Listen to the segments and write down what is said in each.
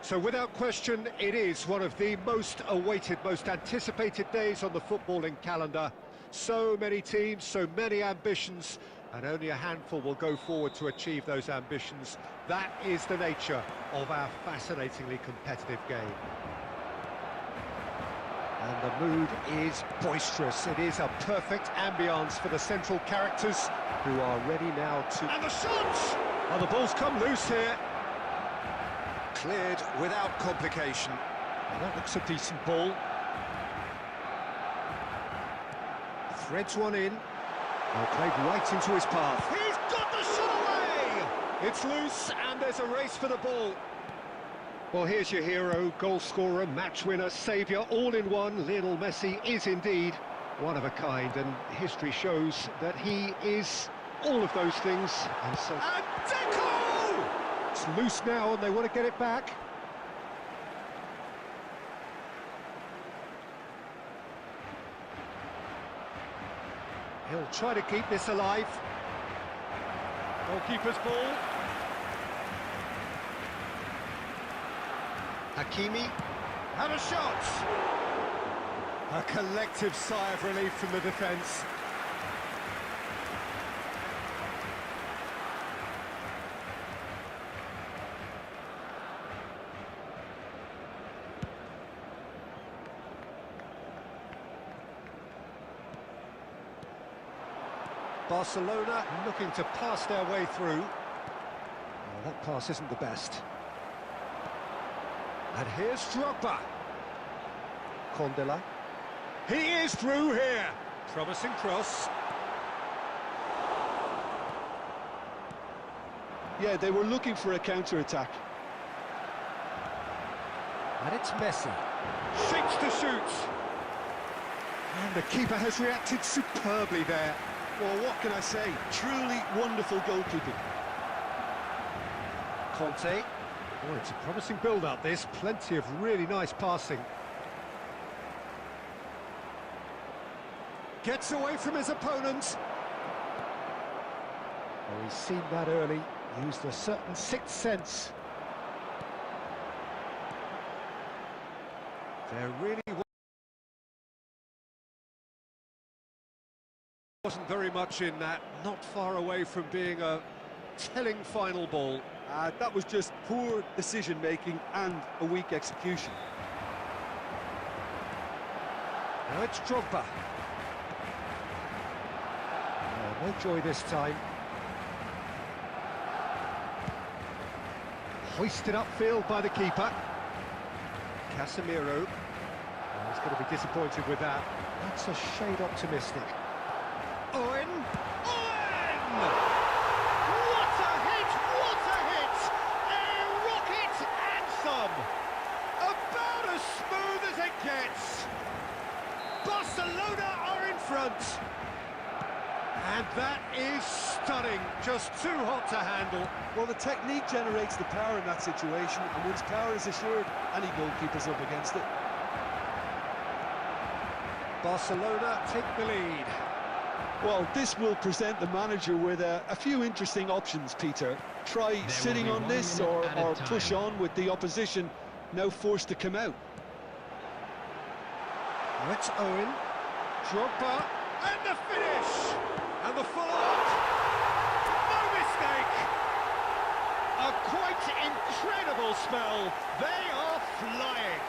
So without question, it is one of the most awaited, most anticipated days on the footballing calendar. So many teams, so many ambitions, and only a handful will go forward to achieve those ambitions. That is the nature of our fascinatingly competitive game. And the mood is boisterous. It is a perfect ambience for the central characters who are ready now to... And the shots! Oh, the ball's come loose here. Cleared without complication. Well, that looks a decent ball. Threads one in. Well, played right into his path. He's got the shot away! It's loose and there's a race for the ball. Well, here's your hero, goal scorer, match winner, saviour, all in one. Lionel Messi is indeed one of a kind, and history shows that he is all of those things. And so... And Deco! It's loose now and they want to get it back. He'll try to keep this alive. Goalkeeper's ball. Hakimi, and a shot! A collective sigh of relief from the defence. Barcelona looking to pass their way through. Well, that pass isn't the best. And here's Drogba. Condela. He is through here. Promising cross. Yeah, they were looking for a counter-attack. And it's Messi. Shakes to shoot. And the keeper has reacted superbly there. Well, what can I say? Truly wonderful goalkeeping. Conte. Oh, it's a promising build-up, this. Plenty of really nice passing. Gets away from his opponent. Oh, he's seen that early. Used a certain sixth sense. There really wasn't very much in that. Not far away from being a telling final ball. That was just poor decision-making and a weak execution. Now it's Drogba. Oh, no joy this time. Hoisted upfield by the keeper. Casemiro. Oh, he's going to be disappointed with that. That's a shade optimistic. Owen! Owen! About as smooth as it gets. Barcelona are in front. And that is stunning. Just too hot to handle. Well, the technique generates the power in that situation, and once power is assured, any goalkeeper's up against it. Barcelona take the lead. Well, this will present the manager with a few interesting options, Peter. Try sitting on this or push on with the opposition now forced to come out. That's Owen. Drogba. And the finish! And the follow-up. No mistake! A quite incredible spell. They are flying.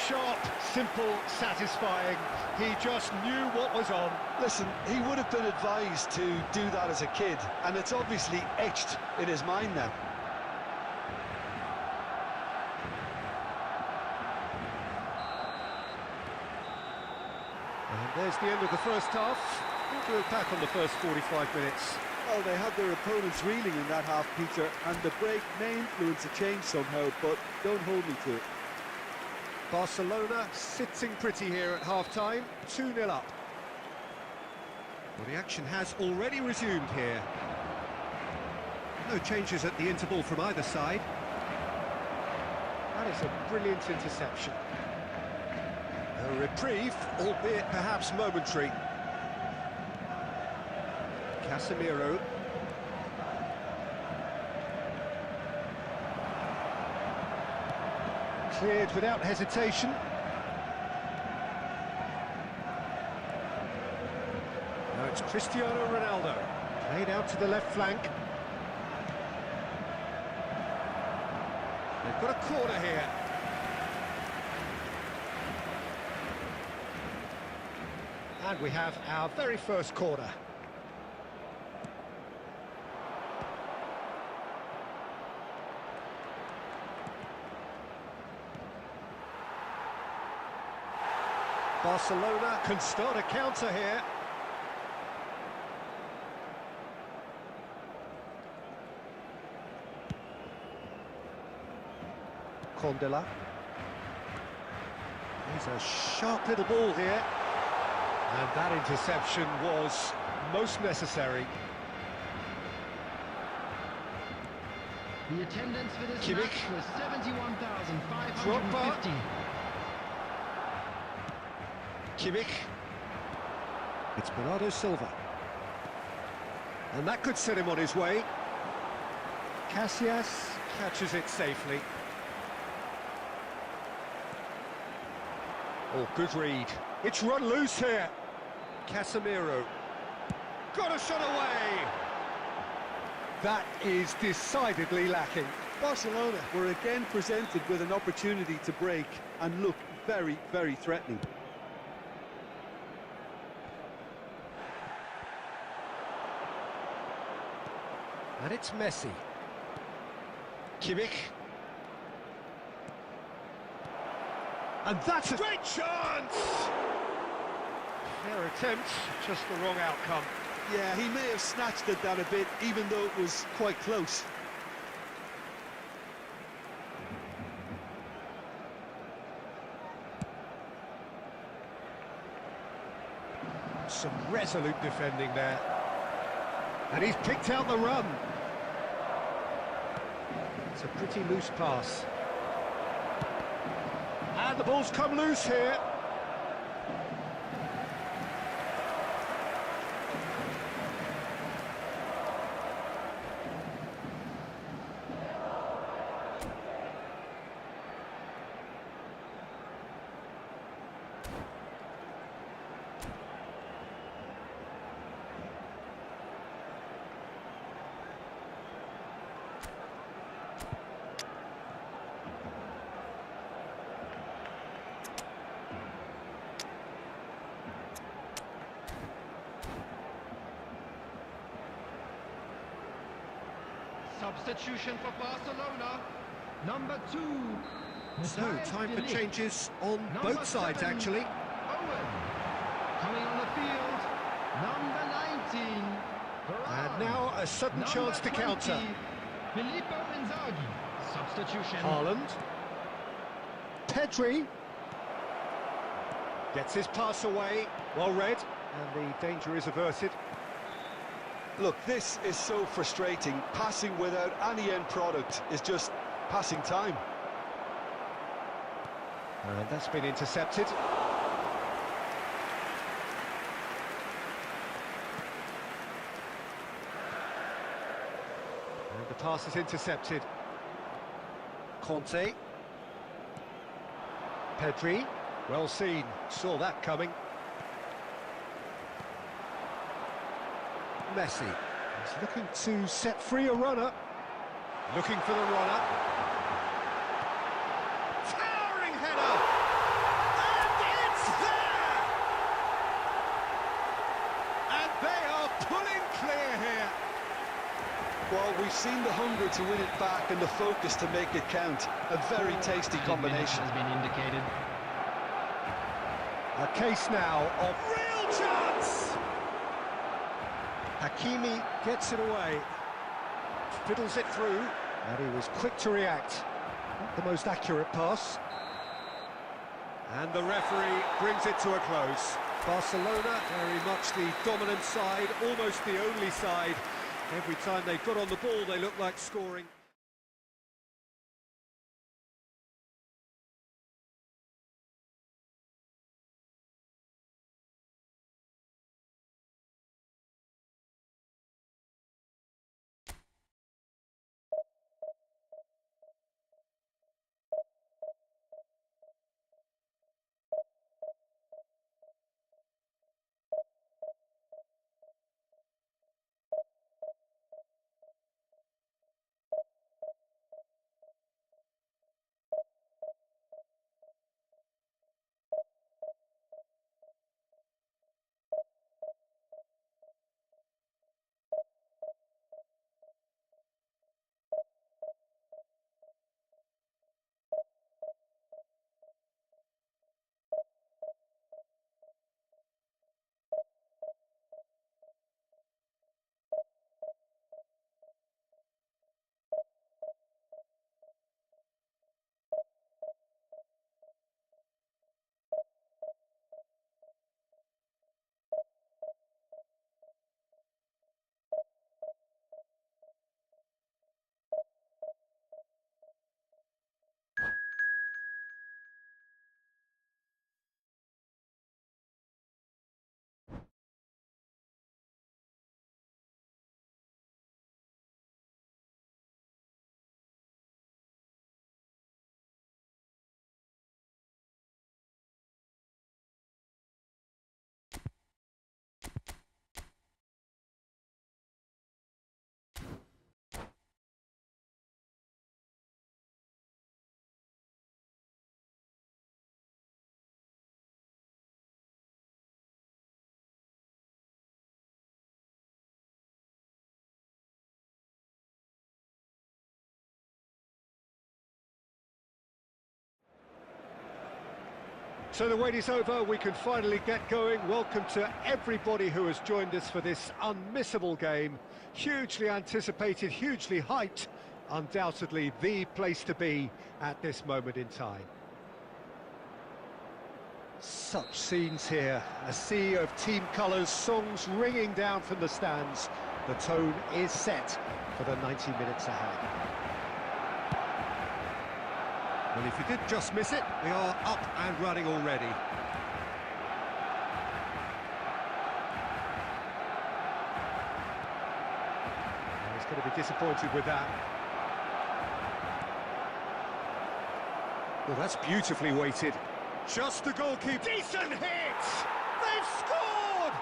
Sharp, simple, satisfying. He just knew what was on. Listen, he would have been advised to do that as a kid, and it's obviously etched in his mind now. And there's the end of the first half. We'll look back on the first 45 minutes. Well, they had their opponents reeling in that half, Peter, and the break may influence a change somehow, but don't hold me to it. Barcelona sitting pretty here at half-time, 2-0 up. Well, the action has already resumed here. No changes at the interval from either side. That is a brilliant interception. A reprieve, albeit perhaps momentary. Casemiro. Cleared without hesitation. Now it's Cristiano Ronaldo. Played out to the left flank. They've got a corner here. And we have our very first corner. Barcelona can start a counter here. Condela. He's a sharp little ball here. And that interception was most necessary. The attendance for this Kimmich. match was 71,550. Kimmich. It's Bernardo Silva. And that could set him on his way. Casillas catches it safely. Oh, good read. It's run loose here. Casemiro. Got a shot away! That is decidedly lacking. Barcelona were again presented with an opportunity to break and look very, very threatening. And it's Messi. Kimmich. And that's a great chance! Fair attempt, just the wrong outcome. Yeah, he may have snatched at that a bit, even though it was quite close. Some resolute defending there. And he's picked out the run. It's a pretty loose pass. And the ball's come loose here. Substitution for Barcelona. Number 2. So, time for changes on both sides, actually. Owen. Coming on the field. Number 19. And now a sudden chance to counter. Filippo Inzaghi. Substitution. Haaland. Pedri. Gets his pass away. Well read. And the danger is averted. Look, this is so frustrating. Passing without any end product is just passing time. And that's been intercepted. And the pass is intercepted. Conte. Pedri. Well seen. Saw that coming. Messi. He's looking to set free a runner. Looking for the runner. Towering header! And it's there! And they are pulling clear here. Well, we've seen the hunger to win it back and the focus to make it count. A very tasty combination. Has been indicated. A case now of real chance! Hakimi gets it away, fiddles it through, and he was quick to react. Not the most accurate pass. And the referee brings it to a close. Barcelona, very much the dominant side, almost the only side. Every time they got on the ball, they looked like scoring. So the wait is over, we can finally get going. Welcome to everybody who has joined us for this unmissable game. Hugely anticipated, hugely hyped, undoubtedly the place to be at this moment in time. Such scenes here, a sea of team colours, songs ringing down from the stands. The tone is set for the 90 minutes ahead. Well, if you did just miss it, we are up and running already. Well, he's going to be disappointed with that. Well, that's beautifully weighted. Just the goalkeeper. Decent hit! They've scored!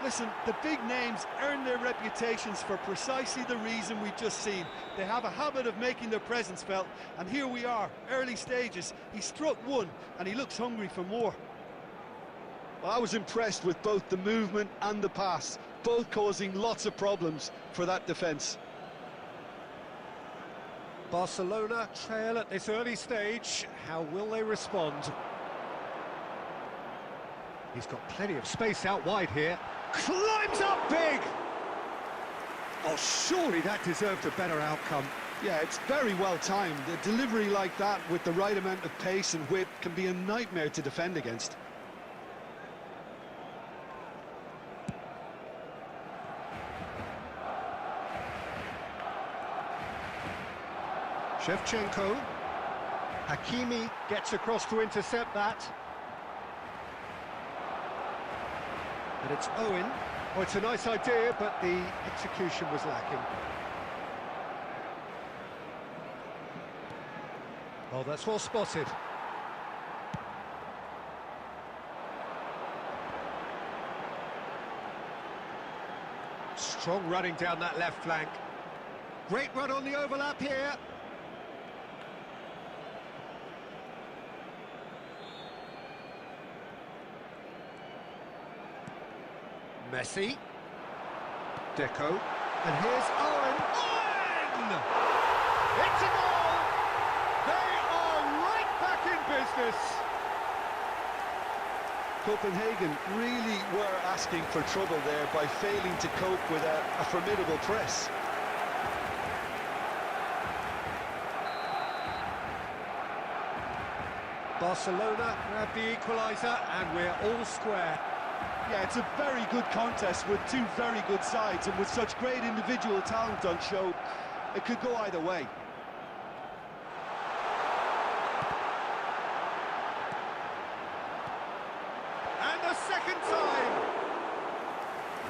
Listen, the big names earn their reputations for precisely the reason we've just seen. They have a habit of making their presence felt, and here we are, early stages. He struck one, and he looks hungry for more. Well, I was impressed with both the movement and the pass, both causing lots of problems for that defence. Barcelona trail at this early stage. How will they respond? He's got plenty of space out wide here. Climbs up big! Oh, surely that deserved a better outcome. Yeah, it's very well timed. A delivery like that with the right amount of pace and whip can be a nightmare to defend against. Shevchenko. Hakimi gets across to intercept that. And it's Owen. Oh, it's a nice idea, but the execution was lacking. Oh, that's well spotted. Strong running down that left flank. Great run on the overlap here. Messi. Deco. And here's Owen. Owen! It's a goal! They are right back in business. Copenhagen really were asking for trouble there by failing to cope with a formidable press. Barcelona grab the equaliser and we're all square. Yeah, it's a very good contest with two very good sides, and with such great individual talent on show, it could go either way. And the second time!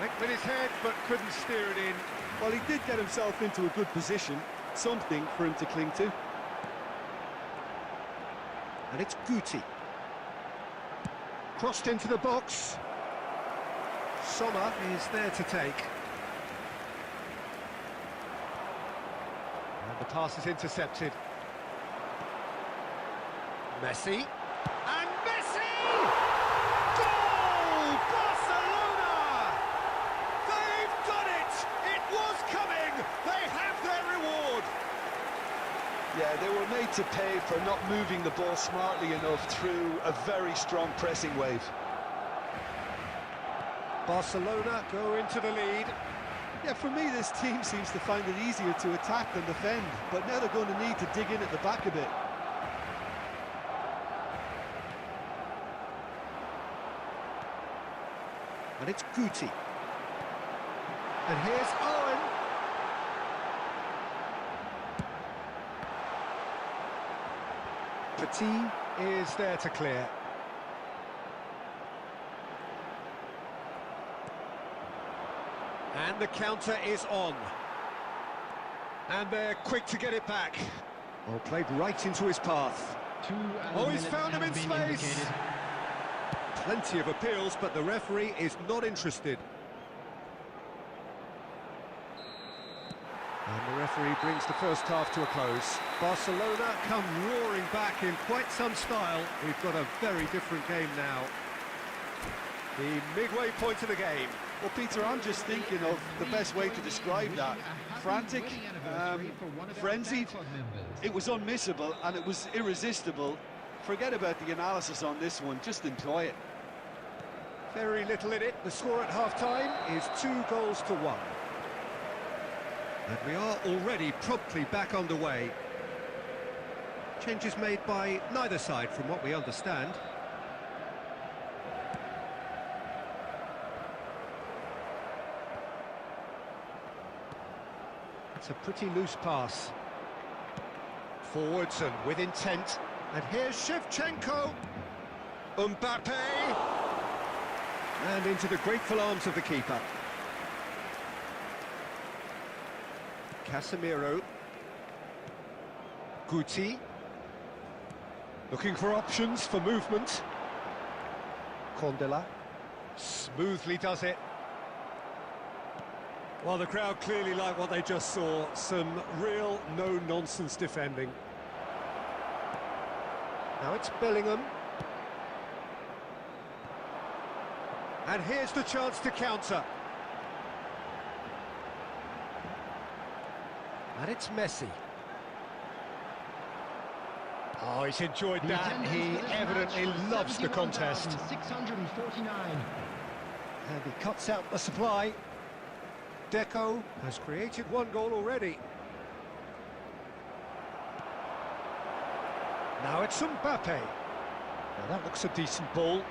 Linked with his head, but couldn't steer it in. Well, he did get himself into a good position, something for him to cling to. And it's Guti. Crossed into the box. Sommer is there to take. And the pass is intercepted. Messi. And Messi! Goal! Barcelona! They've done it! It was coming! They have their reward! Yeah, they were made to pay for not moving the ball smartly enough through a very strong pressing wave. Barcelona go into the lead. Yeah, for me, this team seems to find it easier to attack than defend, but now they're going to need to dig in at the back a bit. And it's Guti. And here's Owen. Petit is there to clear. And the counter is on. And they're quick to get it back. Oh, played right into his path. Oh, he's found him in space. Plenty of appeals, but the referee is not interested. And the referee brings the first half to a close. Barcelona come roaring back in quite some style. We've got a very different game now. The midway point of the game. Well, Peter, I'm just thinking of the best way to describe that. Frantic, frenzied. It was unmissable and it was irresistible. forget about the analysis on this one, just enjoy it. Very little in it. The score at half-time is 2-1. And we are already promptly back underway. Changes made by neither side from what we understand. It's a pretty loose pass. Forwards and with intent. And here's Shevchenko. Mbappe. And into the grateful arms of the keeper. Casemiro. Guti. Looking for options for movement. Condela. Smoothly does it. Well, the crowd clearly like what they just saw. Some real no-nonsense defending. Now it's Bellingham. And here's the chance to counter. And it's Messi. Oh, he's enjoyed that. He evidently loves the contest. 649. And he cuts out the supply. Deco has created one goal already. Now it's Mbappe. Now that looks a decent ball.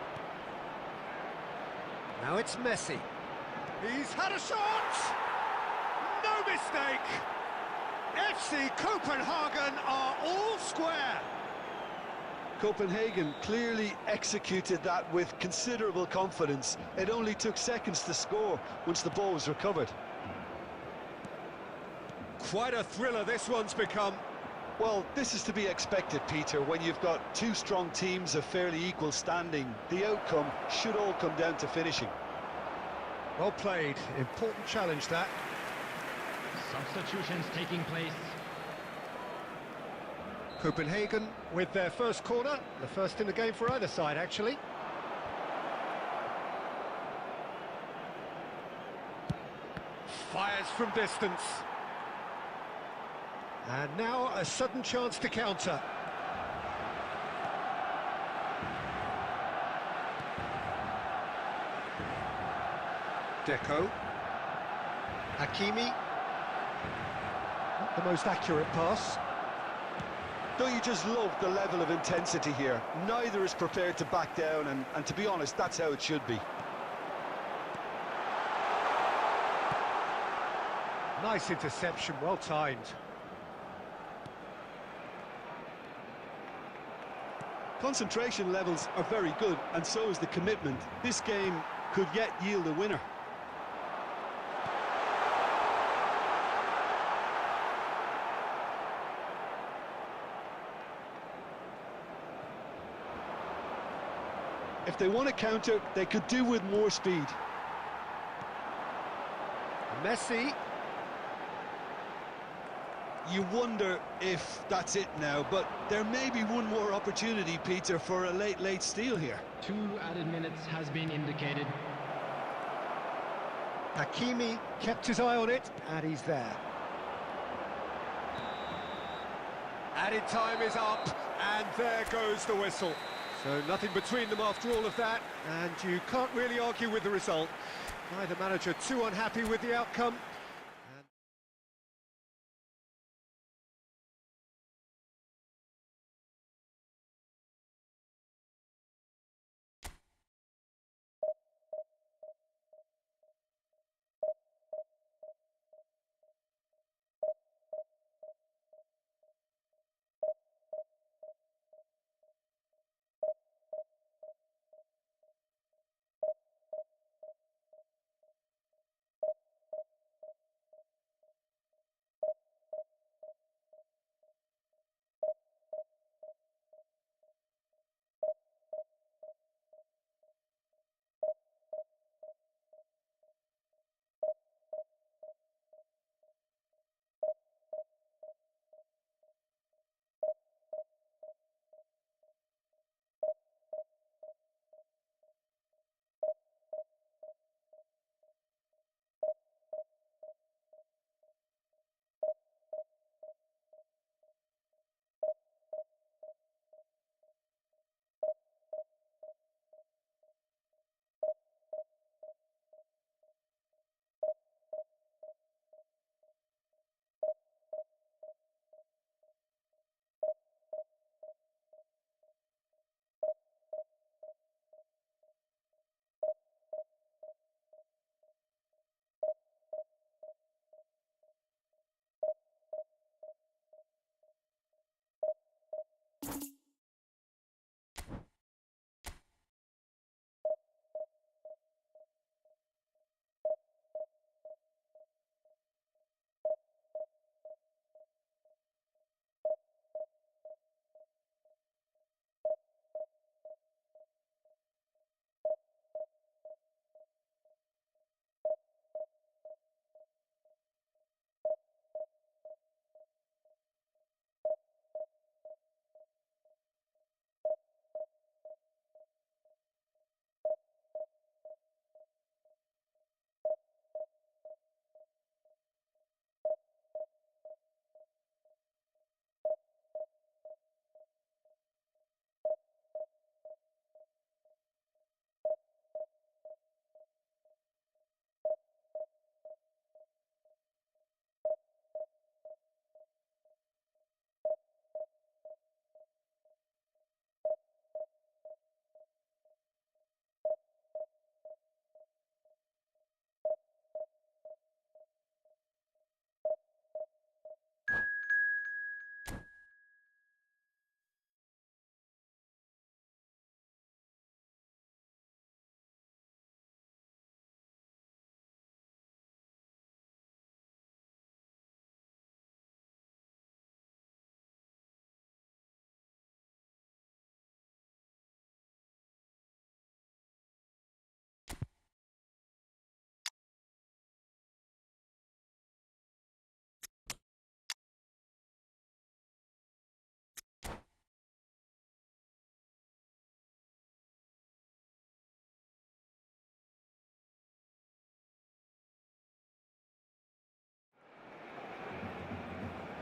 Now it's Messi. He's had a shot! No mistake! FC Copenhagen are all square. Copenhagen clearly executed that with considerable confidence. It only took seconds to score once the ball was recovered. Quite a thriller this one's become. Well, this is to be expected, Peter. When you've got two strong teams of fairly equal standing, the outcome should all come down to finishing. Well played. Important challenge, that. Substitutions taking place. Copenhagen with their first corner. The first in the game for either side, actually. Fires from distance. And now a sudden chance to counter. Deco. Hakimi. Not the most accurate pass. Don't you just love the level of intensity here? Neither is prepared to back down, and to be honest, that's how it should be. Nice interception, well timed. Concentration levels are very good, and so is the commitment. This game could yet yield a winner. If they want to counter, they could do with more speed. Messi. You wonder if that's it now, but there may be one more opportunity, Peter, for a late steal here. 2 added minutes has been indicated. Hakimi kept his eye on it, and he's there. Added time is up, and there goes the whistle. So nothing between them after all of that, and you can't really argue with the result. Neither manager too unhappy with the outcome.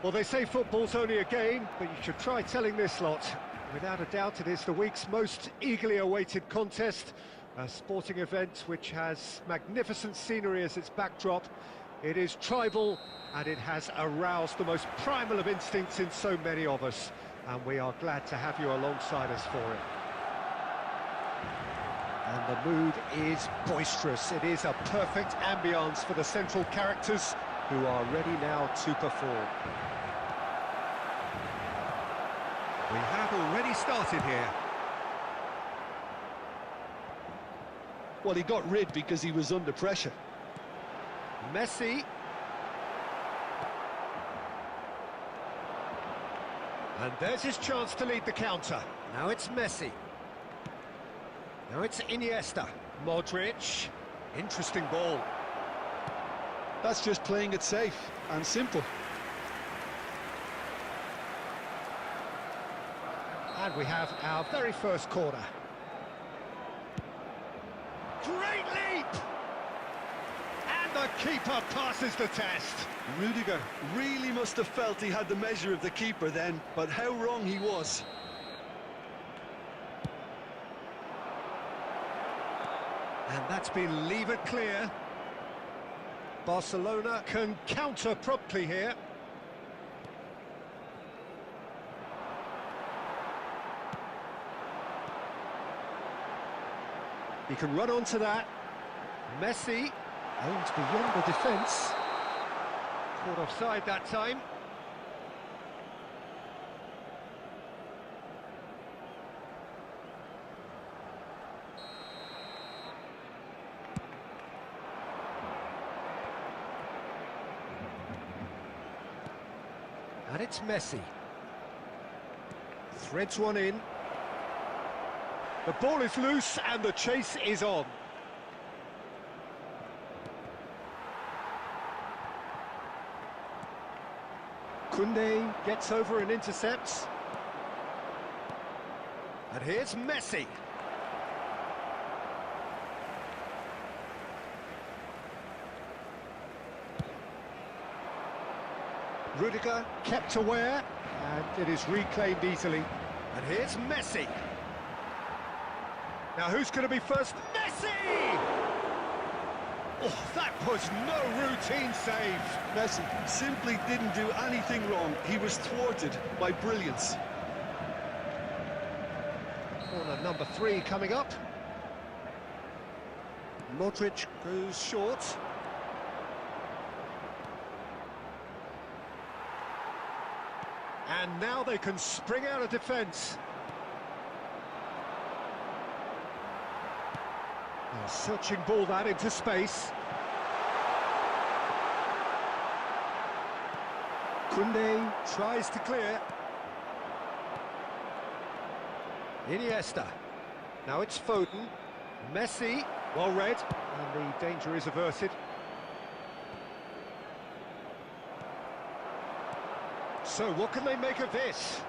Well, they say football's only a game, but you should try telling this lot. Without a doubt, it is the week's most eagerly awaited contest, a sporting event which has magnificent scenery as its backdrop. It is tribal, and it has aroused the most primal of instincts in so many of us, and we are glad to have you alongside us for it. And the mood is boisterous. It is a perfect ambience for the central characters, who are ready now to perform. We have already started here. Well, he got rid because he was under pressure. Messi. And there's his chance to lead the counter. Now it's Messi. Now it's Iniesta. Modric. Interesting ball. That's just playing it safe and simple. And we have our very first corner. Great leap! And the keeper passes the test. Rudiger really must have felt he had the measure of the keeper then, but how wrong he was. And that's been levered clear. Barcelona can counter promptly here. He can run onto that. Messi aims beyond the defence. Caught offside that time. And it's Messi. Threads one in. The ball is loose and the chase is on. Koundé gets over and intercepts. And here's Messi. Rudiger kept aware, and it is reclaimed easily. And here's Messi. Now who's going to be first? Messi! Oh, that was no routine save. Messi simply didn't do anything wrong. He was thwarted by brilliance. Corner number 3 coming up. Modric goes short. And now they can spring out of defence. Searching ball that into space. Koundé tries to clear. Iniesta. Now it's Foden. Messi, well read, and the danger is averted. So what can they make of this?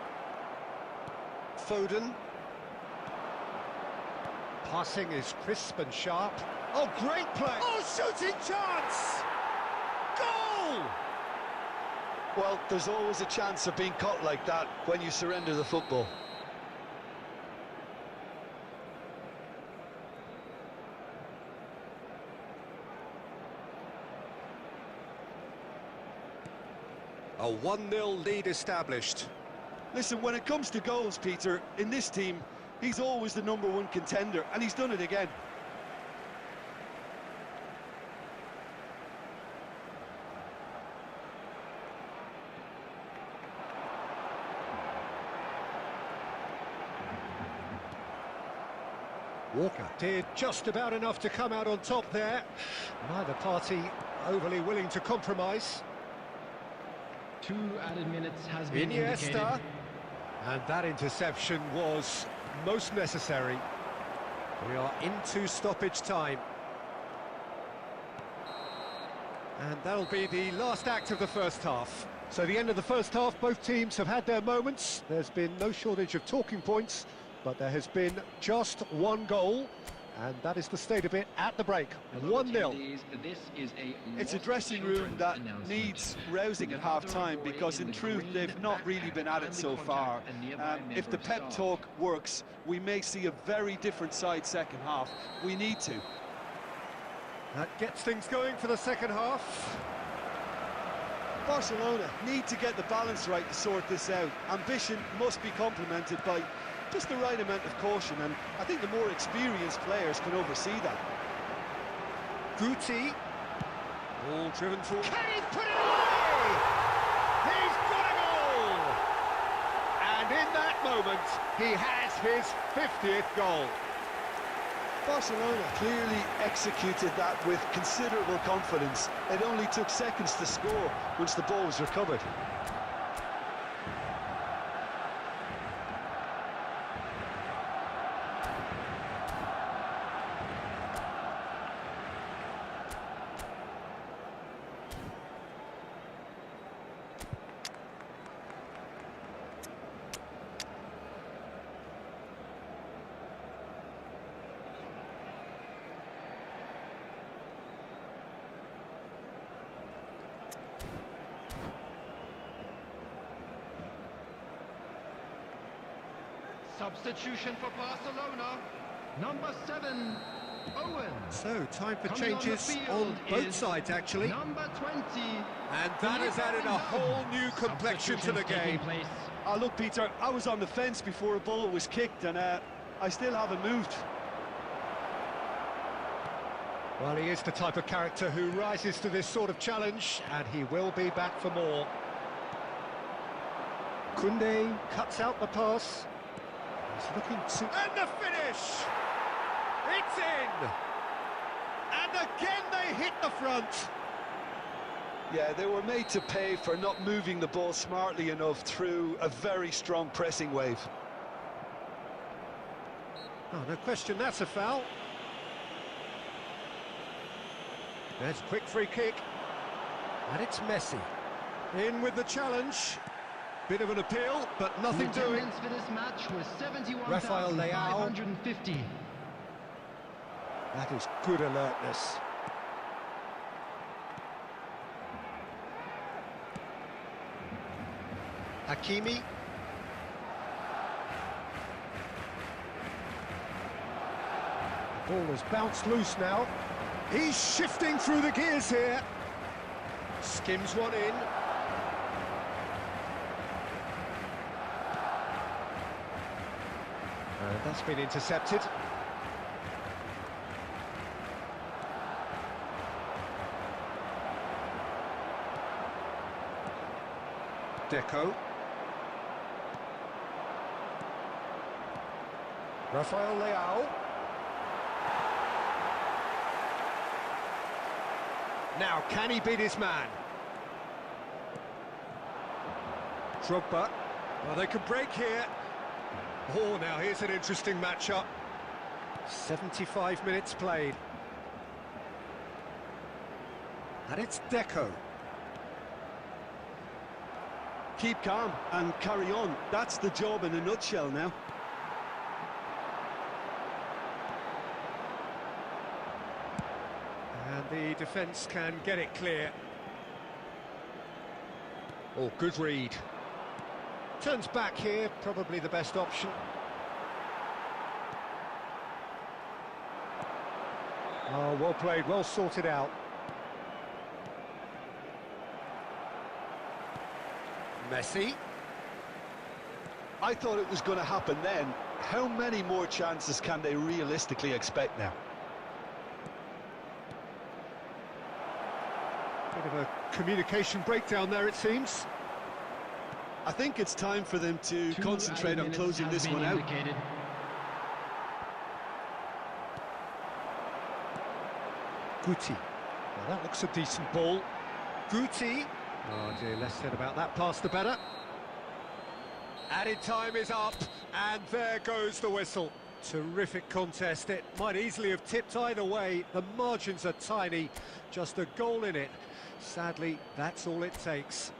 Foden. Passing is crisp and sharp. Oh, great play! Oh, shooting chance! Goal! Well, there's always a chance of being caught like that when you surrender the football. A 1-0 lead established. Listen, when it comes to goals, Peter, in this team, he's always the #1 contender, and he's done it again. Walker did just about enough to come out on top there. Neither party overly willing to compromise. 2 added minutes has been Iniesta. indicated. And that interception was most necessary. We are into stoppage time. And that'll be the last act of the first half. So the end of the first half, both teams have had their moments. There's been no shortage of talking points, but there has been just one goal. And that is the state of it at the break. 1-0. It's a dressing room that needs rousing at half-time, because in truth they've not really been at it so far. If the pep talk works, we may see a very different side second half. We need to. That gets things going for the second half. Barcelona need to get the balance right to sort this out. Ambition must be complemented by just the right amount of caution, and I think the more experienced players can oversee that. Guti. Ball driven forward. Can he put it away? He's got a goal! And in that moment, he has his 50th goal. Barcelona clearly executed that with considerable confidence. It only took seconds to score once the ball was recovered. Substitution for Barcelona, number 7, Owen. So, time for Coming changes on on both sides, actually. Number 20. And that has added a whole new complexion to the game. Look, Peter, I was on the fence before a ball was kicked, and I still haven't moved. Well, he is the type of character who rises to this sort of challenge, and he will be back for more. Koundé cuts out the pass. He's looking to... And the finish! It's in! And again they hit the front! Yeah, they were made to pay for not moving the ball smartly enough through a very strong pressing wave. Oh, no question, that's a foul. There's a quick free kick. And it's Messi. In with the challenge. Bit of an appeal, but nothing doing. For this match was Rafael Leao. 71,550. That is good alertness. Hakimi. The ball has bounced loose now. He's shifting through the gears here. Skims one in. That's been intercepted. Deco. Rafael Leao. Now, can he beat his man? Drogba. Well, they can break here. Oh, now here's an interesting matchup. 75 minutes played. And it's Deco. Keep calm and carry on. That's the job in a nutshell now. And the defence can get it clear. Oh, good read. Turns back here, probably the best option. Oh, well played, well sorted out. Messi. I thought it was going to happen then. How many more chances can they realistically expect now? Bit of a communication breakdown there, it seems. I think it's time for them to concentrate on closing this one out. Guti. Well, that looks a decent ball. Guti. Oh dear, less said about that pass, the better. Added time is up, and there goes the whistle. Terrific contest. It might easily have tipped either way. The margins are tiny, just a goal in it. Sadly, that's all it takes.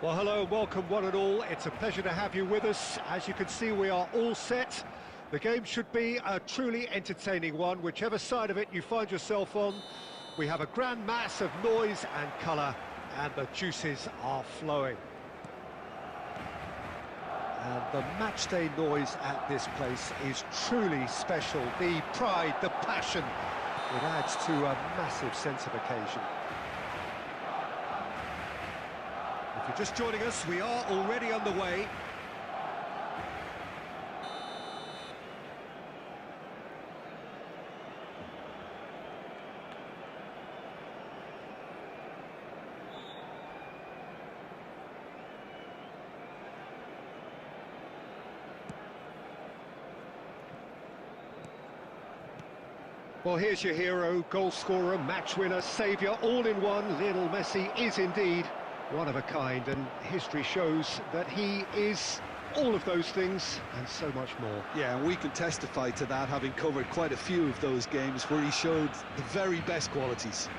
Well, hello and welcome one and all. It's a pleasure to have you with us. As you can see, we are all set. The game should be a truly entertaining one, whichever side of it you find yourself on. We have a grand mass of noise and colour, and the juices are flowing. And the matchday noise at this place is truly special. The pride, the passion, it adds to a massive sense of occasion. If you're just joining us, we are already underway. Well, here's your hero, goal scorer, match winner, saviour, all in one. Lionel Messi is indeed one of a kind, and history shows that he is all of those things and so much more. Yeah, and we can testify to that, having covered quite a few of those games where he showed the very best qualities.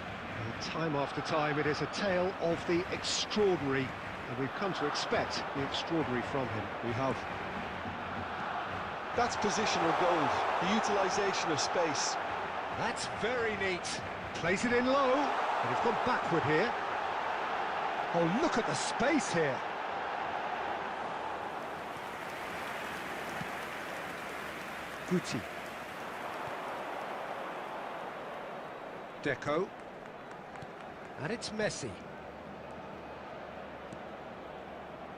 And time after time, it is a tale of the extraordinary, and we've come to expect the extraordinary from him. We have. That's positional goal, the utilisation of space. That's very neat. Plays it in low, but it's gone backward here. Oh, look at the space here. Guti. Deco. And it's Messi.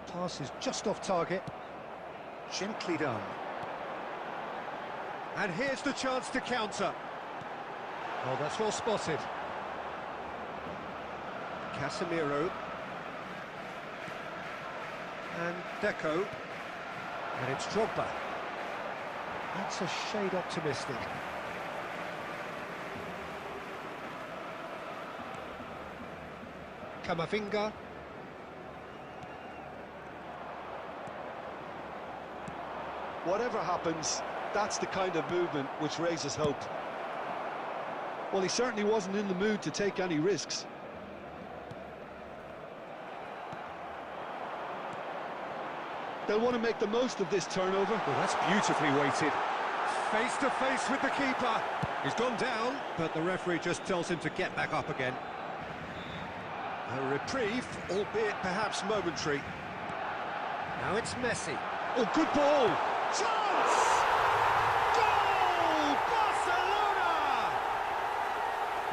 Pass is just off target. Gently done. And here's the chance to counter. Oh, that's well spotted. Casemiro. And Deco. And it's Drogba. That's a shade optimistic. Camavinga. Whatever happens, that's the kind of movement which raises hope. Well, he certainly wasn't in the mood to take any risks. They'll want to make the most of this turnover. Well, that's beautifully weighted. Face to face with the keeper. He's gone down, but the referee just tells him to get back up again. A reprieve, albeit perhaps momentary. Now it's Messi. Oh, good ball! Chance! Goal! Barcelona!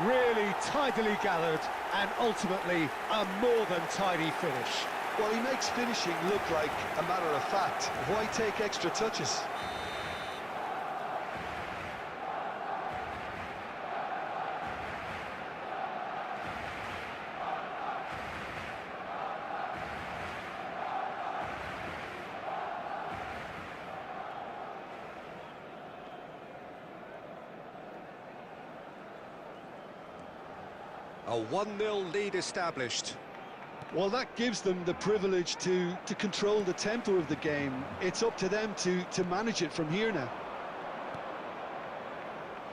Really tidily gathered, and ultimately a more than tidy finish. Well, he makes finishing look like a matter of fact. Why take extra touches? A 1-0 lead established. Well, that gives them the privilege to control the tempo of the game. It's up to them to manage it from here now.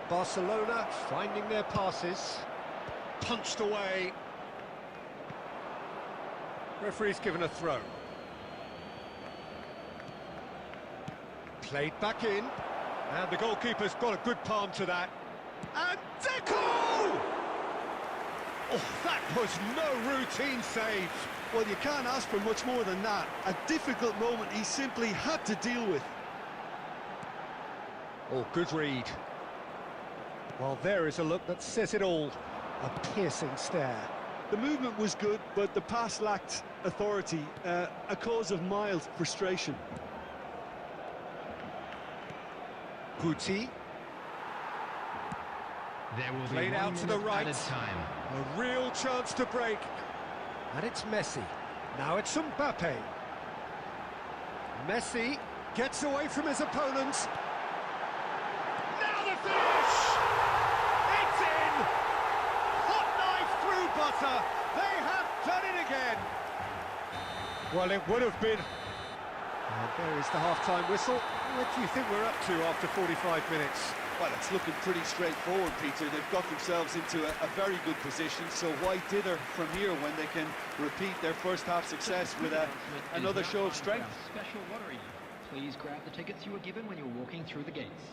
Barcelona finding their passes. Punched away. Referee's given a throw. Played back in. And the goalkeeper's got a good palm to that. And Deco! Oh, that was no routine save. Well, you can't ask for much more than that. A difficult moment he simply had to deal with. Oh, good read. Well, there is a look that says it all. A piercing stare. The movement was good, but the pass lacked authority, a cause of mild frustration. Guti. There will Played be out to the right. at a time. A real chance to break. And it's Messi. Now it's Mbappe. Messi gets away from his opponent. Now the finish! It's in! Hot knife through butter. They have done it again. Well, it would have been. And there is the half-time whistle. What do you think we're up to after 45 minutes? Well, it's looking pretty straightforward, Peter. They've got themselves into a very good position, so why dither from here when they can repeat their first half success with another show of strength? Special lottery. Please grab the tickets you were given when you were walking through the gates.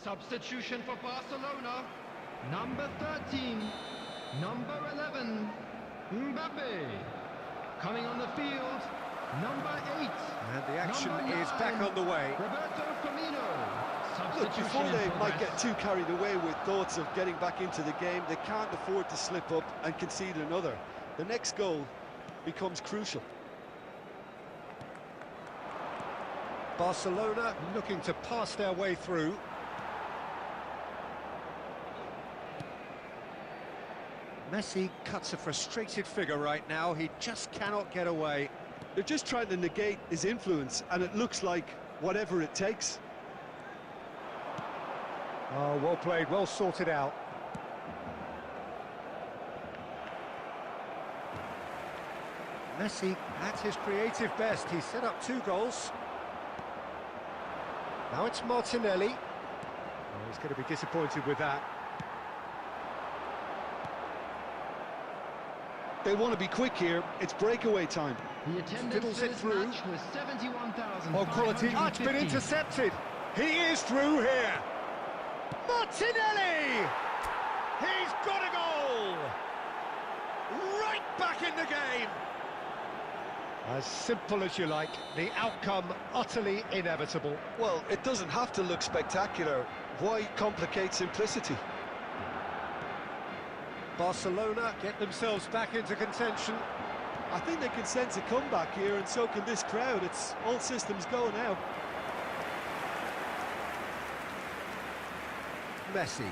Substitution for Barcelona. Number 13, number 11, Mbappe. Coming on the field, number 8. And the action number is 9, back on the way. Roberto Firmino. Look, before they might get too carried away with thoughts of getting back into the game, they can't afford to slip up and concede another. The next goal becomes crucial. Barcelona looking to pass their way through. Messi cuts a frustrated figure right now. He just cannot get away. They're just trying to negate his influence, and it looks like whatever it takes. Oh, well played, well sorted out. Messi at his creative best. He set up 2 goals. Now it's Martinelli. Oh, he's going to be disappointed with that. They want to be quick here. It's breakaway time. The attendance Fiddles for it this through. match was 71,550. Oh, quality. Oh, it's been intercepted. He is through here. Martinelli! He's got a goal! Right back in the game. As simple as you like, the outcome utterly inevitable. Well, it doesn't have to look spectacular. Why complicate simplicity? Barcelona get themselves back into contention. I think they can sense a comeback here, and so can this crowd. It's all systems go now. Messi.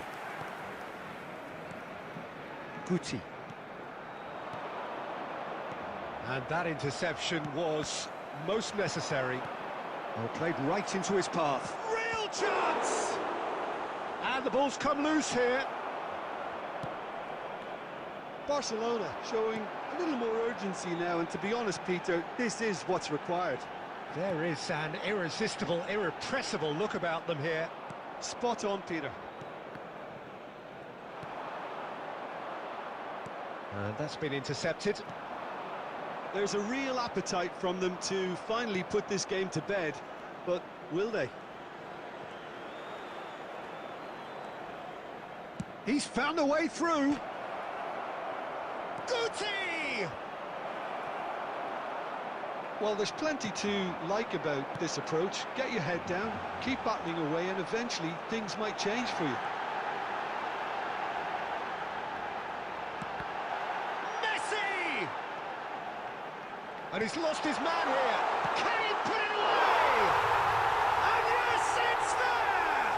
Guti. And that interception was most necessary. Well, played right into his path. Real chance! And the ball's come loose here. Barcelona showing a little more urgency now, and to be honest, Peter, this is what's required. There is an irresistible, irrepressible look about them here. Spot on, Peter. And that's been intercepted. There's a real appetite from them to finally put this game to bed, but will they? He's found a way through. Guti! Well, there's plenty to like about this approach. Get your head down, keep battling away, and eventually things might change for you. Messi! And he's lost his man here. Can he put it away? And yes, it's there!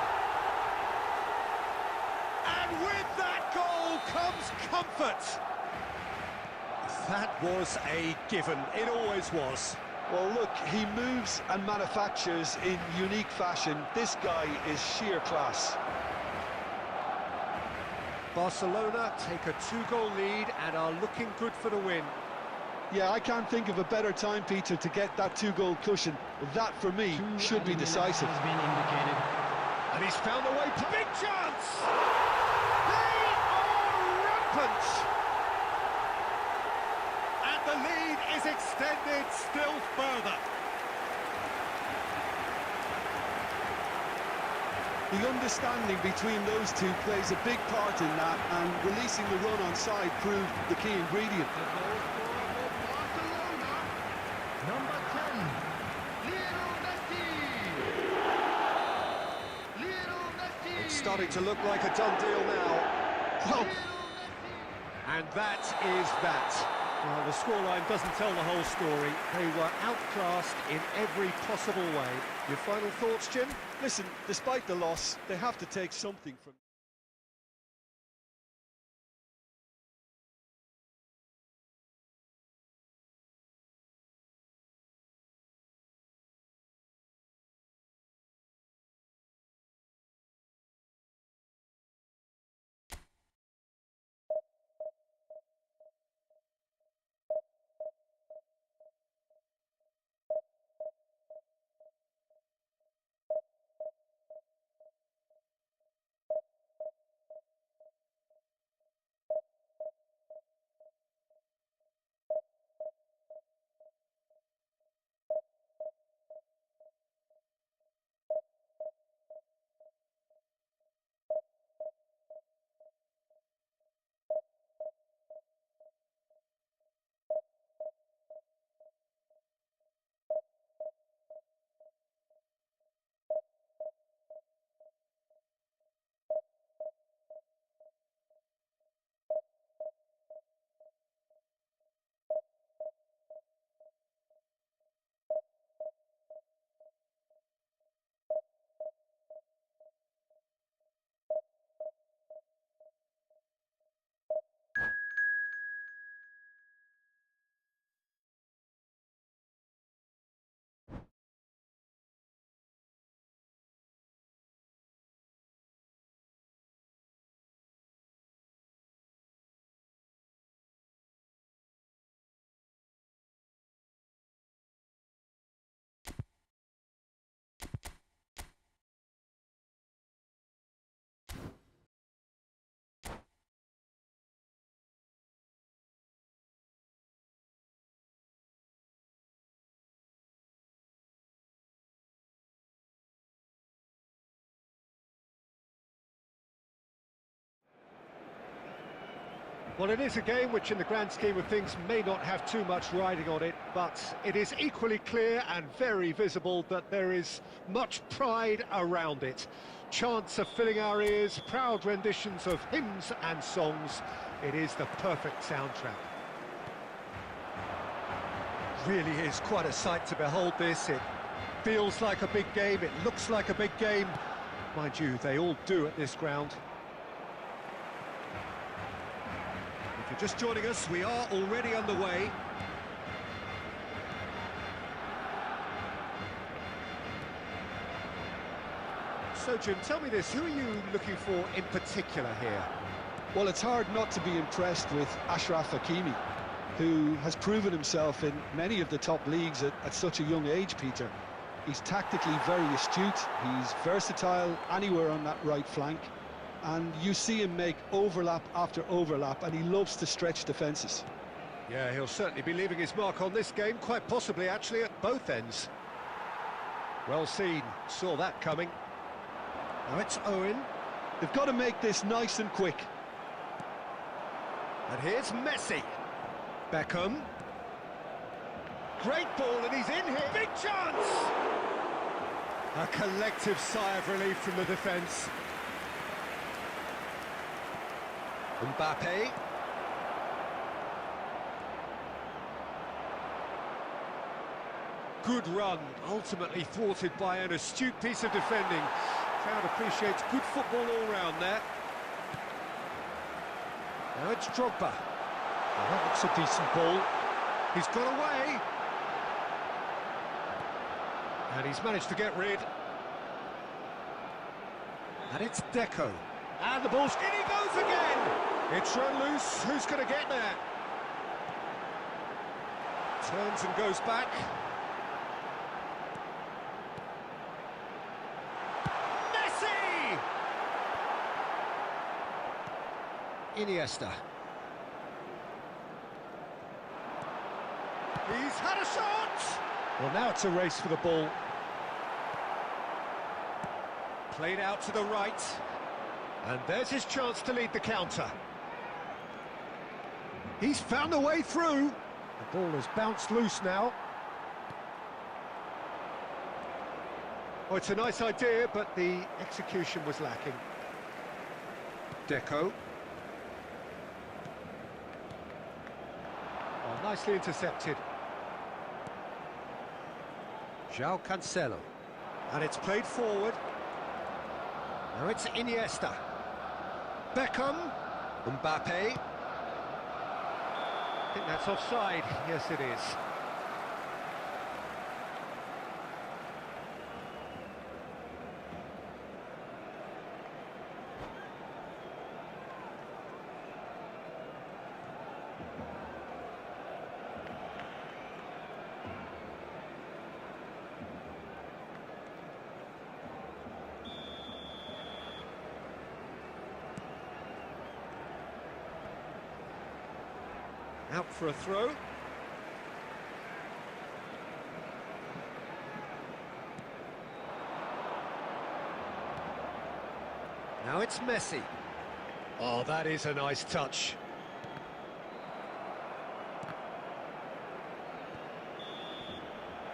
And with that goal comes comfort. That was a given. It always was. Well, look, he moves and manufactures in unique fashion. This guy is sheer class. Barcelona take a 2-goal lead and are looking good for the win. Yeah, I can't think of a better time, Peter, to get that 2-goal cushion. That, for me, should be decisive. Has been indicated. And he's found a way. Big chance! They are rampant! The lead is extended still further. The understanding between those two plays a big part in that, and releasing the run on side proved the key ingredient. The goal scorer for Barcelona, number 10, Lionel Messi. starting to look like a done deal now. Well, and that is that. Well, the scoreline doesn't tell the whole story. They were outclassed in every possible way. Your final thoughts, Jim? Listen, despite the loss, they have to take something from... Well, it is a game which, in the grand scheme of things, may not have too much riding on it, but it is equally clear and very visible that there is much pride around it. Chants are filling our ears, proud renditions of hymns and songs. It is the perfect soundtrack. Really is quite a sight to behold this. It feels like a big game, it looks like a big game. Mind you, they all do at this ground. If you're just joining us, we are already underway. So, Jim, tell me this, who are you looking for in particular here? Well, it's hard not to be impressed with Achraf Hakimi, who has proven himself in many of the top leagues at such a young age, Peter. He's tactically very astute, he's versatile anywhere on that right flank, and you see him make overlap after overlap, and he loves to stretch defences. Yeah, he'll certainly be leaving his mark on this game, quite possibly actually at both ends. Well seen, saw that coming. Now it's Owen. They've got to make this nice and quick. And here's Messi. Beckham. Great ball, and he's in here. Big chance! A collective sigh of relief from the defence. Mbappe. Good run, ultimately thwarted by an astute piece of defending. Crowd appreciates good football all round there. Now it's Drogba. Well, that looks a decent ball. He's got away. And he's managed to get rid. And it's Deco. And the ball's in, he goes again! It's run loose, who's going to get there? Turns and goes back. Messi! Iniesta. He's had a shot! Well, now it's a race for the ball. Played out to the right. And there's his chance to lead the counter. He's found a way through. The ball has bounced loose now. Oh, it's a nice idea, but the execution was lacking. Deco. Oh, nicely intercepted. João Cancelo. And it's played forward. Now it's Iniesta. Beckham. Mbappe. I think that's offside. Yes, it is. Out for a throw. Now it's Messi. Oh, that is a nice touch.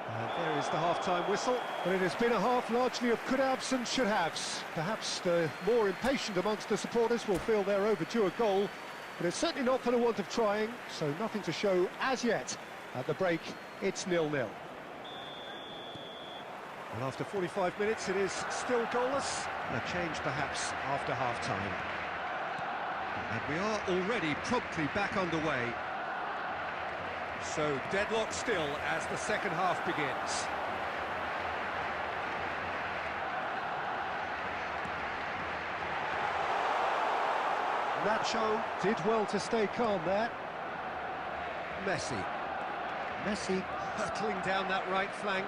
And there is the half-time whistle. But it has been a half largely of could-haves and should-haves. Perhaps the more impatient amongst the supporters will feel they're overdue a goal. But it's certainly not for the want of trying, so nothing to show as yet. At the break, it's 0-0. And after 45 minutes, it is still goalless. A change, perhaps, after half-time. And we are already promptly back underway. So, deadlock still as the second half begins. Nacho did well to stay calm there. Messi. Messi hurtling down that right flank.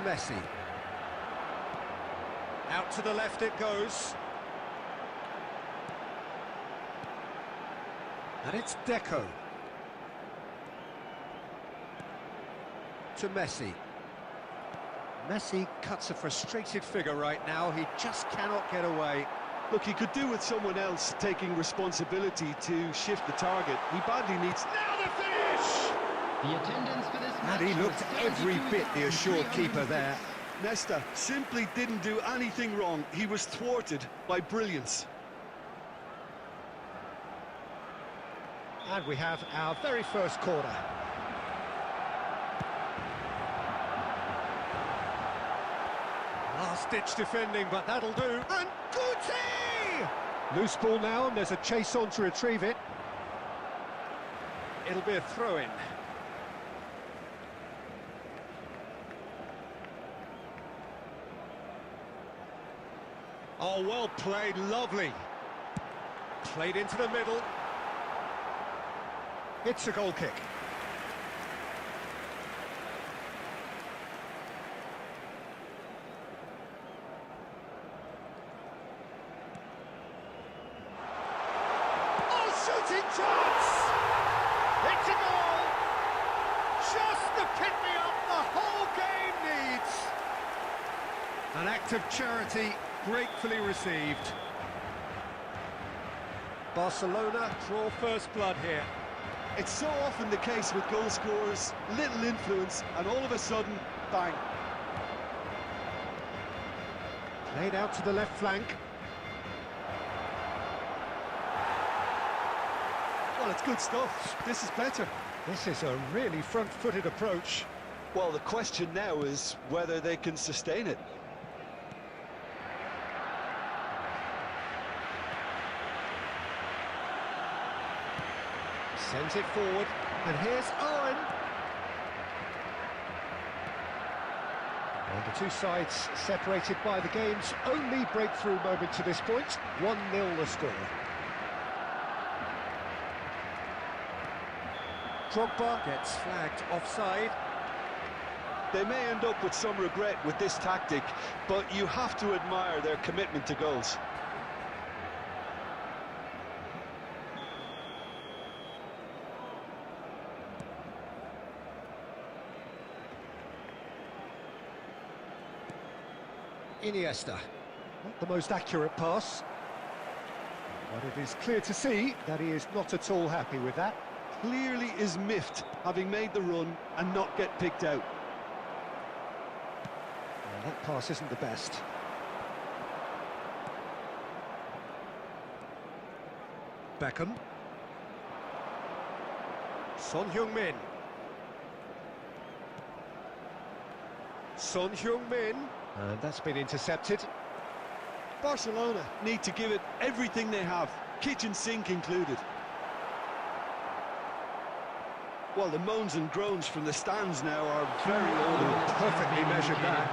Messi. Out to the left it goes. And it's Deco. To Messi. Messi cuts a frustrated figure right now. He just cannot get away. Look, he could do with someone else taking responsibility to shift the target. He badly needs... Now the finish! The attendance for this match. And he looked was every 72 bit the assured keeper there. Nesta simply didn't do anything wrong. He was thwarted by brilliance. And we have our very first corner. Last-ditch defending, but that'll do. And Guti! Loose ball now, and there's a chase on to retrieve it. It'll be a throw-in. Oh, well played, lovely. Played into the middle. It's a goal kick. Shooting chance! It's a goal! Just the pick-me-up the whole game needs! An act of charity gratefully received. Barcelona draw first blood here. It's so often the case with goal scorers, little influence, and all of a sudden, bang. Played out to the left flank. Well, it's good stuff. This is better. This is a really front-footed approach. Well, the question now is whether they can sustain it. Sends it forward, and here's Owen. And the two sides separated by the game's only breakthrough moment to this point. 1-0 the score. Drogba gets flagged offside. They may end up with some regret with this tactic, but you have to admire their commitment to goals. Iniesta. Not the most accurate pass. But it is clear to see that he is not at all happy with that. Clearly is miffed, having made the run and not get picked out. Well, that pass isn't the best. Beckham. Son Heung-min. Son Heung-min. And that's been intercepted. Barcelona need to give it everything they have, kitchen sink included. Well, the moans and groans from the stands now are very audible. Perfectly measured that.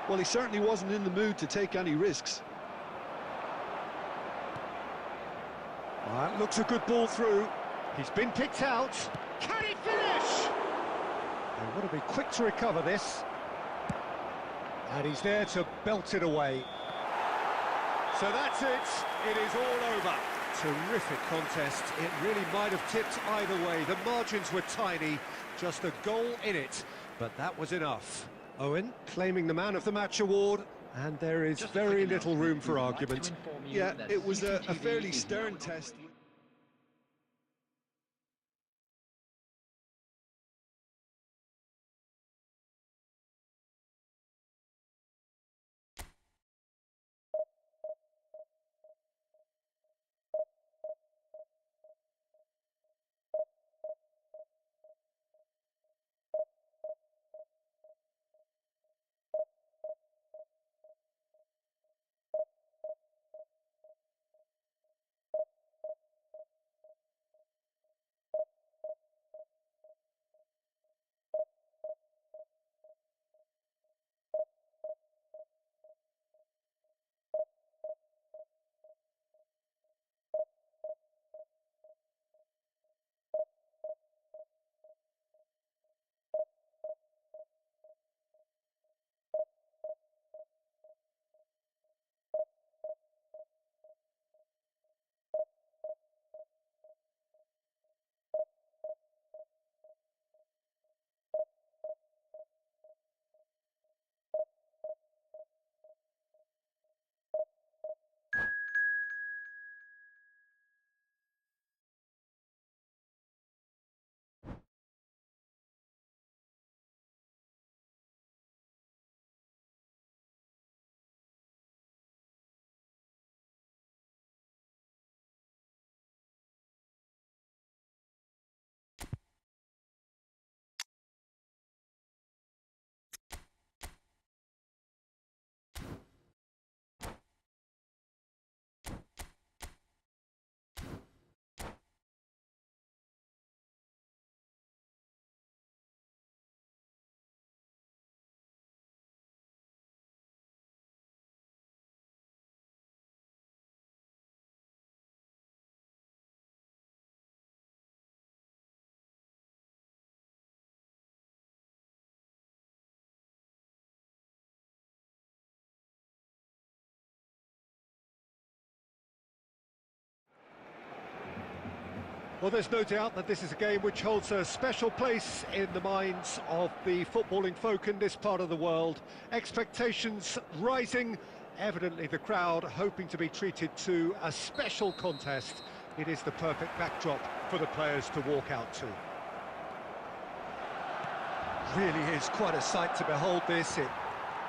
Well, he certainly wasn't in the mood to take any risks. That looks a good ball through. He's been picked out. Can he finish? They want to be quick to recover this. And he's there to belt it away. So that's it. It is all over. Terrific contest. It really might have tipped either way. The margins were tiny, just a goal in it, but that was enough. Owen claiming the Man of the Match award, and there is very little room for argument. Yeah, it was a fairly stern test. Well, there's no doubt that this is a game which holds a special place in the minds of the footballing folk in this part of the world. Expectations rising, evidently the crowd hoping to be treated to a special contest. It is the perfect backdrop for the players to walk out to. Really is quite a sight to behold this. It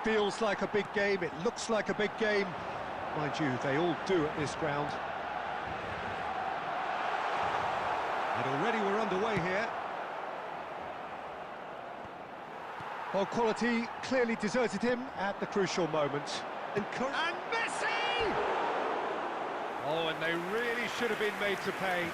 feels like a big game, it looks like a big game. Mind you, they all do at this ground. And already we're underway here. Well, quality clearly deserted him at the crucial moment. And Messi! Oh, and they really should have been made to pay.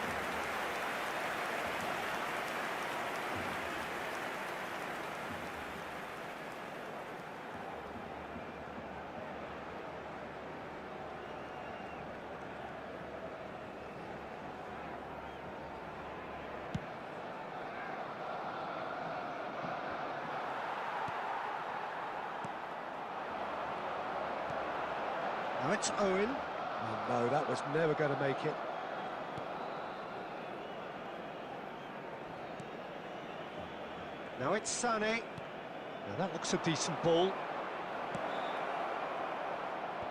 Now it's Owen. Oh no, that was never going to make it. Now it's Sané. Now that looks a decent ball.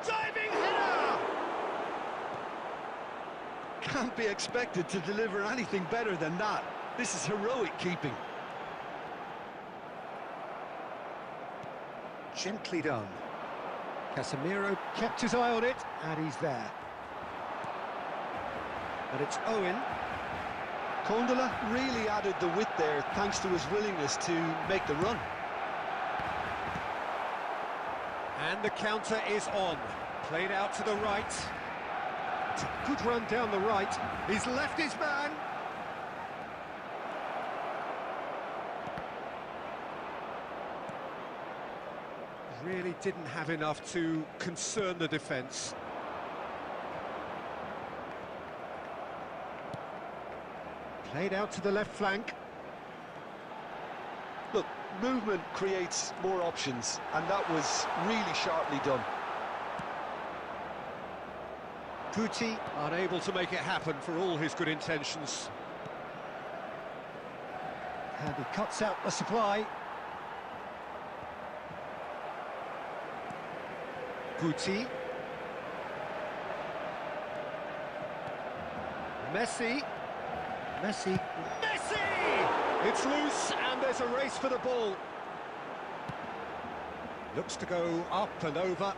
Diving header! Can't be expected to deliver anything better than that. This is heroic keeping. Gently done. Casemiro kept his eye on it, and he's there. And it's Owen. Kondola really added the width there thanks to his willingness to make the run. And the counter is on. Played out to the right. It's a good run down the right. He's left his man. Really didn't have enough to concern the defence. Played out to the left flank. Look, movement creates more options, and that was really sharply done. Guti unable to make it happen for all his good intentions. And he cuts out the supply. Guti. Messi. Messi. Messi! It's loose and there's a race for the ball. Looks to go up and over.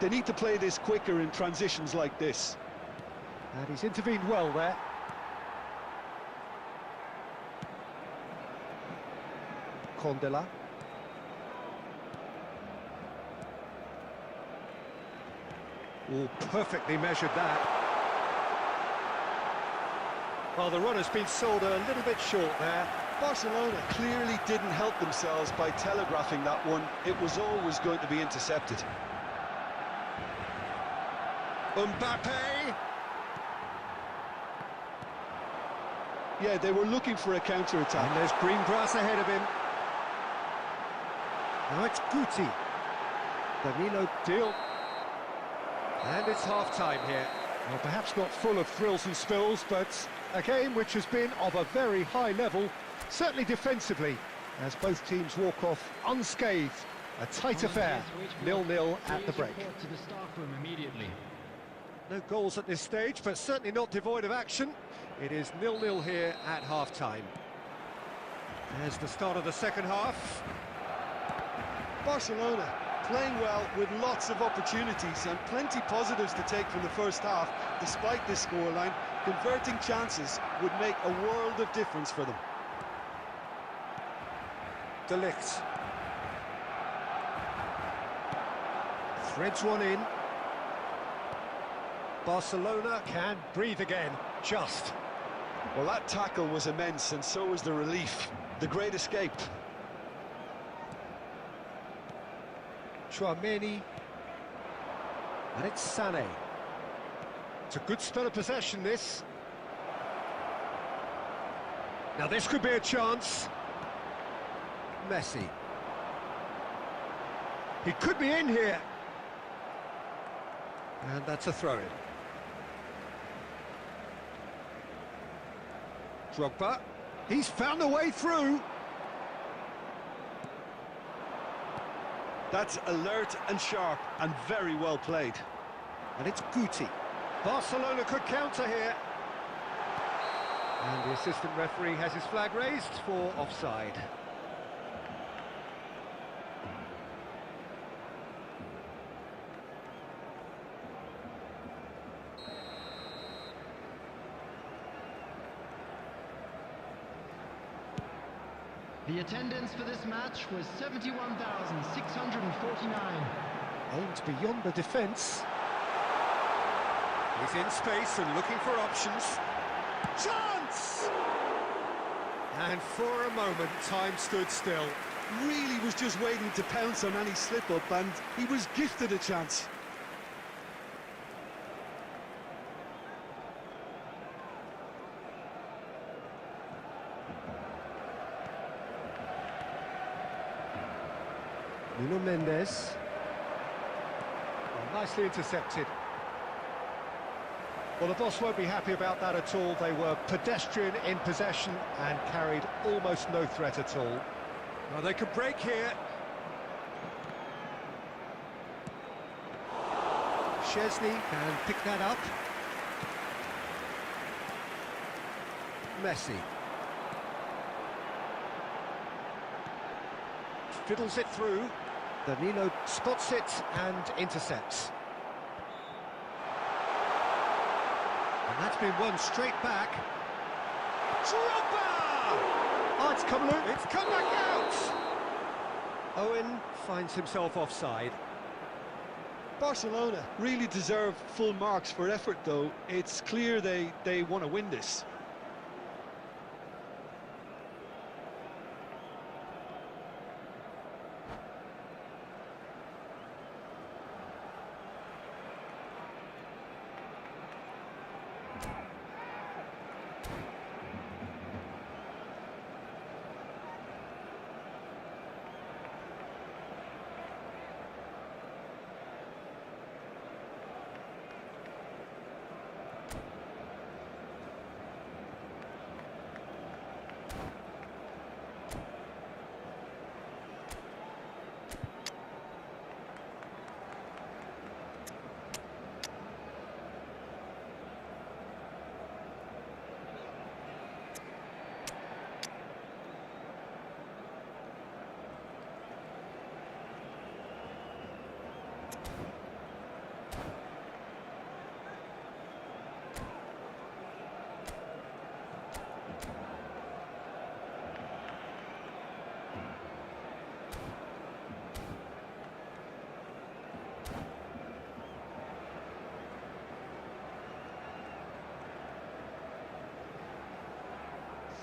They need to play this quicker in transitions like this. And he's intervened well there. Kondola. Oh, perfectly measured that. Well, the run has been sold a little bit short there. Barcelona clearly didn't help themselves by telegraphing that one. It was always going to be intercepted. Mbappe! Yeah, they were looking for a counter-attack. And there's green grass ahead of him. Now it's Guti. Danilo deal. And it's half-time here. Well, perhaps not full of thrills and spills, but a game which has been of a very high level, certainly defensively, as both teams walk off unscathed. A tight affair, 0-0 at the break. To the staff room immediately. No goals at this stage, but certainly not devoid of action. It is 0-0 here at half-time. There's the start of the second half. Barcelona playing well with lots of opportunities and plenty positives to take from the first half. Despite this scoreline, converting chances would make a world of difference for them. De Ligt. Threads one in. Barcelona can breathe again, just. Well, that tackle was immense, and so was the relief. The great escape. Chouameni. And it's Sané. It's a good spell of possession, this. Now this could be a chance. Messi. He could be in here. And that's a throw-in. Drogba. He's found a way through. That's alert and sharp and very well played. And it's Guti. Barcelona could counter here. And the assistant referee has his flag raised for offside. The attendance for this match was 71,649. Aimed beyond the defence. He's in space and looking for options. Chance! And for a moment, time stood still. Really was just waiting to pounce on any slip-up, and he was gifted a chance. Nuno Mendes. Well, nicely intercepted. Well, the boss won't be happy about that at all. They were pedestrian in possession and carried almost no threat at all. Well, they could break here. Szczesny can pick that up. Messi. Fiddles it through. Danilo spots it and intercepts. And that's been won straight back. Dropper! Oh, it's come loose. It's come back out! Owen finds himself offside. Barcelona really deserve full marks for effort, though. It's clear they want to win this.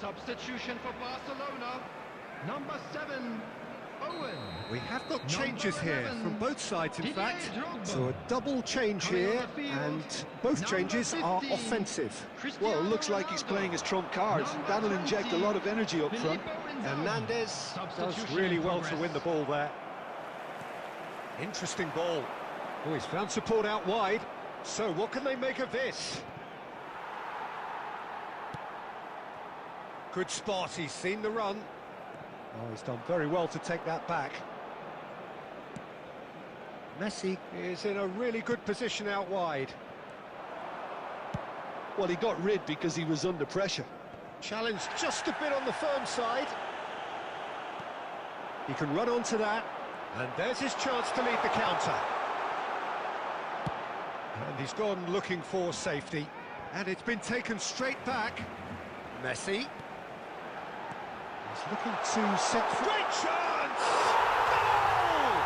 Substitution for Barcelona. Number 7, Owen. We have got changes Number here 11, from both sides, in Didier fact. Drogba. So a double change Coming on here, the field, and both number changes are 50, offensive. Well, it looks like he's playing his trump card. Number That'll inject a 20, lot of energy up front. Hernandez does Substitution really in well to progress. win the ball there. Interesting ball. Oh, he's found support out wide. So what can they make of this? Good spot, he's seen the run. Oh, he's done very well to take that back. Messi is in a really good position out wide. Well, he got rid because he was under pressure. Challenged just a bit on the firm side. He can run onto that. And there's his chance to lead the counter. And he's gone looking for safety. And it's been taken straight back. Messi. He's looking to set... Great chance! Goal!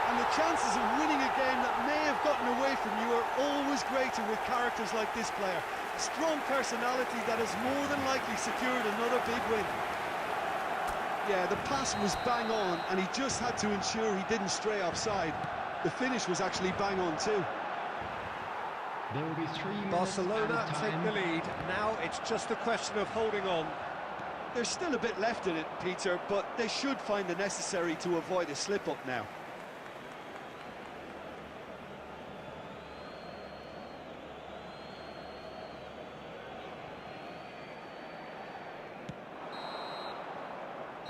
And the chances of winning a game that may have gotten away from you are always greater with characters like this player. A strong personality that has more than likely secured another big win. Yeah, the pass was bang on, and he just had to ensure he didn't stray offside. The finish was actually bang on too. There will be 3 minutes Barcelona added take time. the lead. Now it's just a question of holding on. There's still a bit left in it, Peter, but they should find the necessary to avoid a slip-up now.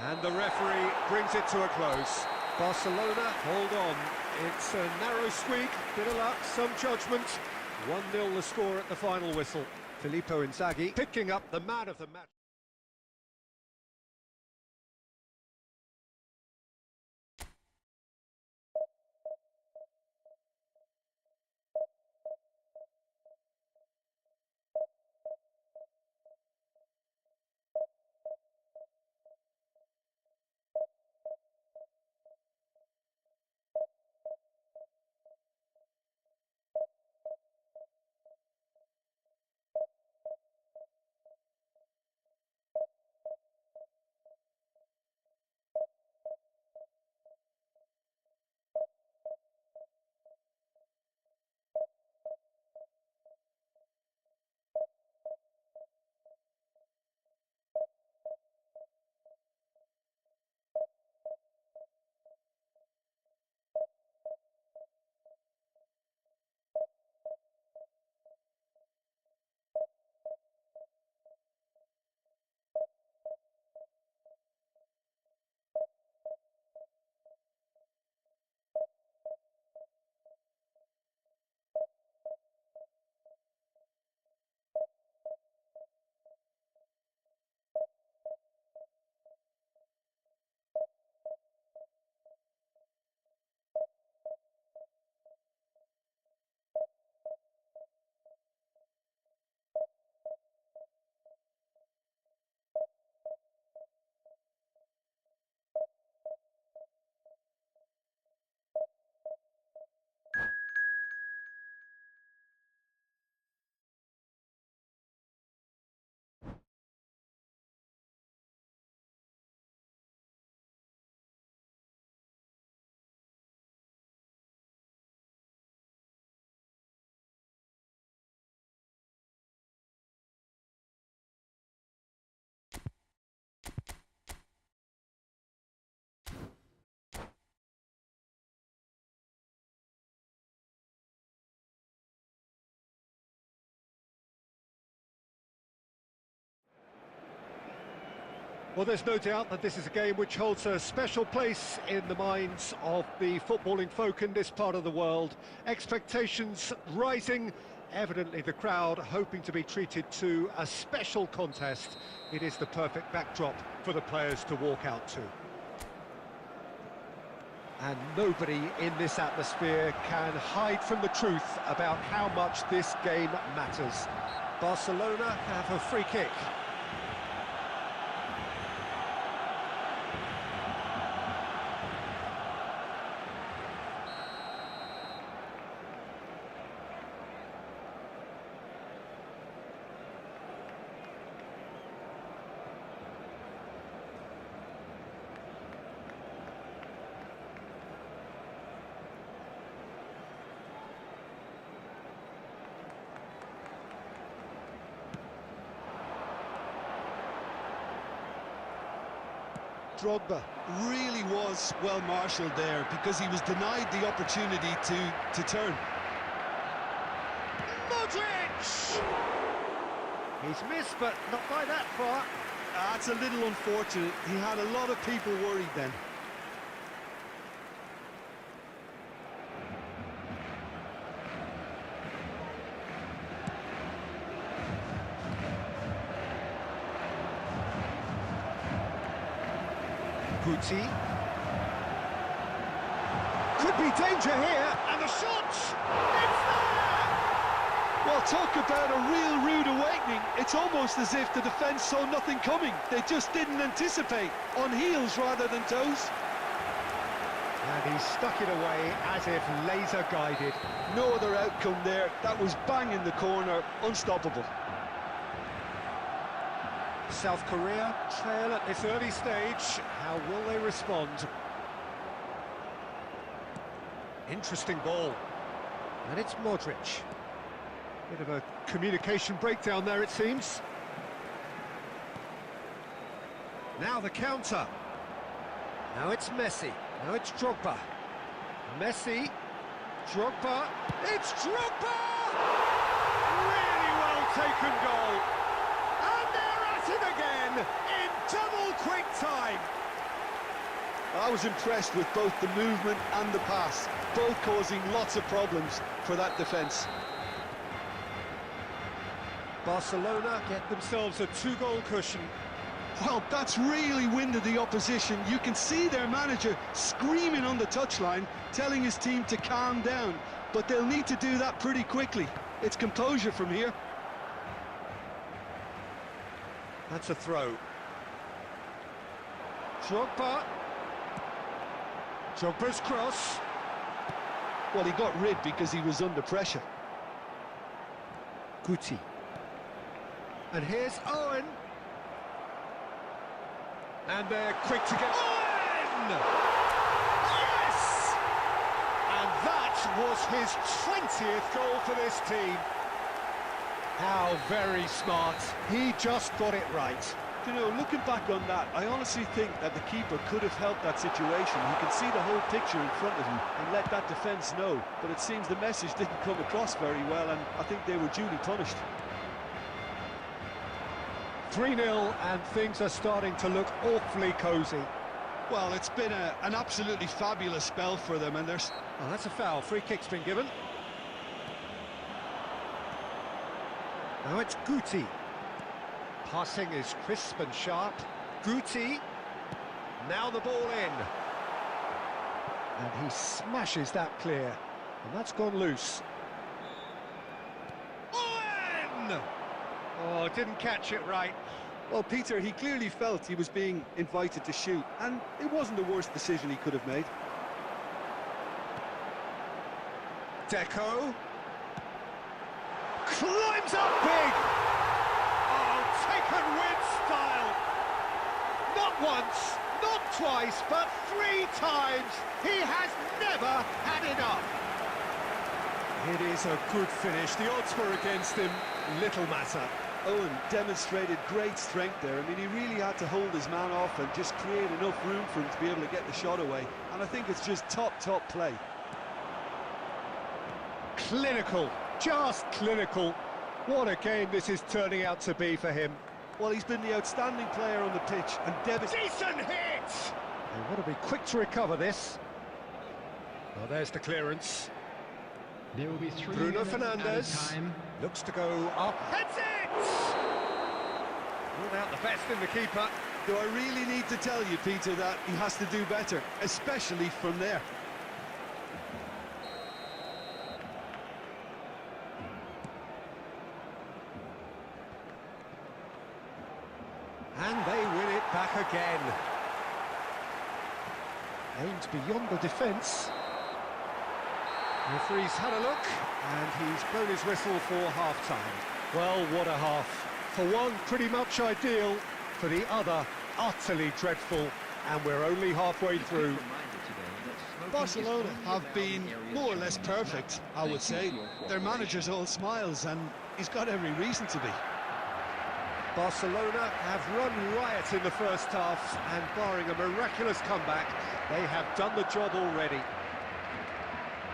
And the referee brings it to a close. Barcelona hold on. It's a narrow squeak, bit of luck, some judgment. 1-0 the score at the final whistle. Filippo Inzaghi picking up the man of the match. Well, there's no doubt that this is a game which holds a special place in the minds of the footballing folk in this part of the world. Expectations rising, evidently the crowd hoping to be treated to a special contest. It is the perfect backdrop for the players to walk out to. And nobody in this atmosphere can hide from the truth about how much this game matters. Barcelona have a free kick. Drogba really was well marshalled there because he was denied the opportunity to turn. Modric! He's missed, but not by that far. That's a little unfortunate. He had a lot of people worried then. Guti. Could be danger here, and the shot! It's there! Well, talk about a real rude awakening. It's almost as if the defence saw nothing coming. They just didn't anticipate, on heels rather than toes. And he stuck it away as if laser guided. No other outcome there. That was bang in the corner, unstoppable. South Korea trail at this early stage. How will they respond? Interesting ball. And it's Modric. Bit of a communication breakdown there, it seems. Now the counter. Now it's Messi. Now it's Drogba. Messi. Drogba. It's Drogba! Really well taken goal. Again in double quick time. I was impressed with both the movement and the pass, both causing lots of problems for that defence. Barcelona get themselves a 2-goal cushion. Well, that's really winded the opposition. You can see their manager screaming on the touchline, telling his team to calm down, but they'll need to do that pretty quickly. It's composure from here. That's a throw. Drogba. Drogba's cross. Well, he got rid because he was under pressure. Guti. And here's Owen. And they're quick to get... Owen! Yes! And that was his 20th goal for this team. How very smart. He just got it right. You know, looking back on that, I honestly think that the keeper could have helped that situation. He can see the whole picture in front of him and let that defence know. But it seems the message didn't come across very well, and I think they were duly punished. 3-0, and things are starting to look awfully cosy. Well, it's been an absolutely fabulous spell for them, and there's... Oh, that's a foul. Free kick's been given. Now it's Guti. Passing is crisp and sharp. Guti. Now the ball in. And he smashes that clear. And that's gone loose. Owen! Oh, didn't catch it right. Well, Peter, he clearly felt he was being invited to shoot, and it wasn't the worst decision he could have made. Deco. Climbs up big! Oh, taken with style! Not once, not twice, but 3 times! He has never had enough! It is a good finish. The odds were against him. Little matter. Owen demonstrated great strength there. I mean, he really had to hold his man off and just create enough room for him to be able to get the shot away. And I think it's just top play. Clinical. Just clinical. What a game this is turning out to be for him. Well, he's been the outstanding player on the pitch and devastating. Decent hit! They want to be quick to recover this. Well, there's the clearance. There will be 3 Bruno minutes Fernandes added time. looks to go up. Heads it! Ruled out the best in the keeper. Do I really need to tell you, Peter, that he has to do better, especially from there? And they win it back again. Aimed beyond the defence. Referee's had a look, and he's blown his whistle for half-time. Well, what a half. For one, pretty much ideal. For the other, utterly dreadful. And we're only halfway through. Barcelona have been more or less perfect, I would say. Their manager's all smiles, and he's got every reason to be. Barcelona have run riot in the first half, and barring a miraculous comeback, they have done the job already.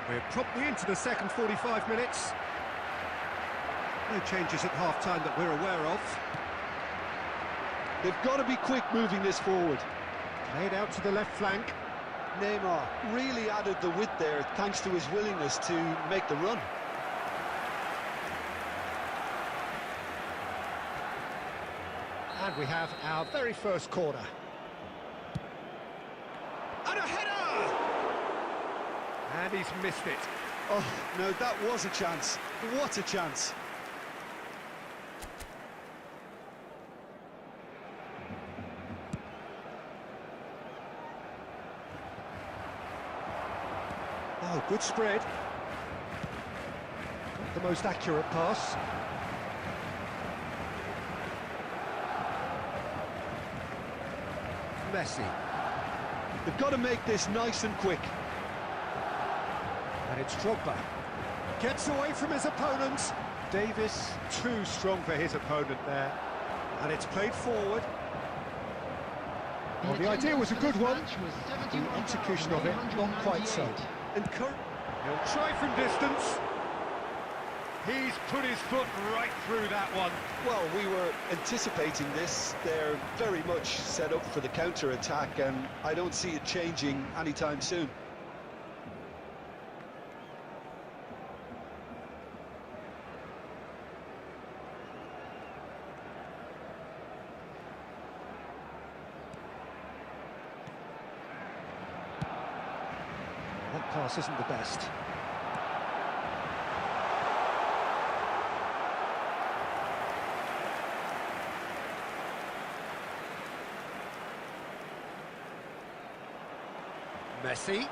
We're promptly into the second 45 minutes. No changes at half-time that we're aware of. They've got to be quick moving this forward. Played out to the left flank. Neymar really added the width there thanks to his willingness to make the run. And we have our very first corner. And a header! And he's missed it. Oh, no, that was a chance. What a chance. Oh, good spread. Not the most accurate pass. Messi. They've got to make this nice and quick. And it's Drogba. Gets away from his opponent. Davis too strong for his opponent there. And it's played forward. Well, the idea was a good one. The execution of it, not quite so. He'll try from distance. He's put his foot right through that one. Well, we were anticipating this. They're very much set up for the counter-attack, and I don't see it changing anytime soon. That pass isn't the best. Messi.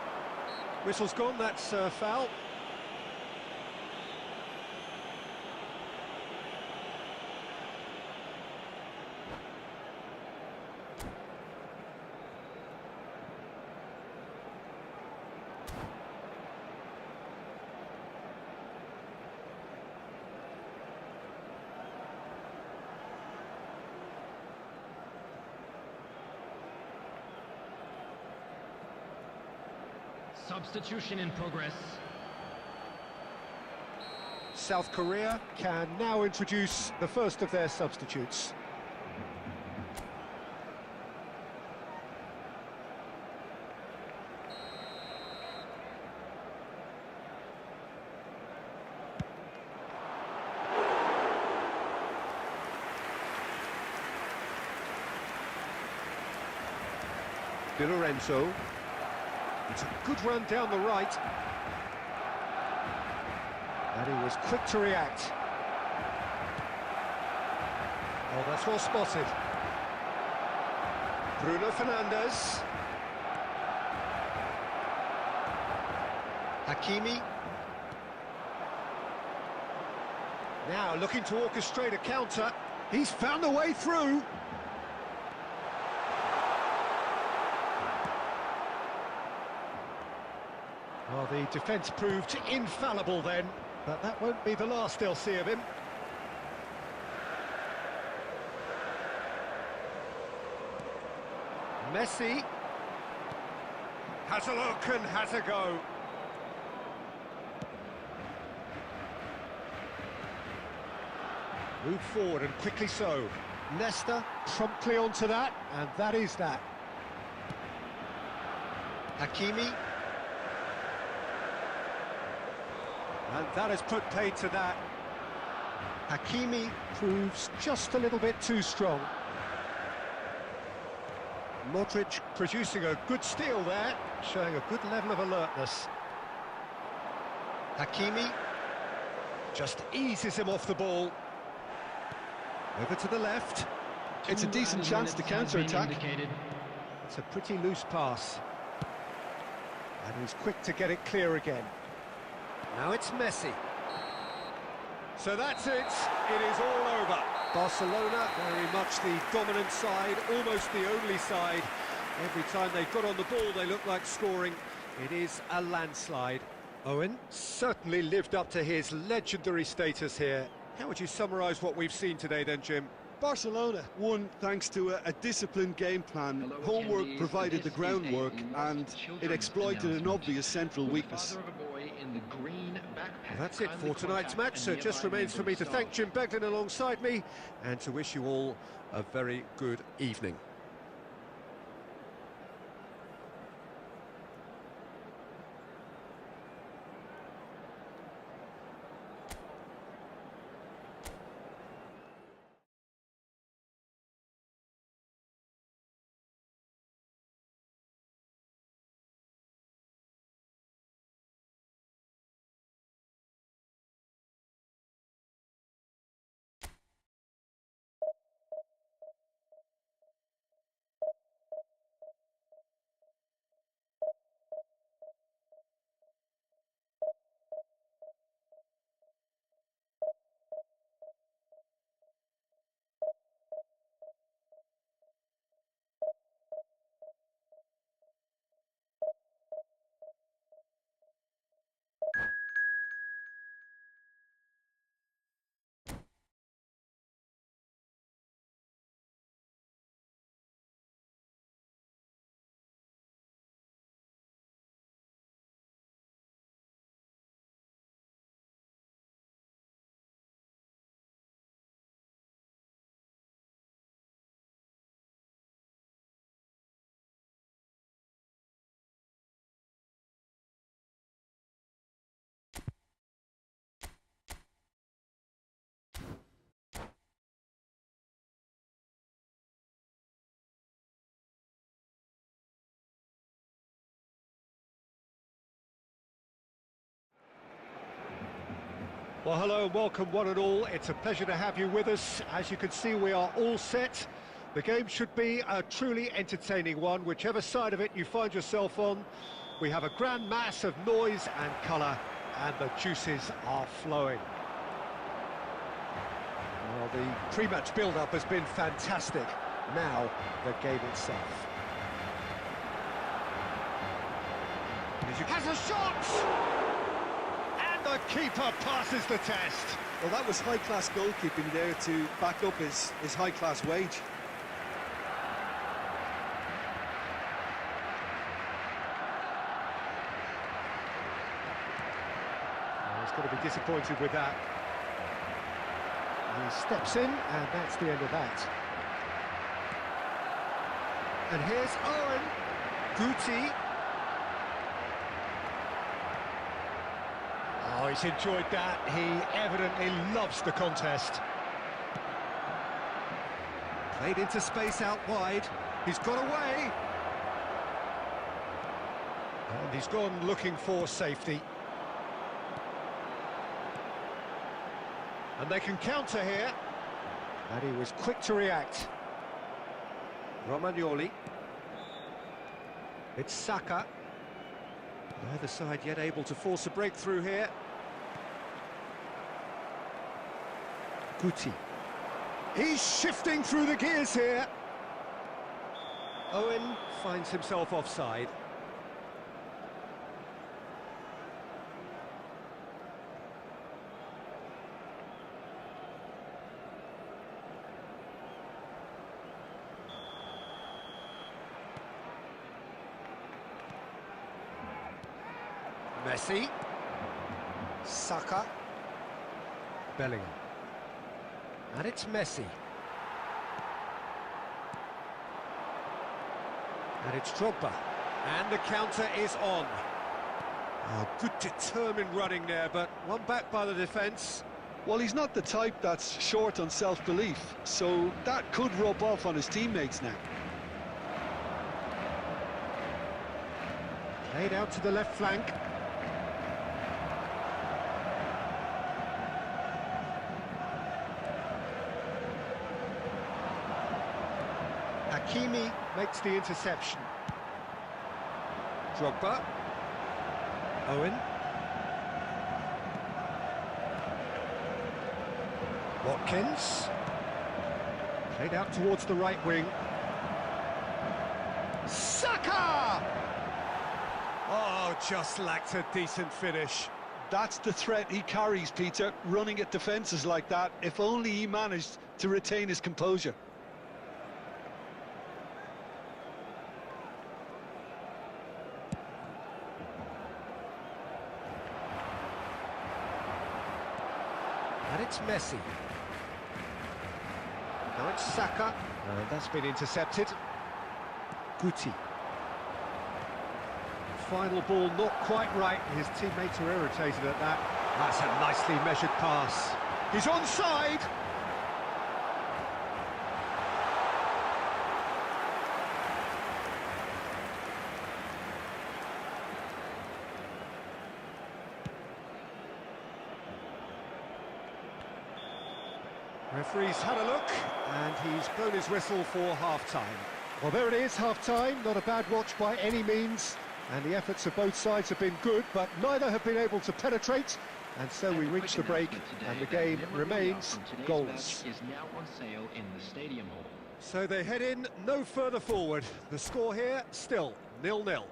Whistle's gone, that's foul. Substitution in progress. South Korea can now introduce the first of their substitutes. Di Lorenzo. It's a good run down the right. And he was quick to react. Oh, that's well spotted. Bruno Fernandes. Hakimi. Now looking to orchestrate a counter. He's found a way through. Well, the defence proved infallible then, but that won't be the last they'll see of him. Messi has a look and has a go. Move forward and quickly so. Nesta promptly onto that, and that is that. Hakimi. And that has put paid to that. Hakimi proves just a little bit too strong. Modric producing a good steal there, showing a good level of alertness. Hakimi just eases him off the ball. Over to the left. It's a decent chance to counter-attack. It's a pretty loose pass. And he's quick to get it clear again. Now it's Messi. So that's it. It is all over. Barcelona, very much the dominant side, almost the only side. Every time they got on the ball, they looked like scoring. It is a landslide. Owen certainly lived up to his legendary status here. How would you summarise what we've seen today then, Jim? Barcelona won thanks to a disciplined game plan. Homework provided the groundwork, and it exploited an obvious central weakness. Well, that's it for tonight's match, so it just remains for me to thank Jim Beglin alongside me and to wish you all a very good evening. Well, hello and welcome one and all. It's a pleasure to have you with us. As you can see, we are all set. The game should be a truly entertaining one, whichever side of it you find yourself on. We have a grand mass of noise and colour, and the juices are flowing. Well, the pre-match build-up has been fantastic. Now, the game itself. Has a shot! The keeper passes the test. Well, that was high-class goalkeeping there to back up his high-class wage. He's going to be disappointed with that. He steps in, and that's the end of that. And here's Owen. Guti. Oh, he's enjoyed that. He evidently loves the contest. Played into space out wide. He's got away. And he's gone looking for safety. And they can counter here. And he was quick to react. Romagnoli. It's Saka. Neither side yet able to force a breakthrough here. Guti. He's shifting through the gears here. Owen finds himself offside. Messi. Saka. Bellingham. And it's Messi. And it's Drogba. And the counter is on. Oh, good determined running there, but one back by the defence. Well, he's not the type that's short on self-belief, so that could rub off on his teammates now. Played out to the left flank. Hakimi makes the interception. Drogba. Owen. Watkins. Played out towards the right wing. Saka! Oh, just lacked a decent finish. That's the threat he carries, Peter, running at defences like that, if only he managed to retain his composure. And it's Messi. Now it's Saka. And that's been intercepted. Guti. Final ball not quite right. His teammates are irritated at that. That's a nicely measured pass. He's onside. Referee's had a look, and he's blown his whistle for half-time. Well, there it is, half-time. Not a bad watch by any means, and the efforts of both sides have been good, but neither have been able to penetrate, and so we reach the break, and the game remains goalless. Is now on sale in the stadium hall. So they head in no further forward. The score here, still 0-0.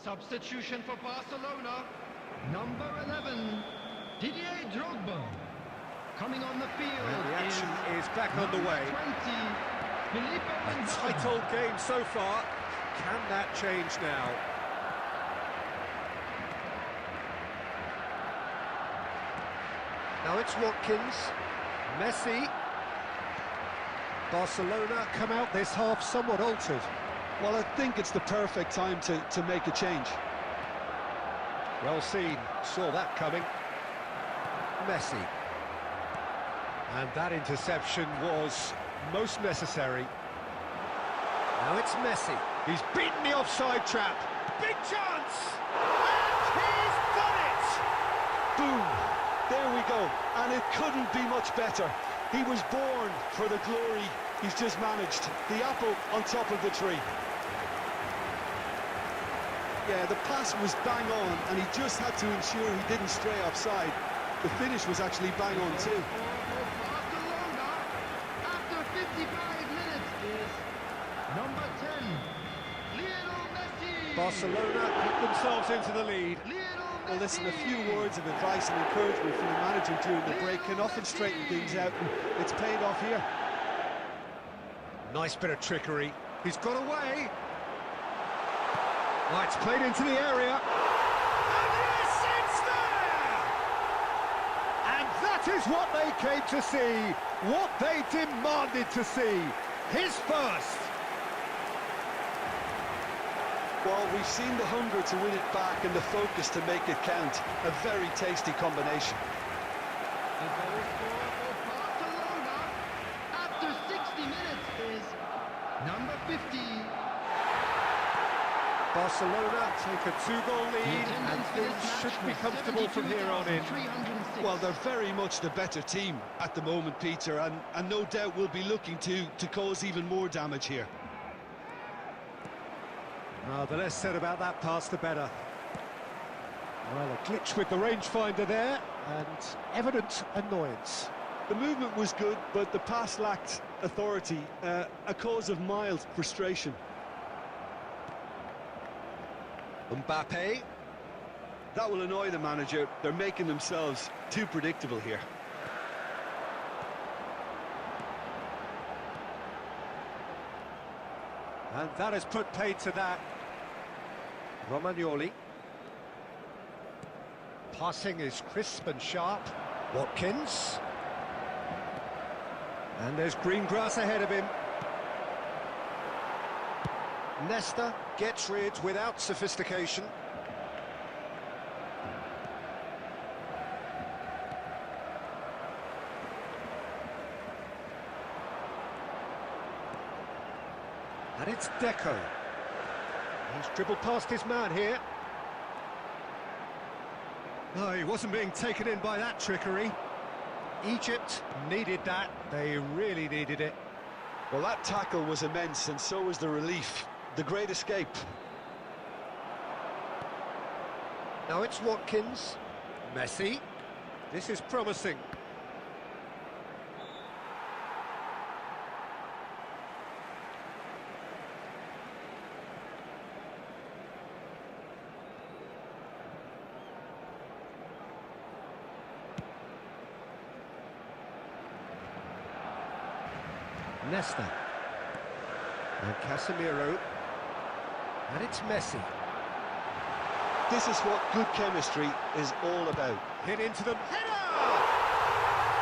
Substitution for Barcelona. Number 11, Didier Drogba. Coming on the field. And the action is back on the way. 20, A tight old game so far. Can that change now? Now it's Watkins. Messi. Barcelona come out this half somewhat altered. Well, I think it's the perfect time to make a change. Well seen, saw that coming. Messi. And that interception was most necessary. Now it's Messi. He's beaten the offside trap. Big chance! And he's done it! Boom! There we go. And it couldn't be much better. He was born for the glory he's just managed. The apple on top of the tree. Yeah, the pass was bang on, and he just had to ensure he didn't stray offside. The finish was actually bang on too. Barcelona, after 55 minutes, is number 10, Lionel Messi. Barcelona put themselves into the lead. Well, listen, a few words of advice and encouragement from the manager during the break can often straighten things out, and it's paid off here. Nice bit of trickery. He's got away. Oh, it's played into the area. And yes, it's there! And that is what they came to see, what they demanded to see. His first. Well, we've seen the hunger to win it back and the focus to make it count. A very tasty combination. The goal scorer for Barcelona after 60 minutes is number 50. Barcelona take a two-goal lead and things should be comfortable from here on in. Well, they're very much the better team at the moment, Peter, and no doubt will be looking to cause even more damage here. The less said about that pass, the better. Well, a glitch with the rangefinder there, and evident annoyance. The movement was good, but the pass lacked authority, a cause of mild frustration. Mbappe. That will annoy the manager. They're making themselves too predictable here. And that has put paid to that. Romagnoli. Passing is crisp and sharp. Watkins. And there's green grass ahead of him. Nesta gets rid without sophistication. And it's Deco. He's dribbled past his man here. No, he wasn't being taken in by that trickery. Egypt needed that. They really needed it. Well, that tackle was immense, and so was the relief. The great escape. Now it's Watkins. Messi. This is promising. Nesta. And Casemiro. And it's Messi. This is what good chemistry is all about. Hit into them. Header!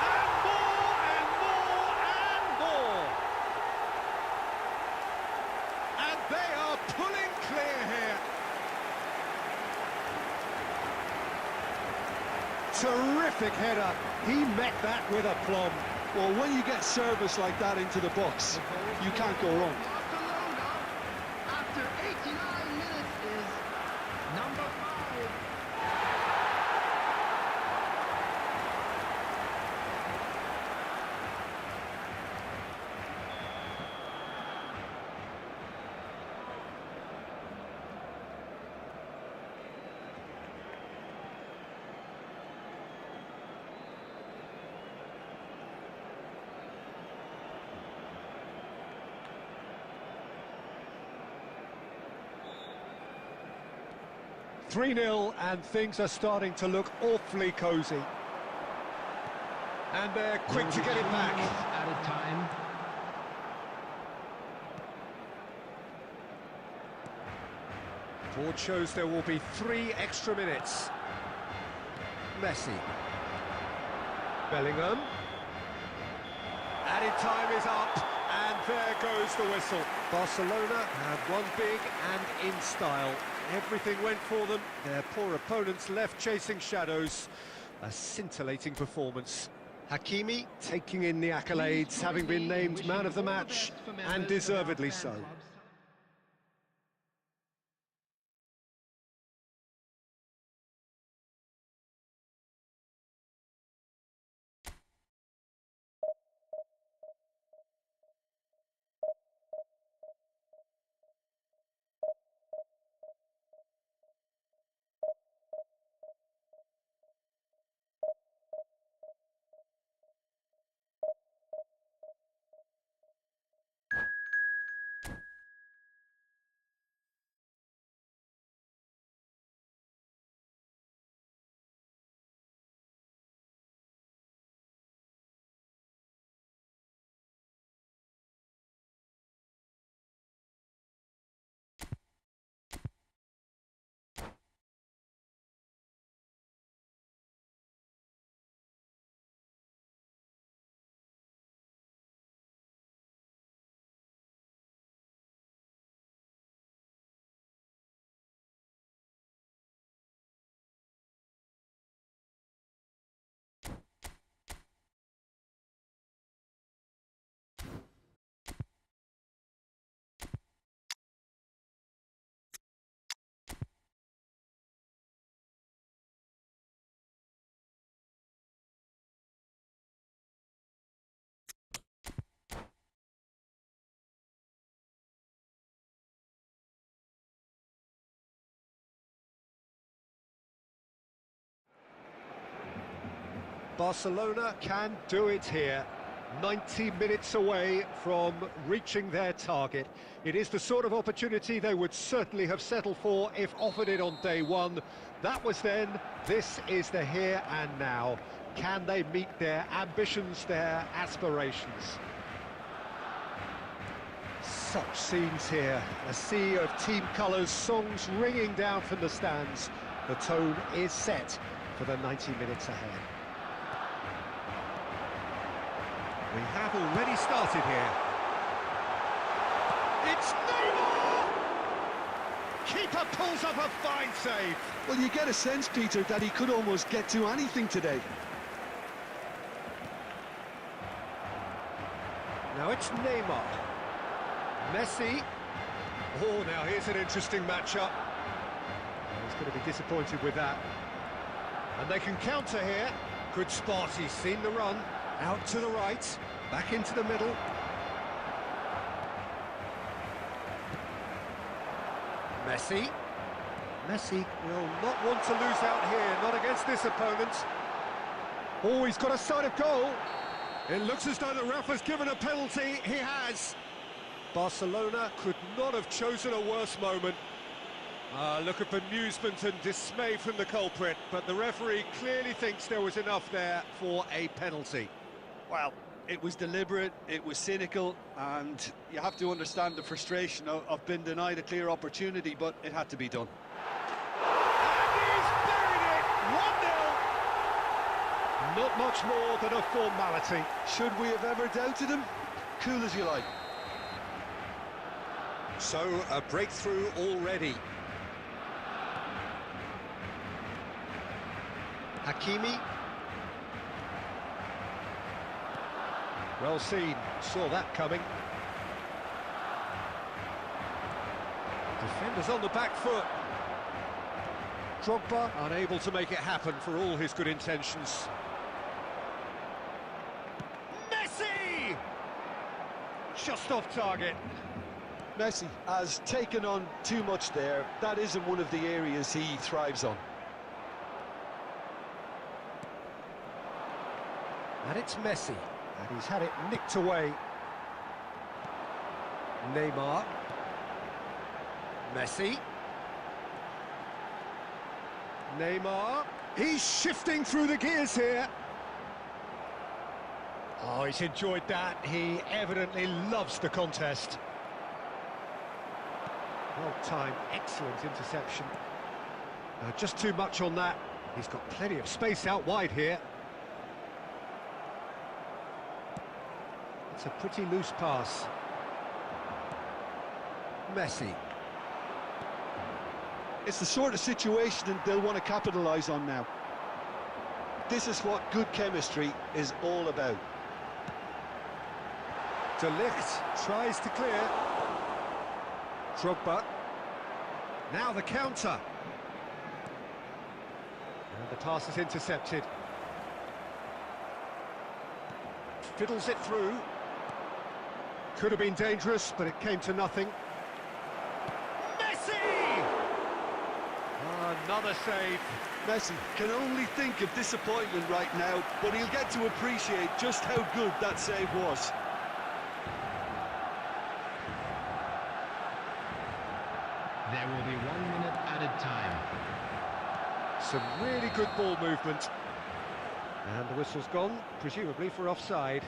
And more, and more, and more! And they are pulling clear here. Terrific header. He met that with aplomb. Well, when you get service like that into the box, you can't go wrong. Barcelona, after 89 minutes, is number 5. Three-nil, and things are starting to look awfully cosy. And they're quick to get it back. Added time. Board shows there will be 3 extra minutes. Messi. Bellingham. Added time is up, and there goes the whistle. Barcelona had won big and in style. Everything went for them. Their poor opponents left chasing shadows. A scintillating performance. Hakimi taking in the accolades, having been named man of the match, and deservedly so. Barcelona can do it here. 90 minutes away from reaching their target. It is the sort of opportunity they would certainly have settled for if offered it on day one. That was then, this is the here and now. Can they meet their ambitions, their aspirations? Such scenes here, a sea of team colours, songs ringing down from the stands. The tone is set for the 90 minutes ahead. We have already started here. It's Neymar! Keeper pulls up a fine save. Well, you get a sense, Peter, that he could almost get to anything today. Now it's Neymar. Messi. Oh, now here's an interesting matchup. He's going to be disappointed with that. And they can counter here. Good spot, he's seen the run. Out to the right, back into the middle. Messi. Messi will not want to lose out here, not against this opponent. Oh, he's got a sight of goal. It looks as though the ref has given a penalty. He has. Barcelona could not have chosen a worse moment. Look at bemusement and dismay from the culprit, but the referee clearly thinks there was enough there for a penalty. Well, it was deliberate, it was cynical, and you have to understand the frustration of being denied a clear opportunity, but it had to be done. And he's buried it! 1-0! Not much more than a formality. Should we have ever doubted him? Cool as you like. So, a breakthrough already. Hakimi. Well seen, saw that coming. Defenders on the back foot. Drogba unable to make it happen for all his good intentions. Messi! Just off target. Messi has taken on too much there. That isn't one of the areas he thrives on. And it's Messi, and he's had it nicked away. Neymar. Messi. Neymar. He's shifting through the gears here. Oh, he's enjoyed that. He evidently loves the contest. Well timed, excellent interception. Just too much on that. He's got plenty of space out wide here. It's a pretty loose pass. Messi. It's the sort of situation that they'll want to capitalise on now. This is what good chemistry is all about. De Ligt tries to clear. Drogba. Now the counter. And the pass is intercepted. Fiddles it through. Could have been dangerous, but it came to nothing. Messi! Another save. Messi can only think of disappointment right now, but he'll get to appreciate just how good that save was. There will be 1 minute added time. Some really good ball movement. And the whistle's gone, presumably for offside.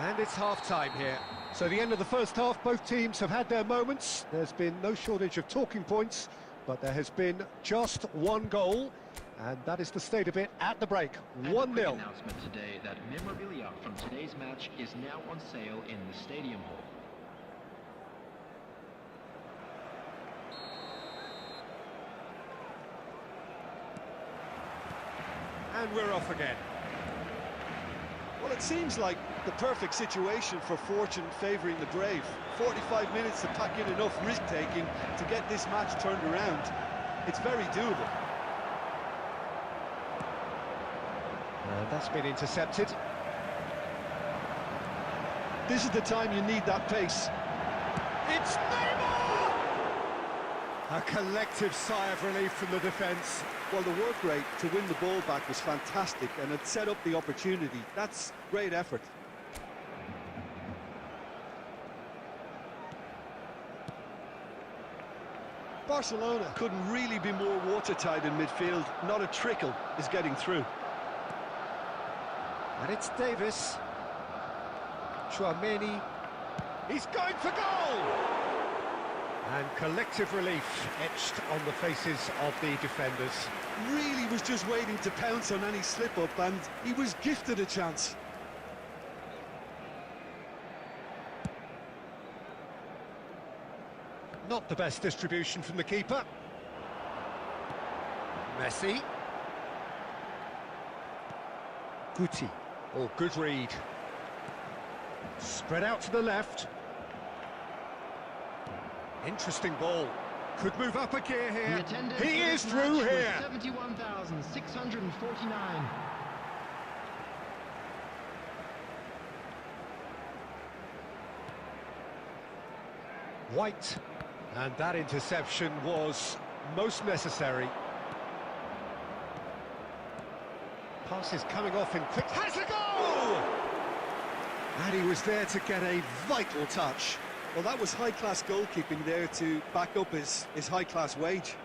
And it's half-time here. So the end of the first half, both teams have had their moments. There's been no shortage of talking points, but there has been just one goal, and that is the state of it at the break. 1-0. Announcement today that memorabilia from today's match is now on sale in the Stadium Hall. And we're off again. Well, it seems like the perfect situation for fortune favouring the brave. 45 minutes to pack in enough risk-taking to get this match turned around. It's very doable. And that's been intercepted. This is the time you need that pace. It's Neymar! A collective sigh of relief from the defence. Well, the work rate to win the ball back was fantastic, and it set up the opportunity. That's great effort. Barcelona couldn't really be more watertight in midfield. Not a trickle is getting through. And it's Davis. Chouameni. He's going for goal! And collective relief etched on the faces of the defenders. Really was just waiting to pounce on any slip-up, and he was gifted a chance. Not the best distribution from the keeper. Messi. Guti. Oh, good read. Spread out to the left. Interesting ball. Could move up a gear here. He is through here. 71,649. White. And that interception was most necessary. Pass is coming off in quick. Has a goal! And he was there to get a vital touch. Well, that was high-class goalkeeping there to back up his high-class wage.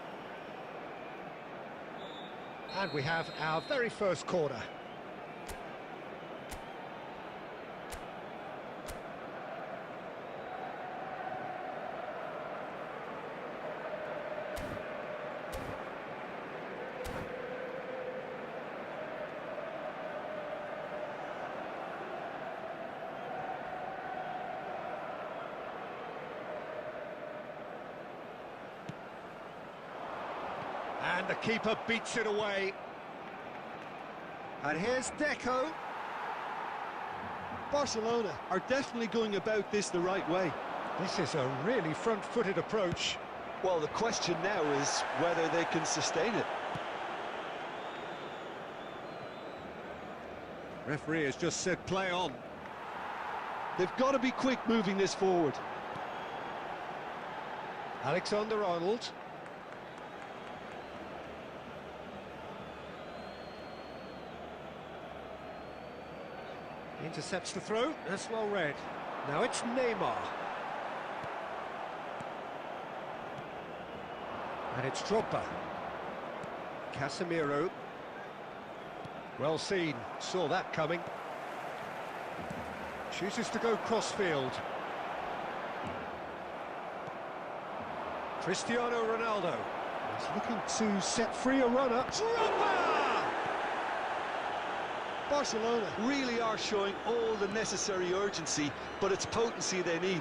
And we have our very first corner. And the keeper beats it away. And here's Deco. Barcelona are definitely going about this the right way. This is a really front-footed approach. Well, the question now is whether they can sustain it. Referee has just said play on. They've got to be quick moving this forward. Alexander-Arnold. Intercepts the throw, that's well read. Now it's Neymar. And it's Drogba. Casemiro. Well seen, saw that coming. Chooses to go crossfield. Cristiano Ronaldo. He's looking to set free a runner. Drogba! Barcelona really are showing all the necessary urgency, but it's potency they need.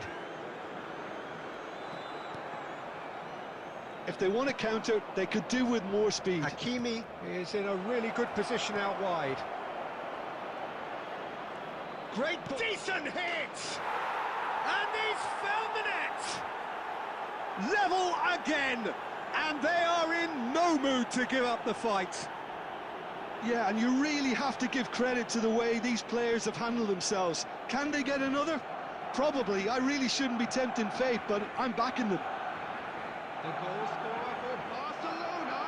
If they want to counter, they could do with more speed. Hakimi is in a really good position out wide. Great, decent hit! And he's found the net! Level again! And they are in no mood to give up the fight. Yeah, and you really have to give credit to the way these players have handled themselves. Can they get another? Probably. I really shouldn't be tempting fate, but I'm backing them. The goal scorer for Barcelona.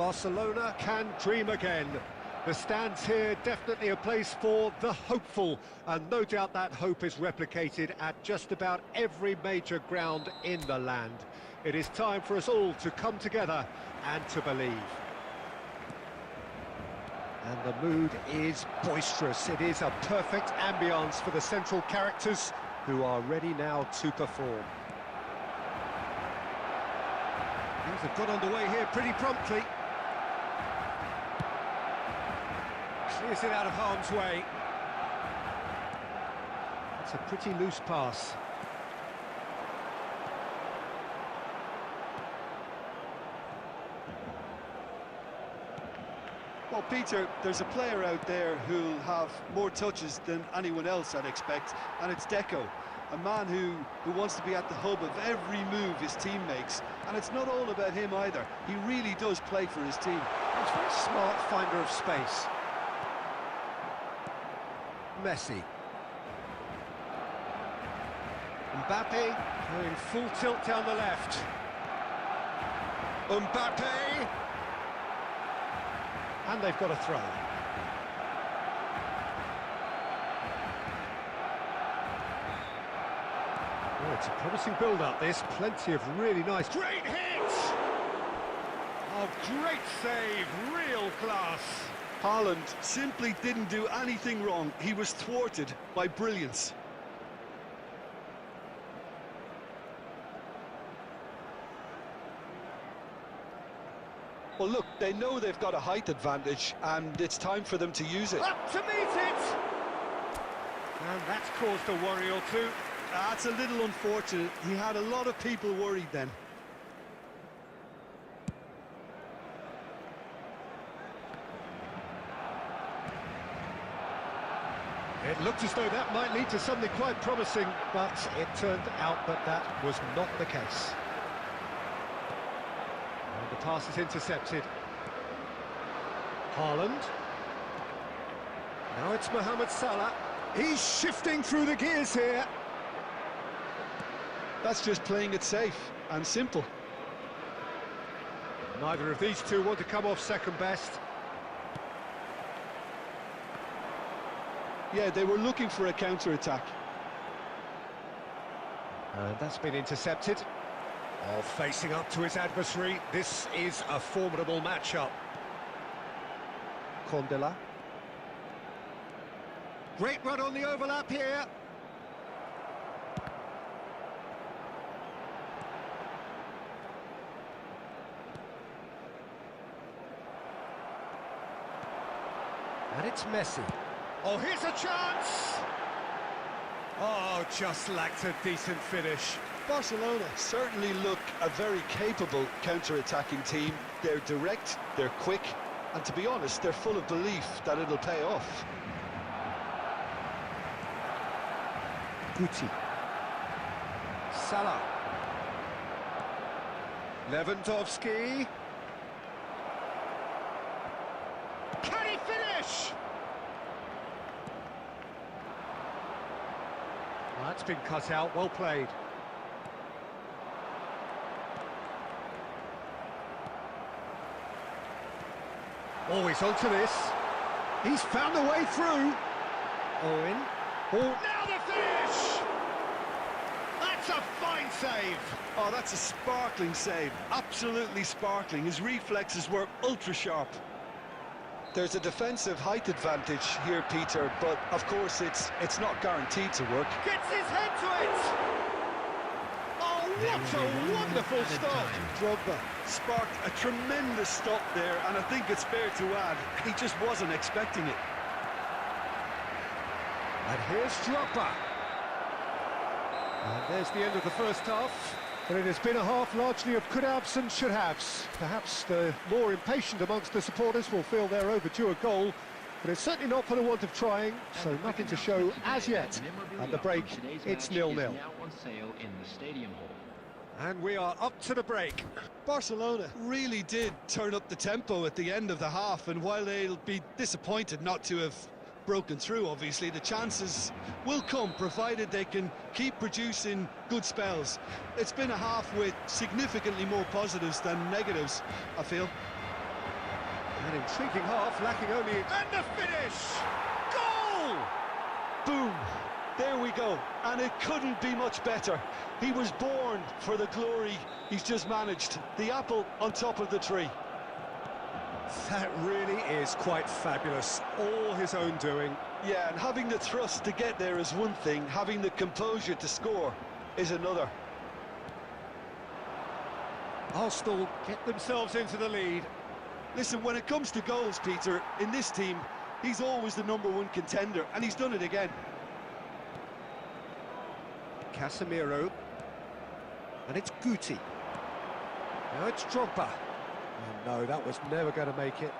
Barcelona can dream again. The stands here definitely a place for the hopeful, and no doubt that hope is replicated at just about every major ground in the land. It is time for us all to come together and to believe. And the mood is boisterous. It is a perfect ambience for the central characters who are ready now to perform. Things have got underway here pretty promptly. Clears it out of harm's way. It's a pretty loose pass. Well, Peter, there's a player out there who'll have more touches than anyone else, I'd expect, and it's Deco, a man who wants to be at the hub of every move his team makes, and it's not all about him either. He really does play for his team. He's a very smart finder of space. Messi. Mbappe going full tilt down the left. Mbappe! And they've got a throw. Oh, it's a promising build-up, this. Plenty of really nice... Great hit! Oh, great save, real class. Haaland simply didn't do anything wrong. He was thwarted by brilliance. Well, look, they know they've got a height advantage, and it's time for them to use it. Up to meet it! And that's caused a worry or two. That's a little unfortunate. He had a lot of people worried then. It looked as though that might lead to something quite promising, but it turned out that that was not the case. And the pass is intercepted. Haaland. Now it's Mohamed Salah. He's shifting through the gears here. That's just playing it safe and simple. Neither of these two want to come off second best. Yeah, they were looking for a counter-attack. And that's been intercepted. Oh, facing up to his adversary, this is a formidable matchup. Condela. Great run on the overlap here. And it's Messi. Oh, here's a chance! Oh, just lacked a decent finish. Barcelona certainly look a very capable counter-attacking team. They're direct, they're quick, and to be honest, they're full of belief that it'll pay off. Guti. Salah. Lewandowski. Can he finish? Well, that's been cut out, well played. Always onto this. He's found a way through. Owen. Oh, now the finish! That's a fine save. Oh, that's a sparkling save. Absolutely sparkling. His reflexes were ultra sharp. There's a defensive height advantage here, Peter, but of course it's not guaranteed to work. Gets his head to it! Oh, what a wonderful stop! Drogba sparked a tremendous stop there, and I think it's fair to add, he just wasn't expecting it. And here's Drogba. And there's the end of the first half. But it has been a half largely of could-haves and should-haves. Perhaps the more impatient amongst the supporters will feel they're overdue a goal, but it's certainly not for the want of trying, so nothing to show as yet. At the break, it's 0-0. And we are up to the break. Barcelona really did turn up the tempo at the end of the half, and while they'll be disappointed not to have broken through, obviously, the chances will come, provided they can keep producing good spells. It's been a half with significantly more positives than negatives, I feel. An intriguing half, lacking only... And the finish! Goal! Boom! There we go. And it couldn't be much better. He was born for the glory he's just managed. The apple on top of the tree. That really is quite fabulous. All his own doing. Yeah, and having the thrust to get there is one thing. Having the composure to score is another. Arsenal get themselves into the lead. Listen, when it comes to goals, Peter, in this team, he's always the #1 contender, and he's done it again. Casemiro. And it's Guti. Now it's Drogba. Oh, no, that was never going to make it.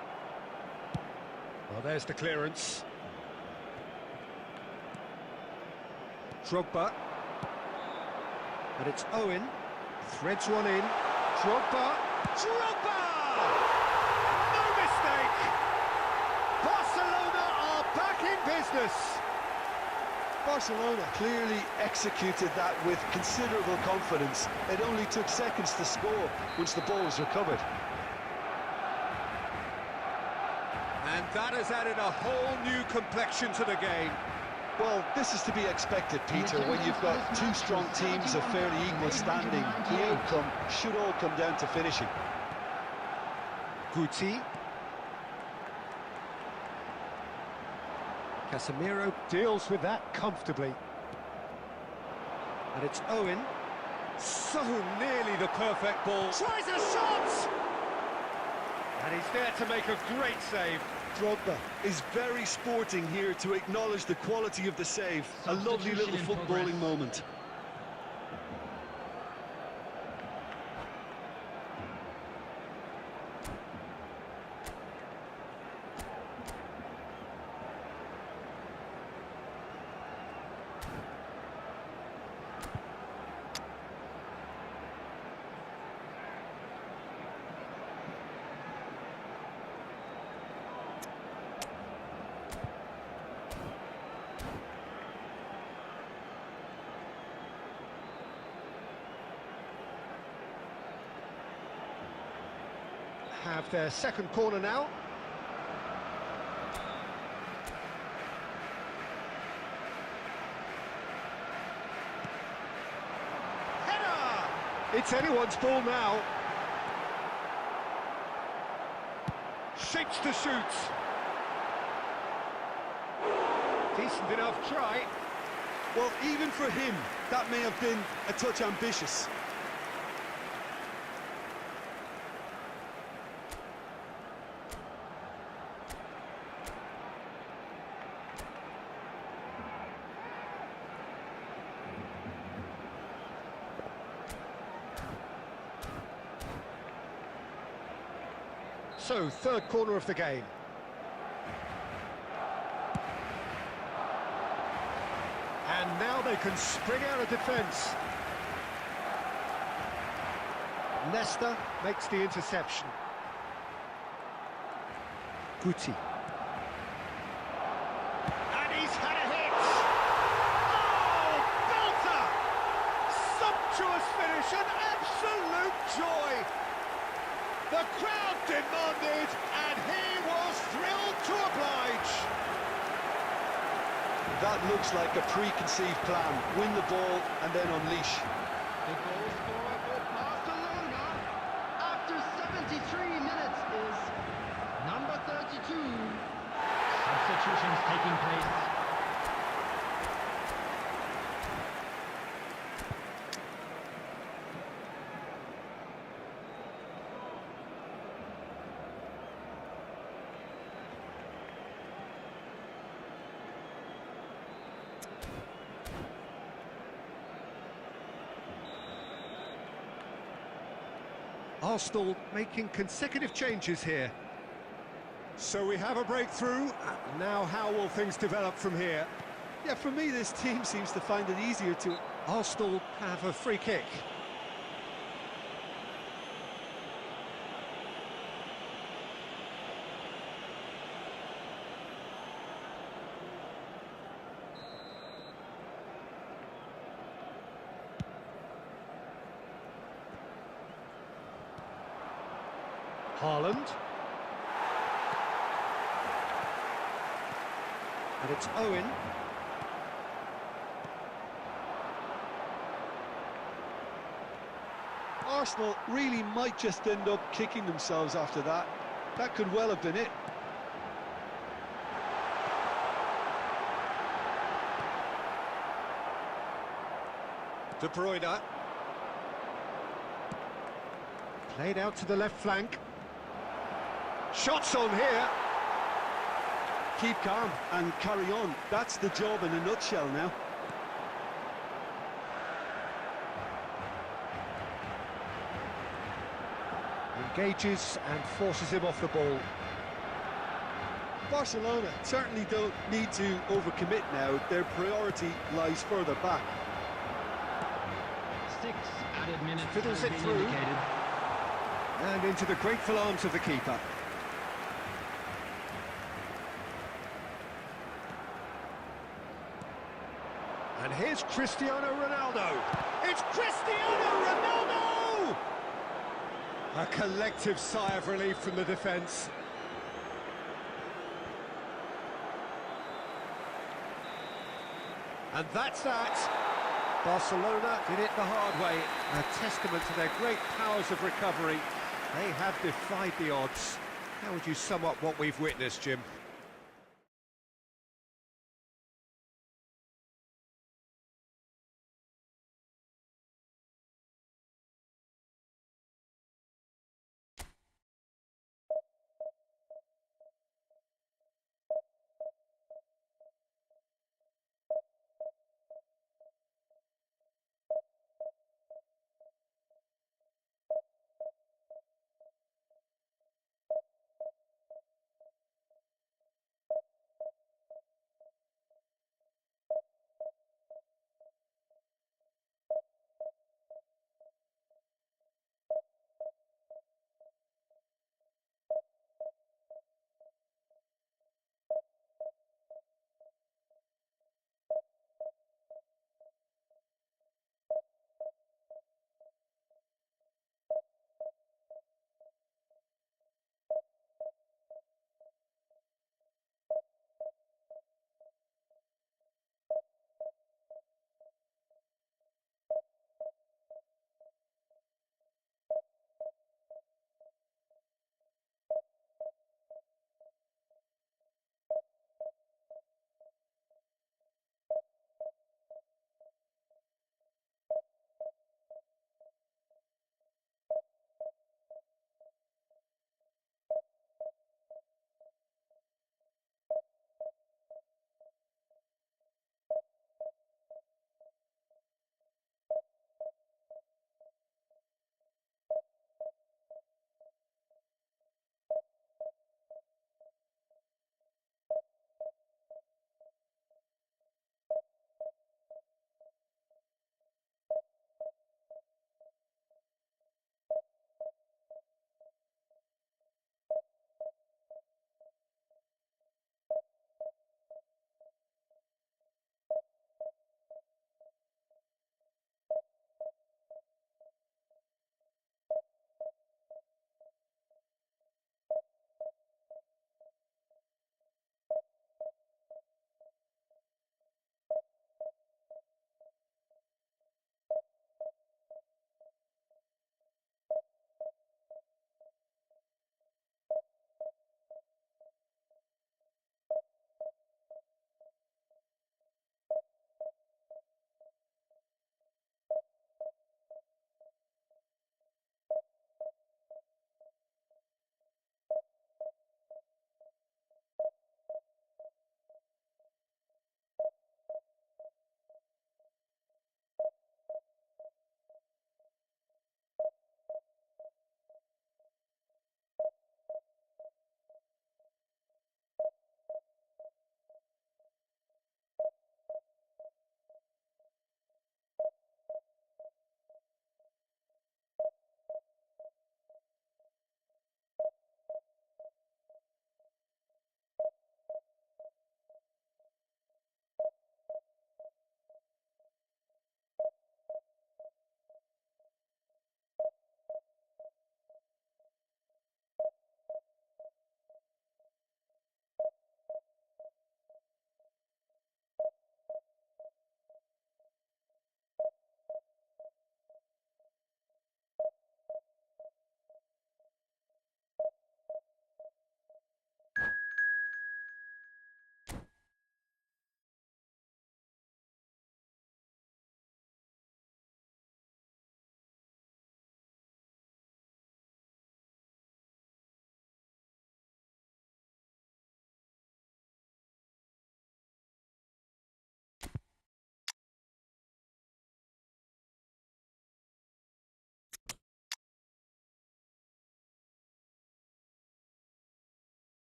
Well, there's the clearance. Drogba. And it's Owen. Threads one in. Drogba. Drogba! No mistake! Barcelona are back in business. Barcelona clearly executed that with considerable confidence. It only took seconds to score once the ball was recovered. And that has added a whole new complexion to the game. Well, this is to be expected, Peter, when you've got two strong teams of fairly equal standing. The outcome should all come down to finishing. Guti. Casemiro deals with that comfortably. And it's Owen. So nearly the perfect ball. Tries a shot! And he's there to make a great save. Drogba is very sporting here to acknowledge the quality of the save. A lovely little footballing moment. Have their second corner now. Header! It's anyone's ball now. Shapes to shoot. Decent enough try. Well, even for him, that may have been a touch ambitious. So, third corner of the game. And now they can spring out of defence. Nesta makes the interception. Guti. And he's had a hit! Oh, belter! Sumptuous finish, an absolute joy! The crowd demanded, and he was thrilled to oblige. That looks like a preconceived plan. Win the ball and then unleash. The goal scorer for Barcelona after 73 minutes is number 32. Substitutions taking place. Arsenal making consecutive changes here. So we have a breakthrough. Now how will things develop from here? Yeah, for me, this team seems to find it easier to... Arsenal have a free kick. Haaland. And it's Owen. Arsenal really might just end up kicking themselves after that. That could well have been it. De Bruyne. Played out to the left flank. Shots on here. Keep calm and carry on. That's the job in a nutshell now. Engages and forces him off the ball. Barcelona certainly don't need to overcommit now. Their priority lies further back. 6 added minutes Fiddles have it been through. indicated. And into the grateful arms of the keeper. And here's Cristiano Ronaldo. It's Cristiano Ronaldo! A collective sigh of relief from the defence. And that's that. Barcelona did it the hard way. A testament to their great powers of recovery. They have defied the odds. How would you sum up what we've witnessed, Jim?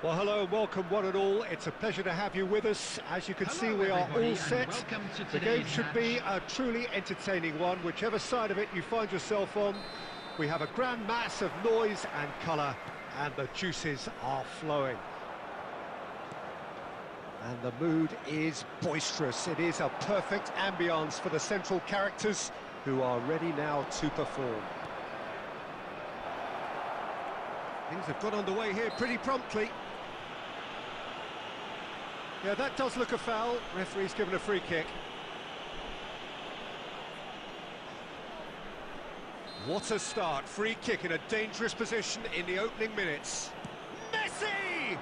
Well, hello and welcome one and all. It's a pleasure to have you with us. As you can see, we are all set. The game should be a truly entertaining one, whichever side of it you find yourself on. We have a grand mass of noise and colour, and the juices are flowing. And the mood is boisterous. It is a perfect ambience for the central characters, who are ready now to perform. Things have got underway here pretty promptly. Yeah, that does look a foul. Referee's given a free kick. What a start. Free kick in a dangerous position in the opening minutes. Messi!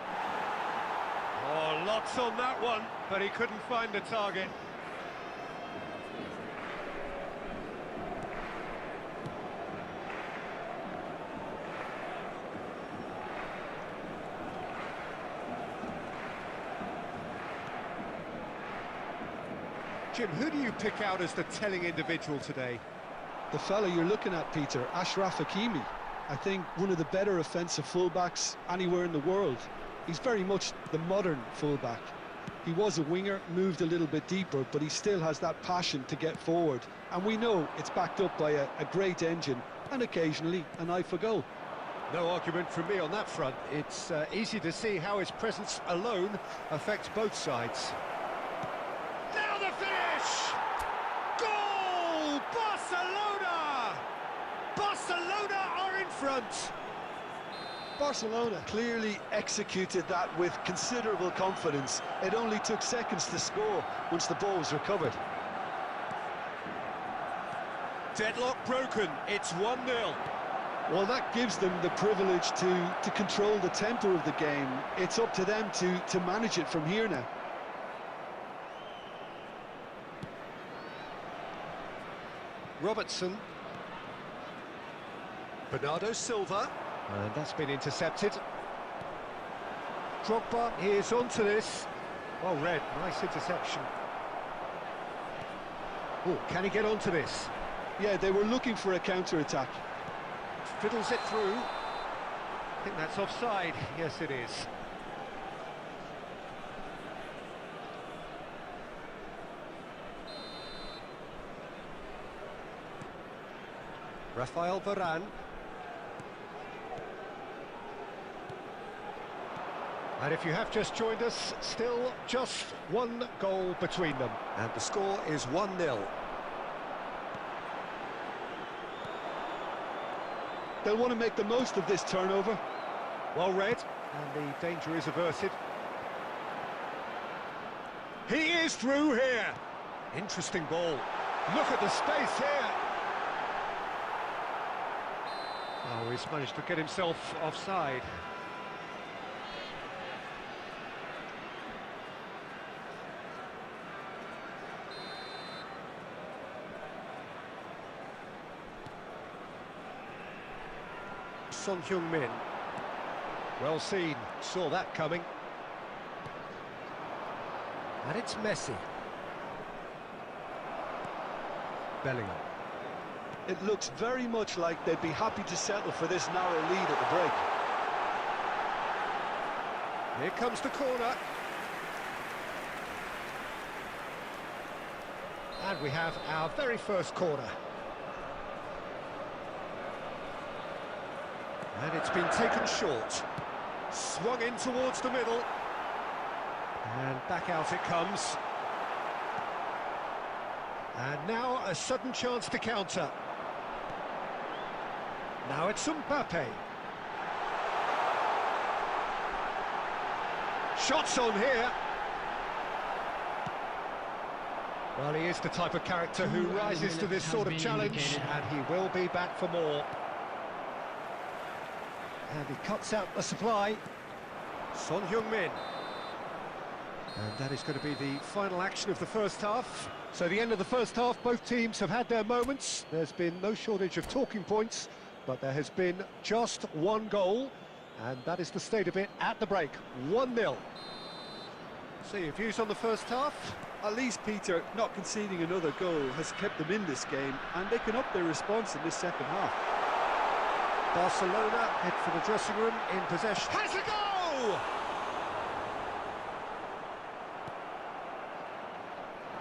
Oh, lots on that one, but he couldn't find the target. Jim, who do you pick out as the telling individual today? The fella you're looking at, Peter, Achraf Hakimi. I think one of the better offensive fullbacks anywhere in the world. He's very much the modern fullback. He was a winger, moved a little bit deeper, but he still has that passion to get forward. And we know it's backed up by a great engine and occasionally an eye for goal. No argument from me on that front. It's easy to see how his presence alone affects both sides. Now the finish! Goal! Barcelona! Barcelona are in front! Barcelona clearly executed that with considerable confidence. It only took seconds to score once the ball was recovered. Deadlock broken, it's 1-0. Well, that gives them the privilege to control the tempo of the game. It's up to them to manage it from here now. Robertson. Bernardo Silva. And that's been intercepted. Drogba is onto this. Well read, nice interception. Oh, can he get onto this? Yeah, they were looking for a counter-attack. Fiddles it through. I think that's offside. Yes, it is. Rafael Varane. And if you have just joined us, still just one goal between them. And the score is 1-0. They'll want to make the most of this turnover. Well read, and the danger is averted. He is through here. Interesting ball. Look at the space here. Oh, he's managed to get himself offside. Son Heung-min. Well seen, saw that coming. And it's Messi. Bellingham. It looks very much like they'd be happy to settle for this narrow lead at the break. Here comes the corner. And we have our very first corner. And it's been taken short. Swung in towards the middle. And back out it comes. And now a sudden chance to counter. Now it's Mbappe. Shots on here. Well, he is the type of character who rises to this sort of challenge, and he will be back for more. And he cuts out the supply. Son Heung-min. And that is going to be the final action of the first half. So the end of the first half, both teams have had their moments. There's been no shortage of talking points, but there has been just one goal, and that is the state of it at the break. 1-0. So your views on the first half? At least, Peter, not conceding another goal has kept them in this game, and they can up their response in this second half. Barcelona head for the dressing room in possession. Has a goal!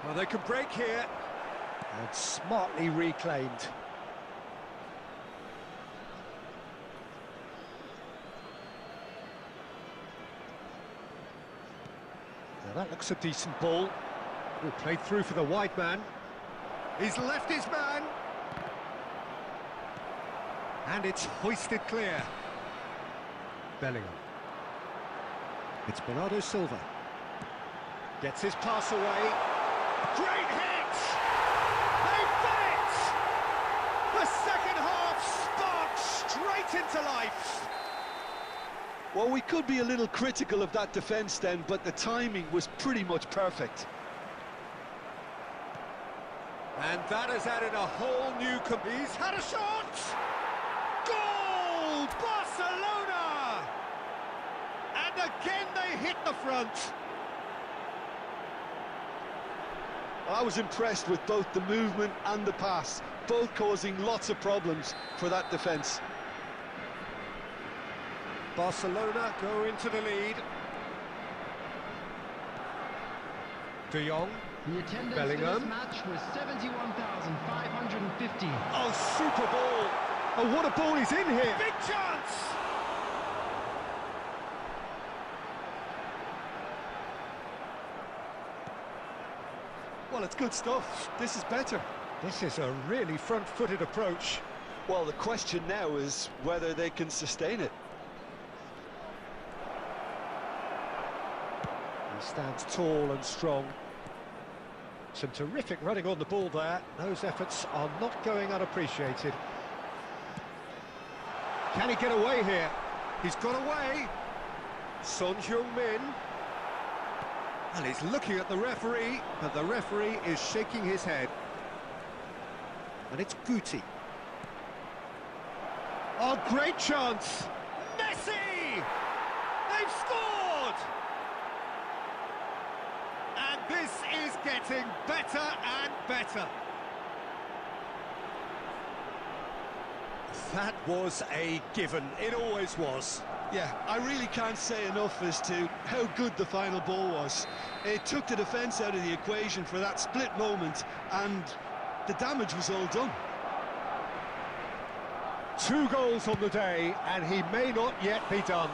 Well, they can break here. And smartly reclaimed. Now that looks a decent ball. Oh, played through for the wide man. He's left his man. And it's hoisted clear. Bellingham. It's Bernardo Silva. Gets his pass away. Great hit! They've done it! The second half sparked straight into life. Well, we could be a little critical of that defence then, but the timing was pretty much perfect. And that has added a whole new... He's had a shot! Goal! Barcelona! And again they hit the front. I was impressed with both the movement and the pass, both causing lots of problems for that defence. Barcelona go into the lead. De Jong. The attendance Bellingham. for this match was 71,550. Oh, super ball! Oh, what a ball he's in here! Big chance! Well, it's good stuff. This is better. This is a really front-footed approach. Well, the question now is whether they can sustain it. He stands tall and strong. Some terrific running on the ball there. Those efforts are not going unappreciated. Can he get away here? He's got away. Son Heung-min. And he's looking at the referee, but the referee is shaking his head. And it's Guti. Oh, great chance! Messi! They've scored! And this is getting better and better. That was a given. It always was. Yeah, I really can't say enough as to how good the final ball was. It took the defence out of the equation for that split moment, and the damage was all done. 2 goals on the day, and he may not yet be done.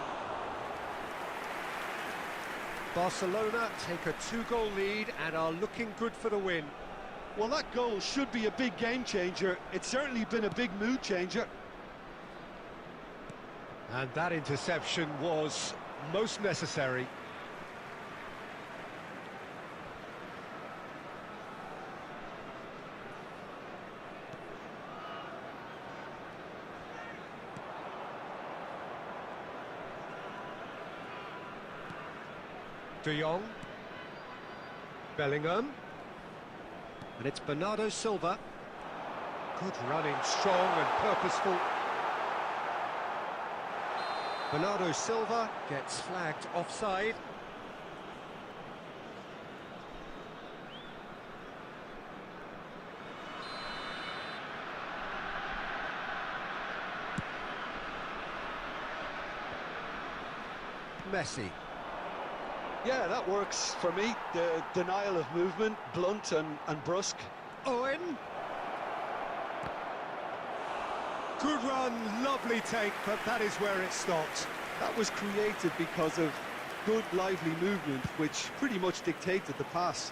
Barcelona take a 2-goal lead and are looking good for the win. Well, that goal should be a big game changer. It's certainly been a big mood changer. And that interception was most necessary. De Jong. Bellingham. And it's Bernardo Silva. Good running, strong and purposeful. Bernardo Silva gets flagged offside. Messi. Yeah, that works for me. The denial of movement, blunt and brusque. Owen. Good run, lovely take, but that is where it stopped. That was created because of good, lively movement, which pretty much dictated the pass.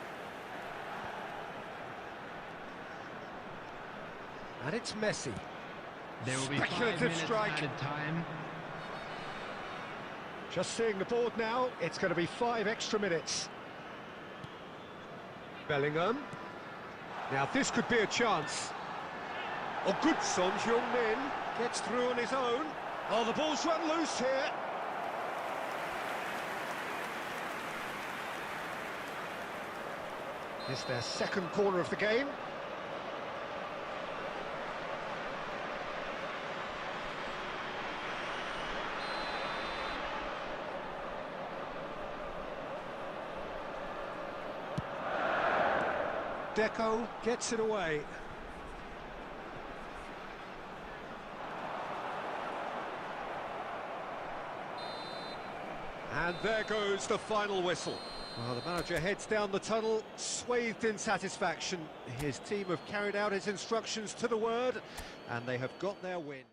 And it's Messi. There will be 5 Speculative minutes strike. added time. Just seeing the board now, it's going to be 5 extra minutes. Bellingham. Now this could be a chance. Oh, good. Son Heung-min gets through on his own. Oh, the ball's run loose here. It's their second corner of the game. Deco gets it away. And there goes the final whistle. Well, the manager heads down the tunnel, swathed in satisfaction. His team have carried out his instructions to the word, and they have got their win.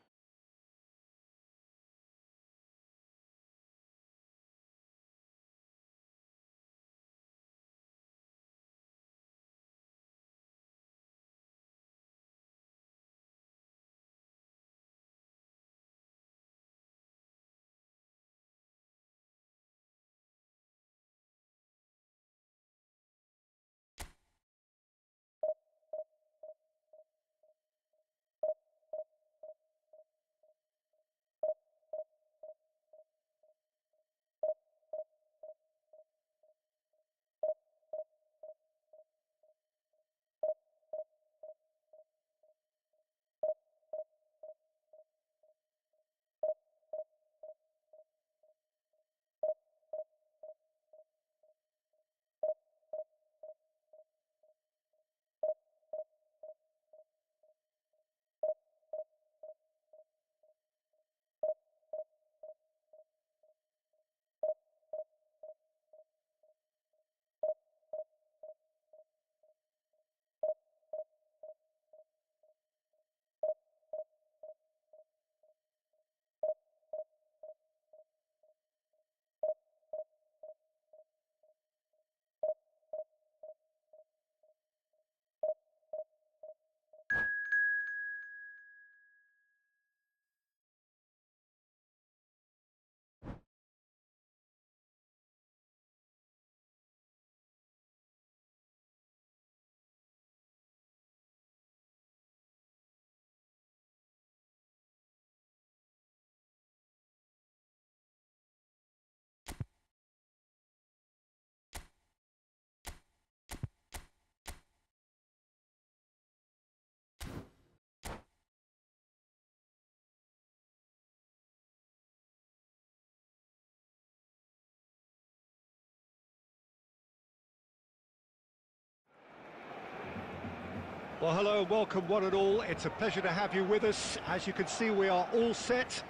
Well, hello and welcome one and all. It's a pleasure to have you with us. As you can see, we are all set.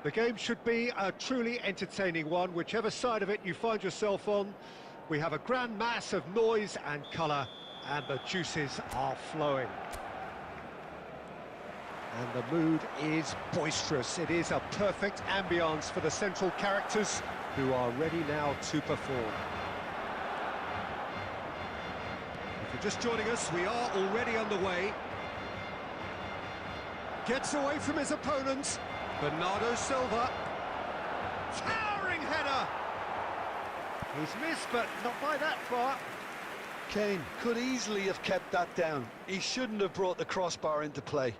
The game should be a truly entertaining one, whichever side of it you find yourself on. We have a grand mass of noise and colour, and the juices are flowing. And the mood is boisterous. It is a perfect ambience for the central characters, who are ready now to perform. If you're just joining us, we are already underway. Gets away from his opponent. Bernardo Silva. Towering header. He's missed, but not by that far. Kane could easily have kept that down. He shouldn't have brought the crossbar into play.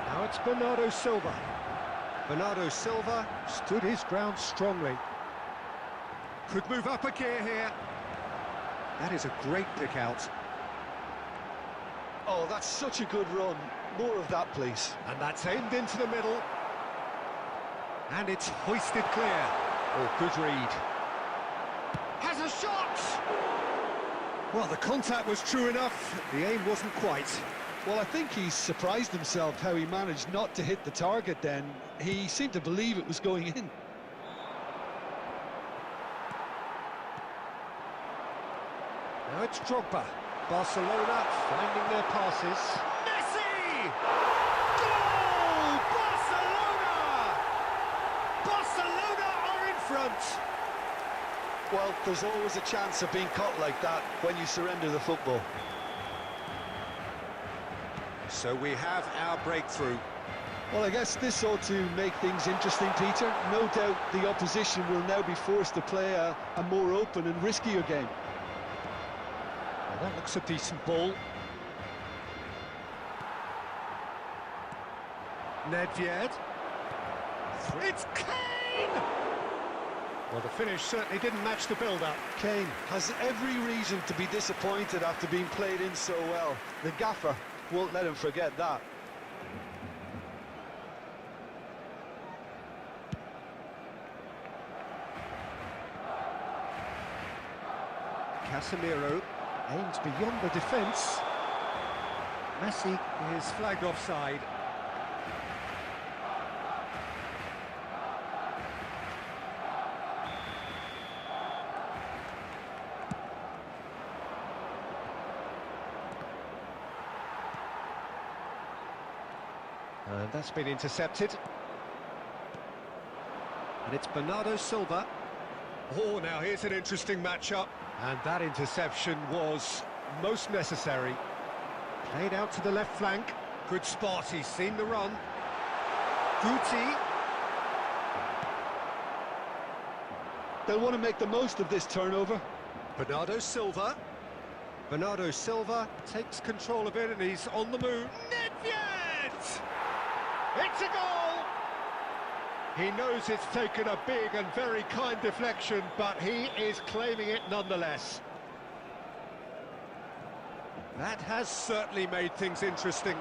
Now it's Bernardo Silva. Bernardo Silva stood his ground strongly. Could move up a gear here. That is a great pick out. Oh, that's such a good run. More of that, please. And that's aimed into the middle. And it's hoisted clear. Oh, good read. Has a shot! Well, the contact was true enough. The aim wasn't quite. Well, I think he's surprised himself how he managed not to hit the target then. He seemed to believe it was going in. Now it's Drogba. Barcelona finding their passes. Messi! Goal! Barcelona! Barcelona are in front. Well, there's always a chance of being caught like that when you surrender the football. So we have our breakthrough. Well, I guess this ought to make things interesting, Peter. No doubt the opposition will now be forced to play a more open and riskier game. Well, that looks a decent ball. Nedved. It's Kane! Well, the finish certainly didn't match the build-up. Kane has every reason to be disappointed after being played in so well. The gaffer won't let him forget that. Casemiro aims beyond the defence. Messi is flagged offside. And that's been intercepted. And it's Bernardo Silva. Oh, now here's an interesting matchup. And that interception was most necessary. Played out to the left flank. Good spot, he's seen the run. Guti. They'll want to make the most of this turnover. Bernardo Silva. Bernardo Silva takes control of it and he's on the move. Nedved! It's a goal! He knows it's taken a big and very kind deflection, but he is claiming it nonetheless. That has certainly made things interesting.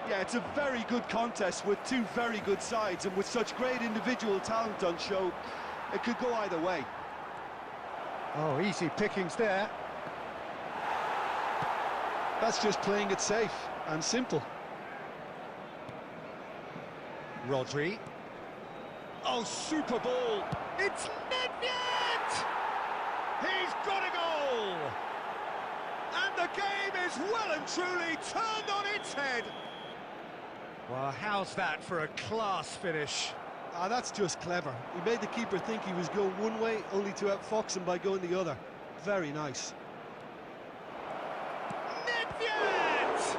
Yeah, it's a very good contest with two very good sides, and with such great individual talent on show, it could go either way. Oh, easy pickings there. That's just playing it safe and simple. Rodri. Oh, super ball. It's Nedved! He's got a goal! And the game is well and truly turned on its head. Well, how's that for a class finish? Ah, that's just clever. He made the keeper think he was going one way, only to outfox him by going the other. Very nice. Nedved!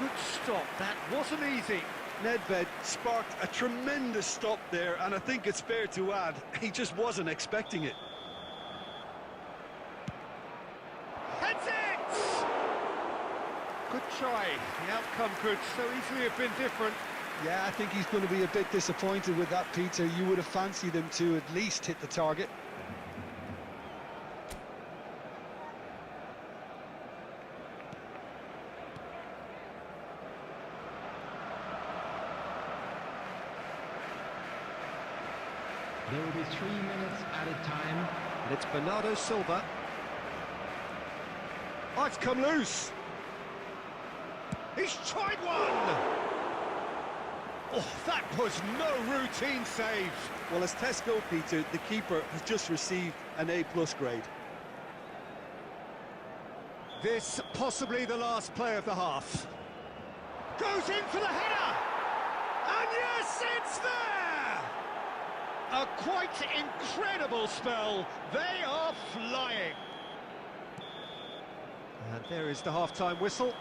Good stop, that wasn't easy. Nedved sparked a tremendous stop there, and I think it's fair to add, he just wasn't expecting it. Heads it! Good try. The outcome could so easily have been different. Yeah, I think he's going to be a bit disappointed with that, Peter. You would have fancied him to at least hit the target. There will be 3 minutes added time. And it's Bernardo Silva. Oh, it's come loose. He's tried one. Oh, that was no routine save. Well, as tests go, Peter, the keeper has just received an A+ grade. This possibly the last play of the half. Goes in for the header. And yes, it's there. A quite incredible spell. They are flying. And there is the half-time whistle.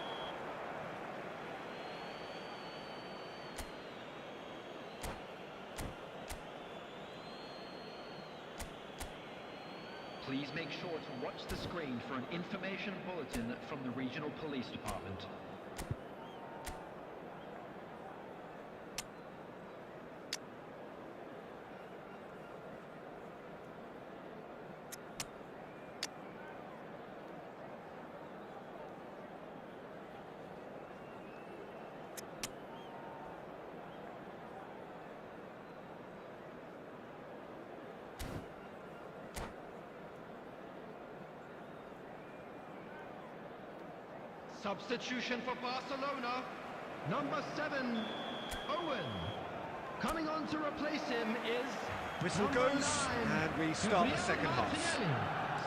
Please make sure to watch the screen for an information bulletin from the regional police department. Substitution for Barcelona. Number 7, Owen. Coming on to replace him is... Whistle number goes, 9, and we start the second half. Martinelli.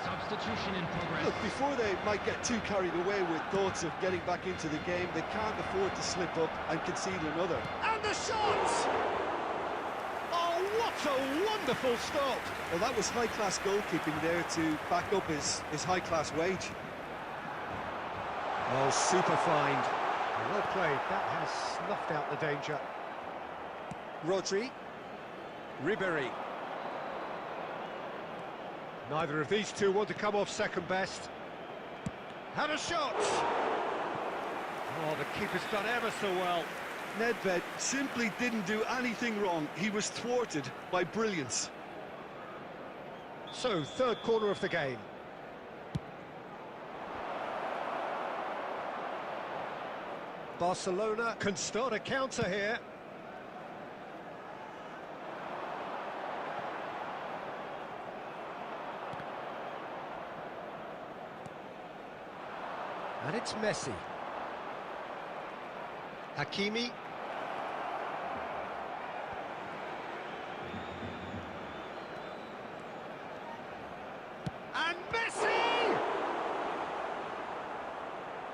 Substitution in progress. Look, before they might get too carried away with thoughts of getting back into the game, they can't afford to slip up and concede another. And the shot! Oh, what a wonderful stop! Well, that was high-class goalkeeping there to back up his high-class wage. Oh, super find. Well played. That has snuffed out the danger. Rodri. Ribéry. Neither of these two want to come off second best. Had a shot! Oh, the keeper's done ever so well. Nedved simply didn't do anything wrong. He was thwarted by brilliance. So, third corner of the game. Barcelona can start a counter here. And it's Messi. Hakimi. And Messi!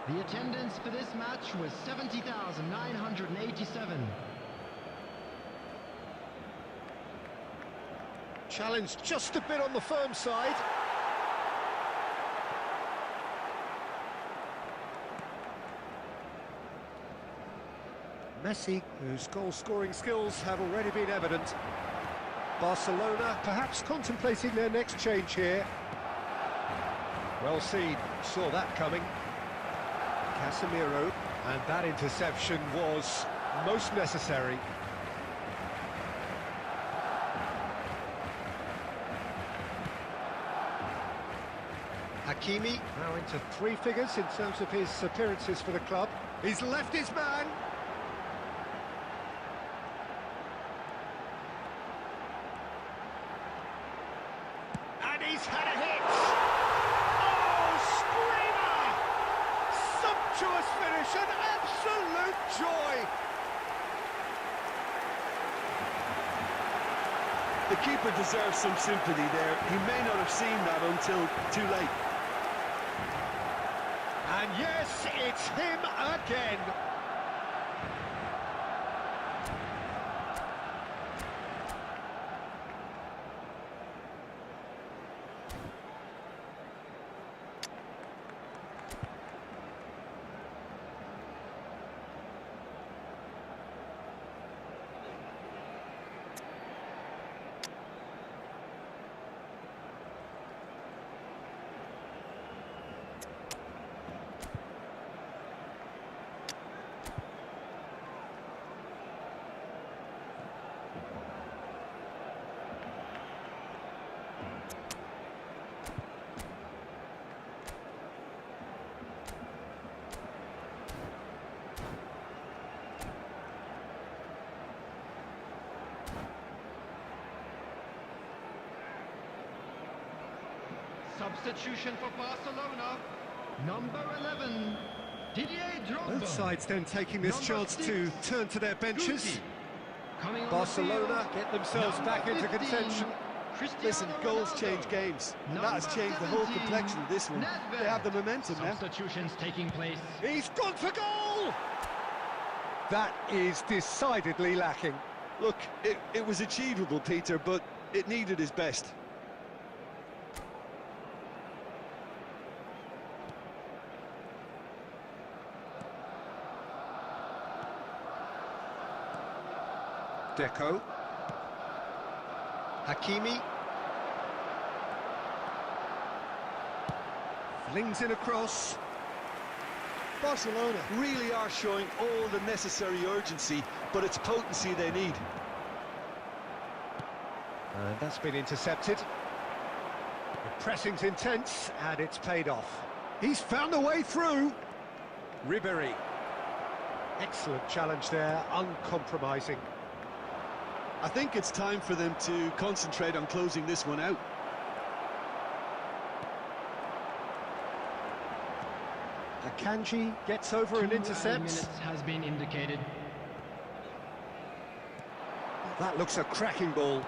The attendance for this match was 70,987. Challenged just a bit on the firm side. Messi, whose goal-scoring skills have already been evident. Barcelona perhaps contemplating their next change here. Well seen, saw that coming. Casemiro, and that interception was most necessary. Hakimi, now into three figures in terms of his appearances for the club. He's left his man. And he's had a hit! Oh, screamer! Sumptuous finish, an absolute joy! The keeper deserves some sympathy there. He may not have seen that until too late. And yes, it's him again. Substitution for Barcelona. Number 11, Didier Drogba. Both sides then taking this Number chance 6, to turn to their benches. Guti. Coming on Barcelona the field, get themselves number back into 15, contention. Cristiano Listen, goals Ronaldo. change games, and that has Number changed the whole 17, complexion of this one. Nedved. They have the momentum now. Substitutions taking place. He's gone for goal! That is decidedly lacking. Look, it was achievable, Peter, but it needed his best. Deco. Hakimi. Flings in a cross. Barcelona really are showing all the necessary urgency, but it's potency they need. And that's been intercepted. The pressing's intense, and it's paid off. He's found a way through. Ribéry. Excellent challenge there, uncompromising. I think it's time for them to concentrate on closing this one out. Akanji gets over and 2 intercepts. minutes has been indicated. That looks a cracking ball.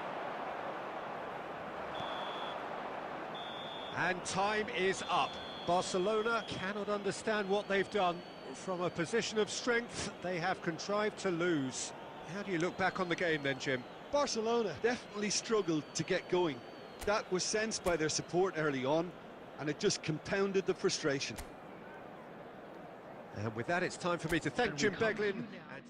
And time is up. Barcelona cannot understand what they've done. From a position of strength, they have contrived to lose. How do you look back on the game then, Jim? Barcelona definitely struggled to get going. That was sensed by their support early on, and it just compounded the frustration. And with that, it's time for me to thank And we Jim come to Beglin. you now. And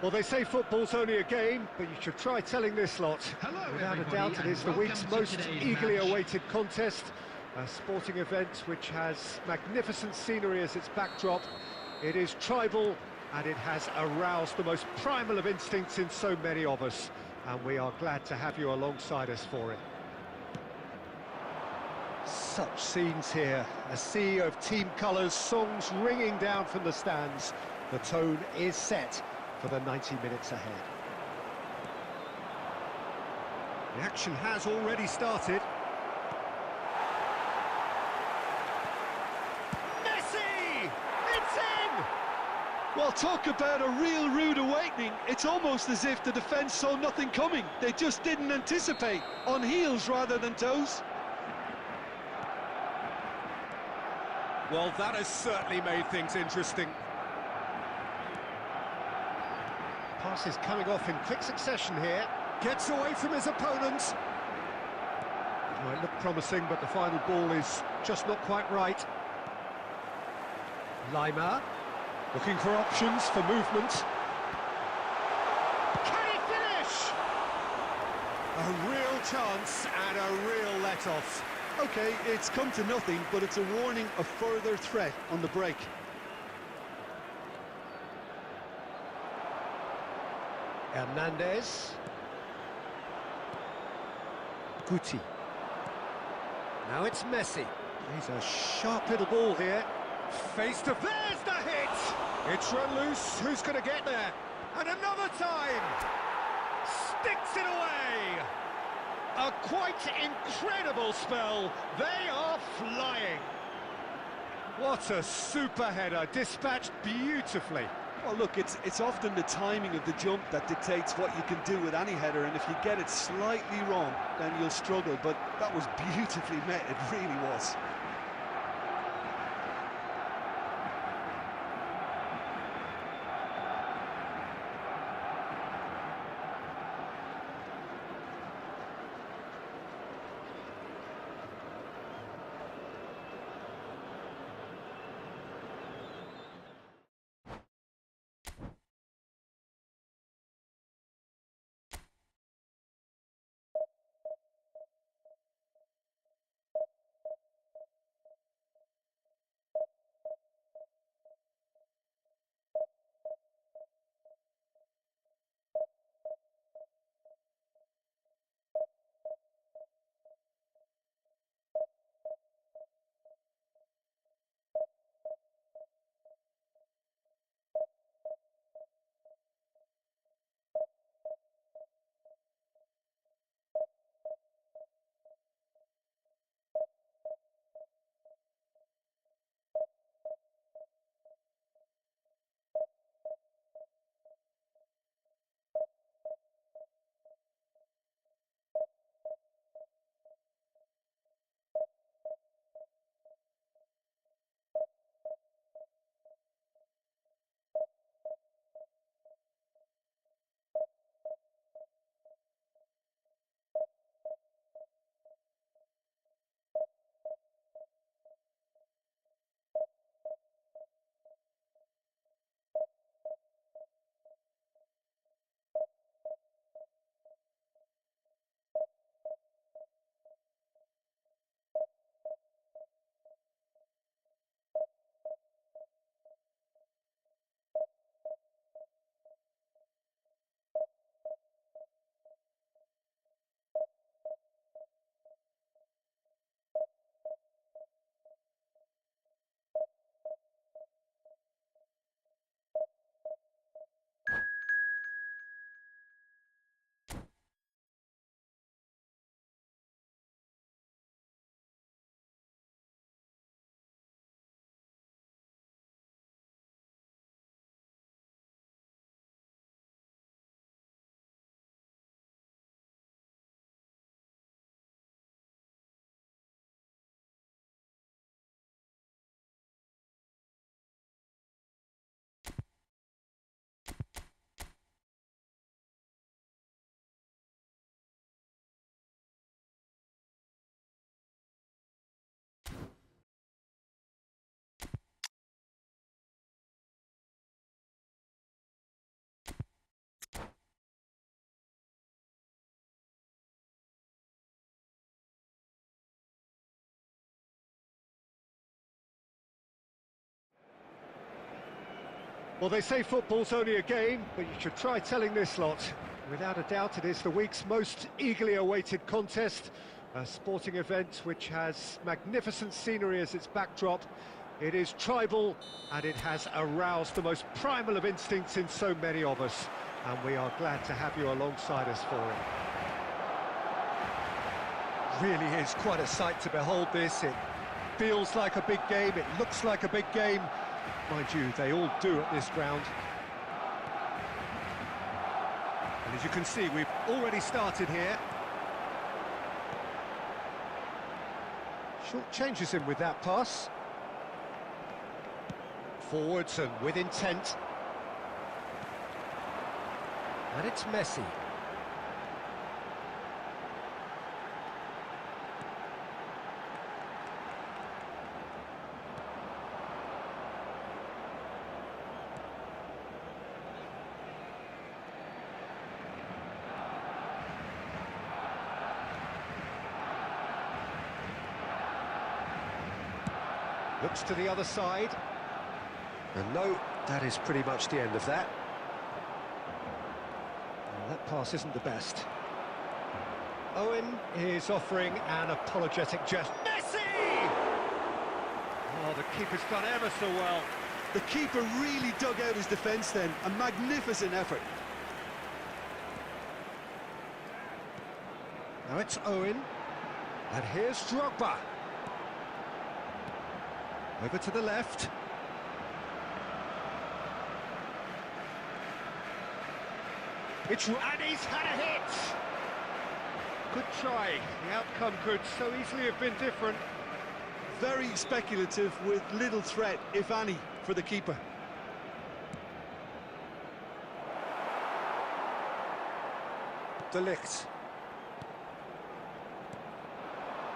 Well, they say football's only a game, but you should try telling this lot. Hello, Without a everybody, doubt, it and is the welcome week's to most today's eagerly match. awaited contest. A sporting event which has magnificent scenery as its backdrop. It is tribal, and it has aroused the most primal of instincts in so many of us. And we are glad to have you alongside us for it. Such scenes here, a sea of team colours, songs ringing down from the stands. The tone is set for the 90 minutes ahead. The action has already started. Messi! It's in! Well, talk about a real rude awakening. It's almost as if the defence saw nothing coming. They just didn't anticipate. On heels rather than toes. Well, that has certainly made things interesting. Pass is coming off in quick succession here. Gets away from his opponent. Oh, it looked promising, but the final ball is just not quite right. Lima, looking for options for movement. Can he finish? A real chance and a real let-off. OK, it's come to nothing, but it's a warning of further threat on the break. Hernandez. Guti. Now it's Messi. He's a sharp little ball here. Face to... There's the hit! It's run loose. Who's going to get there? And another time! Sticks it away! A quite incredible spell. They are flying. What a super header, dispatched beautifully. Well, look, it's often the timing of the jump that dictates what you can do with any header, and if you get it slightly wrong, then you'll struggle, but that was beautifully met, it really was. Well, they say football's only a game, but you should try telling this lot. Without a doubt, it is the week's most eagerly awaited contest. A sporting event which has magnificent scenery as its backdrop. It is tribal, and it has aroused the most primal of instincts in so many of us. And we are glad to have you alongside us for it. Really is quite a sight to behold this. It feels like a big game, it looks like a big game. Mind you, they all do at this ground. And as you can see, we've already started here. Short changes him with that pass. Forwards and with intent. And it's Messi. Looks to the other side. And no, that is pretty much the end of that. Well, that pass isn't the best. Owen is offering an apologetic gesture. Messi! Oh, the keeper's done ever so well. The keeper really dug out his defence then. A magnificent effort. Now it's Owen. And here's Drogba. Over to the left. And he's had a hit! Good try. The outcome could so easily have been different. Very speculative with little threat, if any, for the keeper. De Ligt.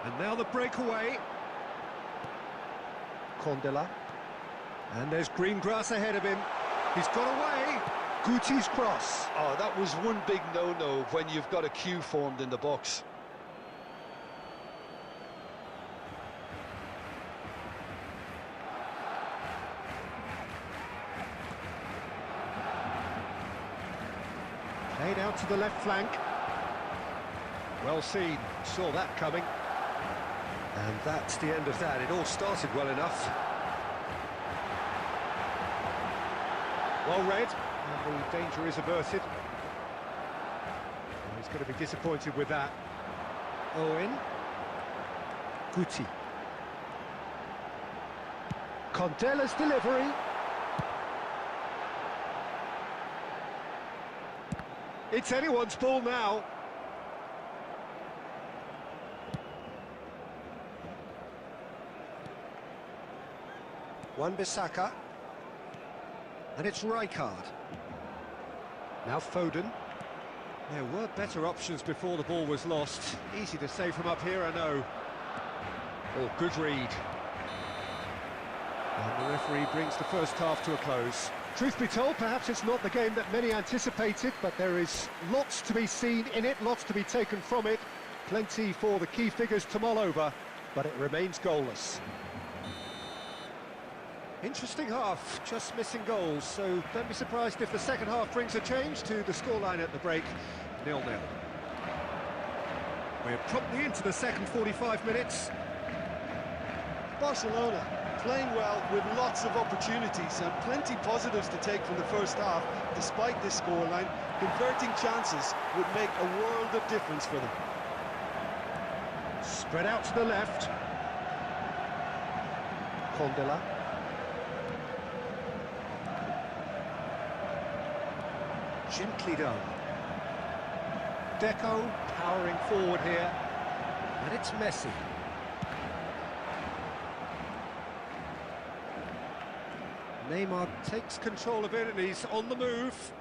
And now the breakaway. Condela. And there's green grass ahead of him. He's got away. Guti's cross. Oh, that was one big no-no when you've got a queue formed in the box. Played out to the left flank. Well seen. Saw that coming. And that's the end of that. It all started well enough. Well read. And the danger is averted. Oh, he's going to be disappointed with that. Owen. Guti. Condela's delivery. It's anyone's ball now. Wan-Bissaka. And it's Rijkaard. Now Foden. There were better options before the ball was lost. Easy to say from up here, I know. Oh, good read. And the referee brings the first half to a close. Truth be told, perhaps it's not the game that many anticipated, but there is lots to be seen in it, lots to be taken from it. Plenty for the key figures to mull over, but it remains goalless. Interesting half, just missing goals, so don't be surprised if the second half brings a change to the scoreline at the break, 0-0. We're promptly into the second 45 minutes. Barcelona playing well with lots of opportunities and plenty positives to take from the first half. Despite this scoreline, converting chances would make a world of difference for them. Spread out to the left. Condela. Gently done. Deco powering forward here. And it's Messi. Neymar takes control of it and he's on the move.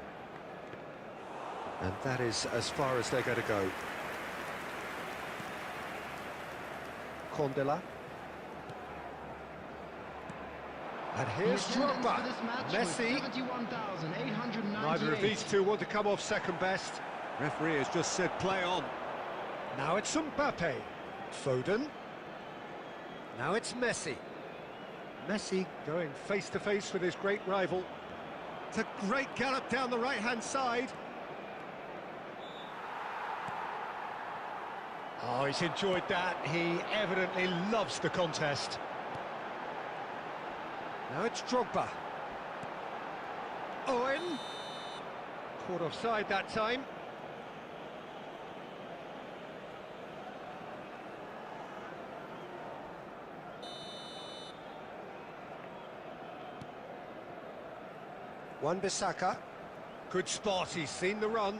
And that is as far as they're going to go. Condela. And here's Drogba. Messi. Neither of these two want to come off second best. Referee has just said play on. Now it's Mbappe. Foden. Now it's Messi. Messi going face-to-face with his great rival. It's a great gallop down the right-hand side. Oh, he's enjoyed that. He evidently loves the contest. Now it's Drogba. Owen. Caught offside that time. Wan-Bissaka. Good spot, he's seen the run.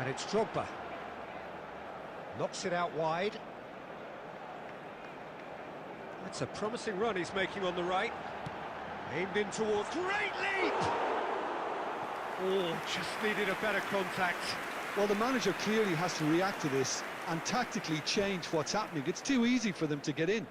And it's Drogba. Knocks it out wide. That's a promising run he's making on the right. Aimed in towards... Great leap! Oh, just needed a better contact. Well, the manager clearly has to react to this and tactically change what's happening. It's too easy for them to get in.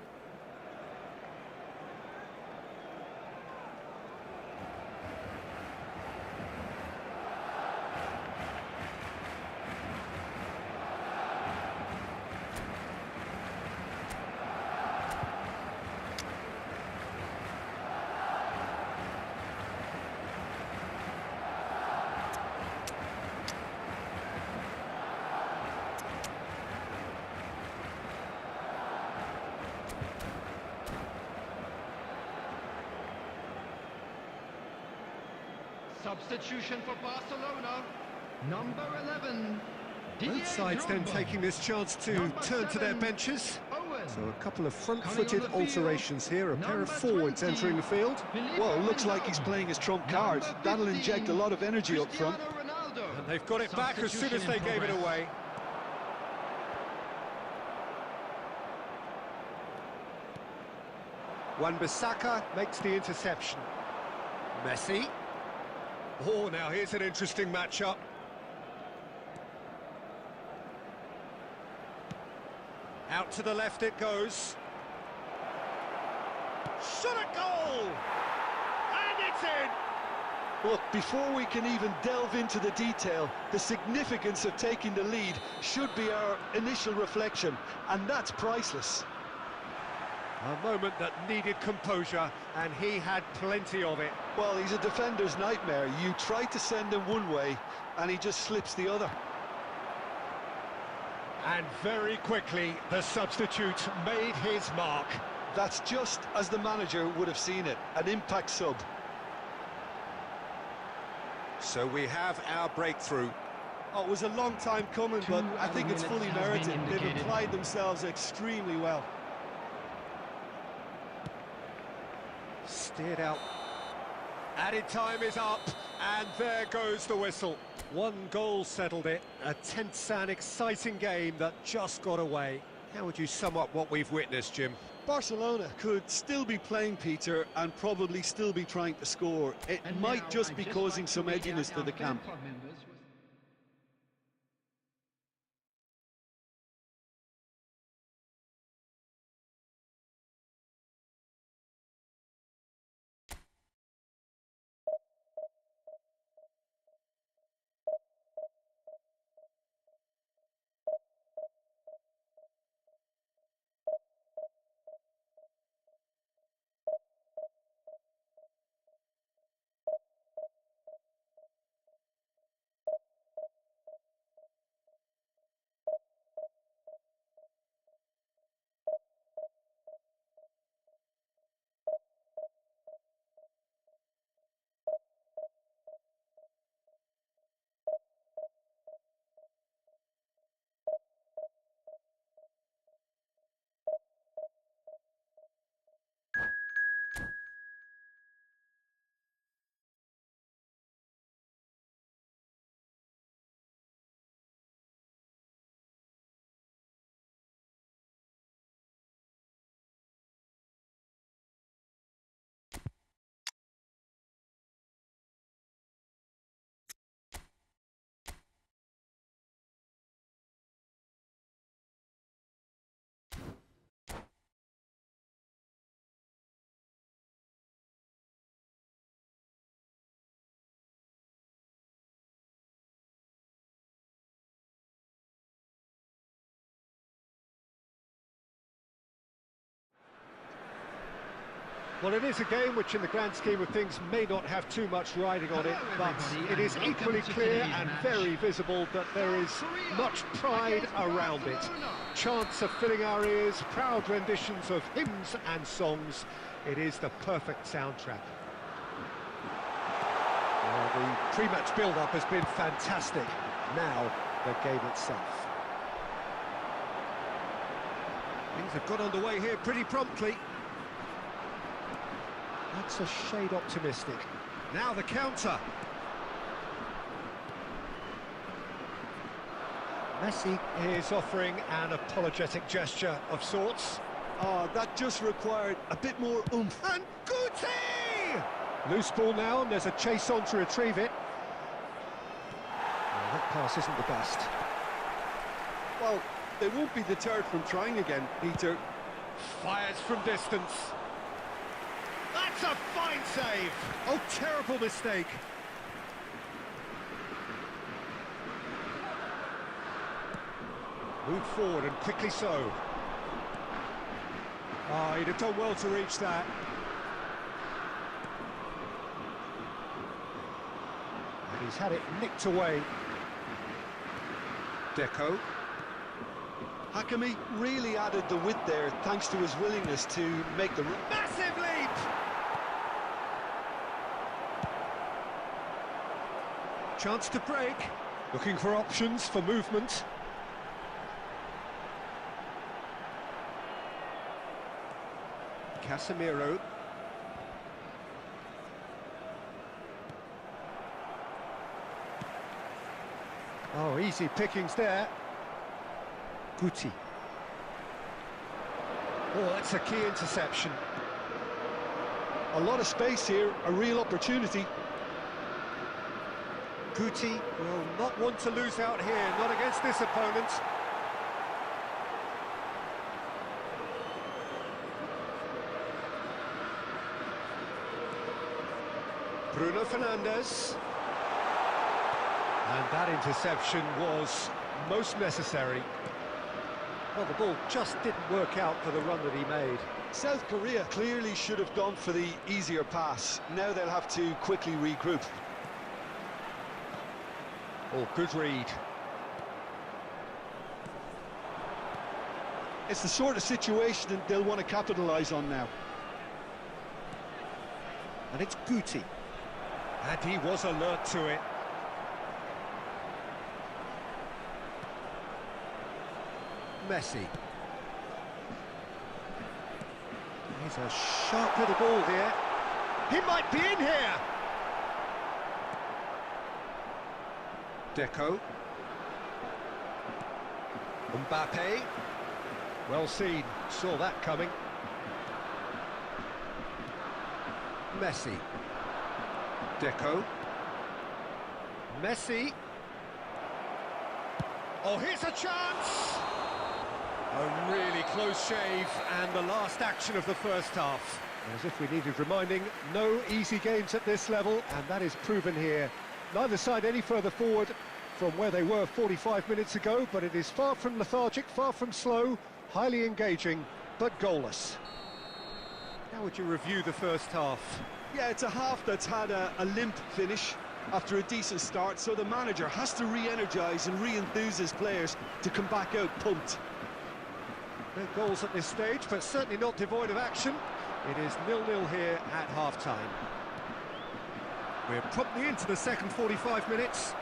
Substitution for Barcelona, number 11. Both sides then taking this chance to turn to their benches. Owen. So a couple of front-footed Coming on the field, alterations here, a pair of number forwards 20, entering the field. Well, it looks like he's playing his trump card. Number That'll 15, inject a lot of energy up front. Cristiano Ronaldo. And they've got it back as soon as they Substitution in gave it progress. away. Wan-Bissaka makes the interception. Messi. Oh, now here's an interesting matchup. Out to the left it goes. Shot a goal! And it's in! Look, before we can even delve into the detail, the significance of taking the lead should be our initial reflection, and that's priceless. A moment that needed composure, and he had plenty of it. Well, he's a defender's nightmare. You try to send him one way, and he just slips the other. And very quickly, the substitute made his mark. That's just as the manager would have seen it, an impact sub. So we have our breakthrough. Oh, it was a long time coming, but I think it's fully minutes has merited. been They've indicated. applied themselves extremely well. Steered out. Added time is up, and there goes the whistle. One goal settled it. A tense and exciting game that just got away. How would you sum up what we've witnessed, Jim? Barcelona could still be playing, Peter, and probably still be trying to score. It And might now just I'd be just causing like to some read edginess out to our the fan camp. club members Well, it is a game which, in the grand scheme of things, may not have too much riding on it, but it is equally clear and very visible that there is much pride around it. Chants are filling our ears, proud renditions of hymns and songs. It is the perfect soundtrack. Well, the pre-match build-up has been fantastic. Now, the game itself. Things have got underway here pretty promptly. That's a shade optimistic. Now the counter. Messi is offering an apologetic gesture of sorts. Oh, that just required a bit more oomph. And Guti! Loose ball now, and there's a chase on to retrieve it. Well, that pass isn't the best. Well, they won't be deterred from trying again, Peter. Fires from distance. That's a fine save! Oh, terrible mistake. Move forward, and quickly so. Oh, he'd have done well to reach that. And he's had it nicked away. Deco. Hakimi really added the width there, thanks to his willingness to make the... Massive leap! Chance to break. Looking for options for movement. Casemiro. Oh, easy pickings there. Guti. Oh, that's a key interception. A lot of space here, a real opportunity. Guti will not want to lose out here, not against this opponent. Bruno Fernandes. And that interception was most necessary. Well, the ball just didn't work out for the run that he made. South Korea clearly should have gone for the easier pass. Now they'll have to quickly regroup. Oh, good read. It's the sort of situation that they'll want to capitalise on now. And it's Guti. And he was alert to it. Messi. He's a sharp little ball here. He might be in here. Deco. Mbappe. Well seen, saw that coming. Messi. Deco. Messi. Oh, here's a chance! A really close shave, and the last action of the first half. As if we needed reminding, no easy games at this level, and that is proven here. Neither side any further forward from where they were 45 minutes ago, but it is far from lethargic, far from slow, highly engaging, but goalless. How would you review the first half? Yeah, it's a half that's had a limp finish after a decent start, so the manager has to re-energise and re-enthuse his players to come back out pumped. No goals at this stage, but certainly not devoid of action. It is 0-0 here at half-time. We're promptly into the second 45 minutes.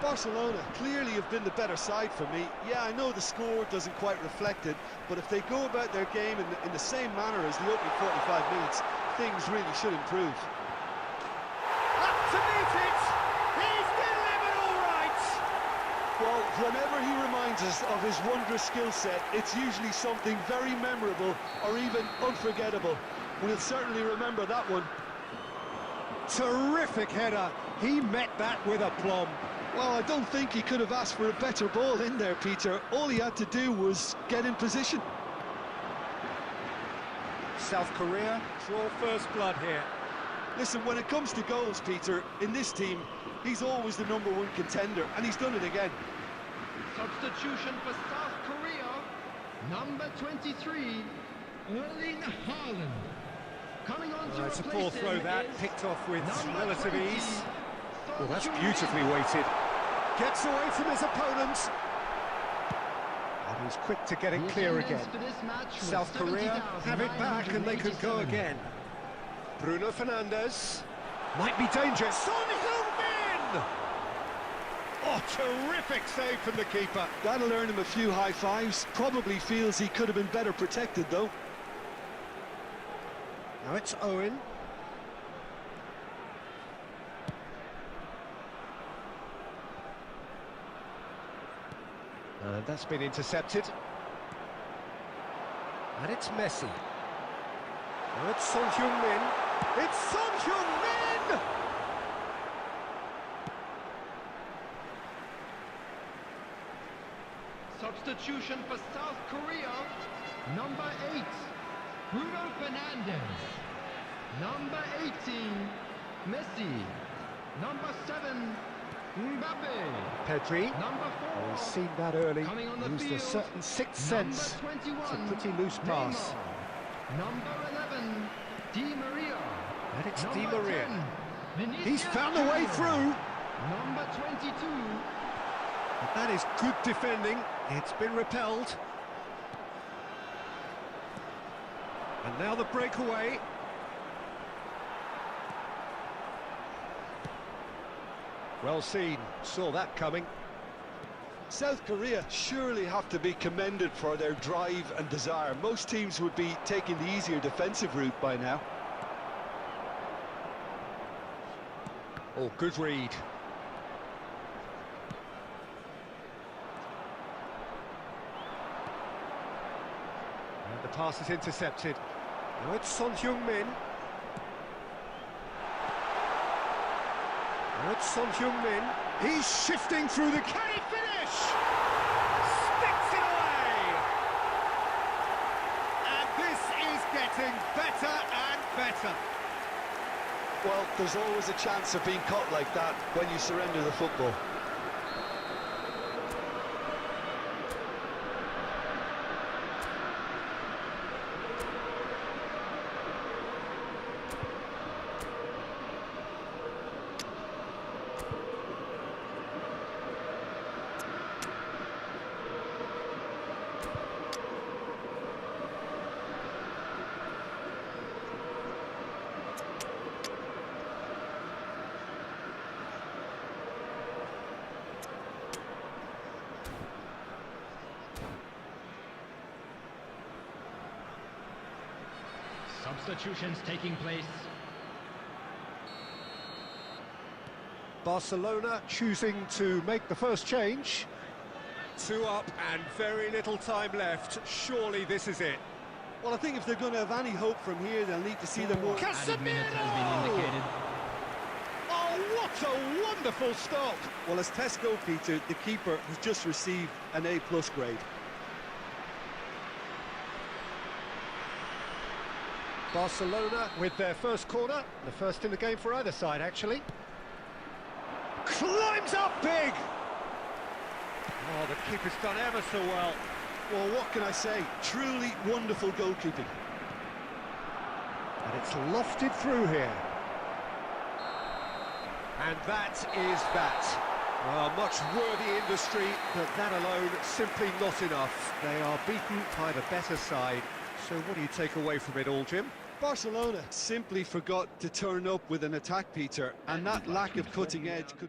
Barcelona clearly have been the better side for me. Yeah, I know the score doesn't quite reflect it, but if they go about their game in the same manner as the opening 45 minutes, things really should improve. Up to meet it! He's delivered all right! Well, whenever he reminds us of his wondrous skill set, it's usually something very memorable or even unforgettable. We'll certainly remember that one. Terrific header. He met that with aplomb. Well, I don't think he could have asked for a better ball in there, Peter. All he had to do was get in position. South Korea draw first blood here. Listen, when it comes to goals, Peter, in this team, he's always the #1 contender, and he's done it again. Substitution for South Korea, number 23, Erling Haaland. Coming on to It's a replace poor throw him that, is picked off with number relative 20, ease. Well, that's Son beautifully Heung-min. weighted. Gets away from his opponent. And he's quick to get it The clear attendance again. for this match was South Korea have it back and they could go 70,987. again. Bruno Fernandes. Might be dangerous. Son Heung-min! Oh, terrific save from the keeper. That'll earn him a few high fives. Probably feels he could have been better protected, though. Now it's Owen. And that's been intercepted. And it's Messi. Now it's Son Heung-min. It's Son Heung-min! Substitution for South Korea. Number 8, Bruno Fernandes. Number 18, Messi. Number 7, Mbappe. Pedri. Number 4, Oh, he's seen that early. coming on the Used field, a certain sixth number sense. 21, It's a pretty loose pass. Neymar. Number 11, Di Maria. And it's Number Di Maria. 10, Vinicius He's found a way Junior. through. Number 22, That is good defending. It's been repelled. And now the breakaway. Well seen. Saw that coming. South Korea surely have to be commended for their drive and desire. Most teams would be taking the easier defensive route by now. Oh, good read. And the pass is intercepted. Now it's Son Heung-min. Now it's Son Heung-min. He's shifting through the... Can he finish? Sticks it away! And this is getting better and better. Well, there's always a chance of being caught like that when you surrender the football. Substitutions taking place. Barcelona choosing to make the first change. 2 up and very little time left. Surely this is it. Well, I think if they're going to have any hope from here, they'll need to see them more. Added minutes has been indicated. Oh, what a wonderful stop! Well, as test goalkeeper, the keeper has just received an A+ grade. Barcelona with their first corner, the first in the game for either side, actually. Climbs up big! Oh, the keeper's done ever so well. Well, what can I say? Truly wonderful goalkeeping. And it's lofted through here. And that is that. Well, much worthy industry, but that alone simply not enough. They are beaten by the better side. So what do you take away from it all, Jim? Barcelona simply forgot to turn up with an attack, Peter, and that lack of cutting edge could...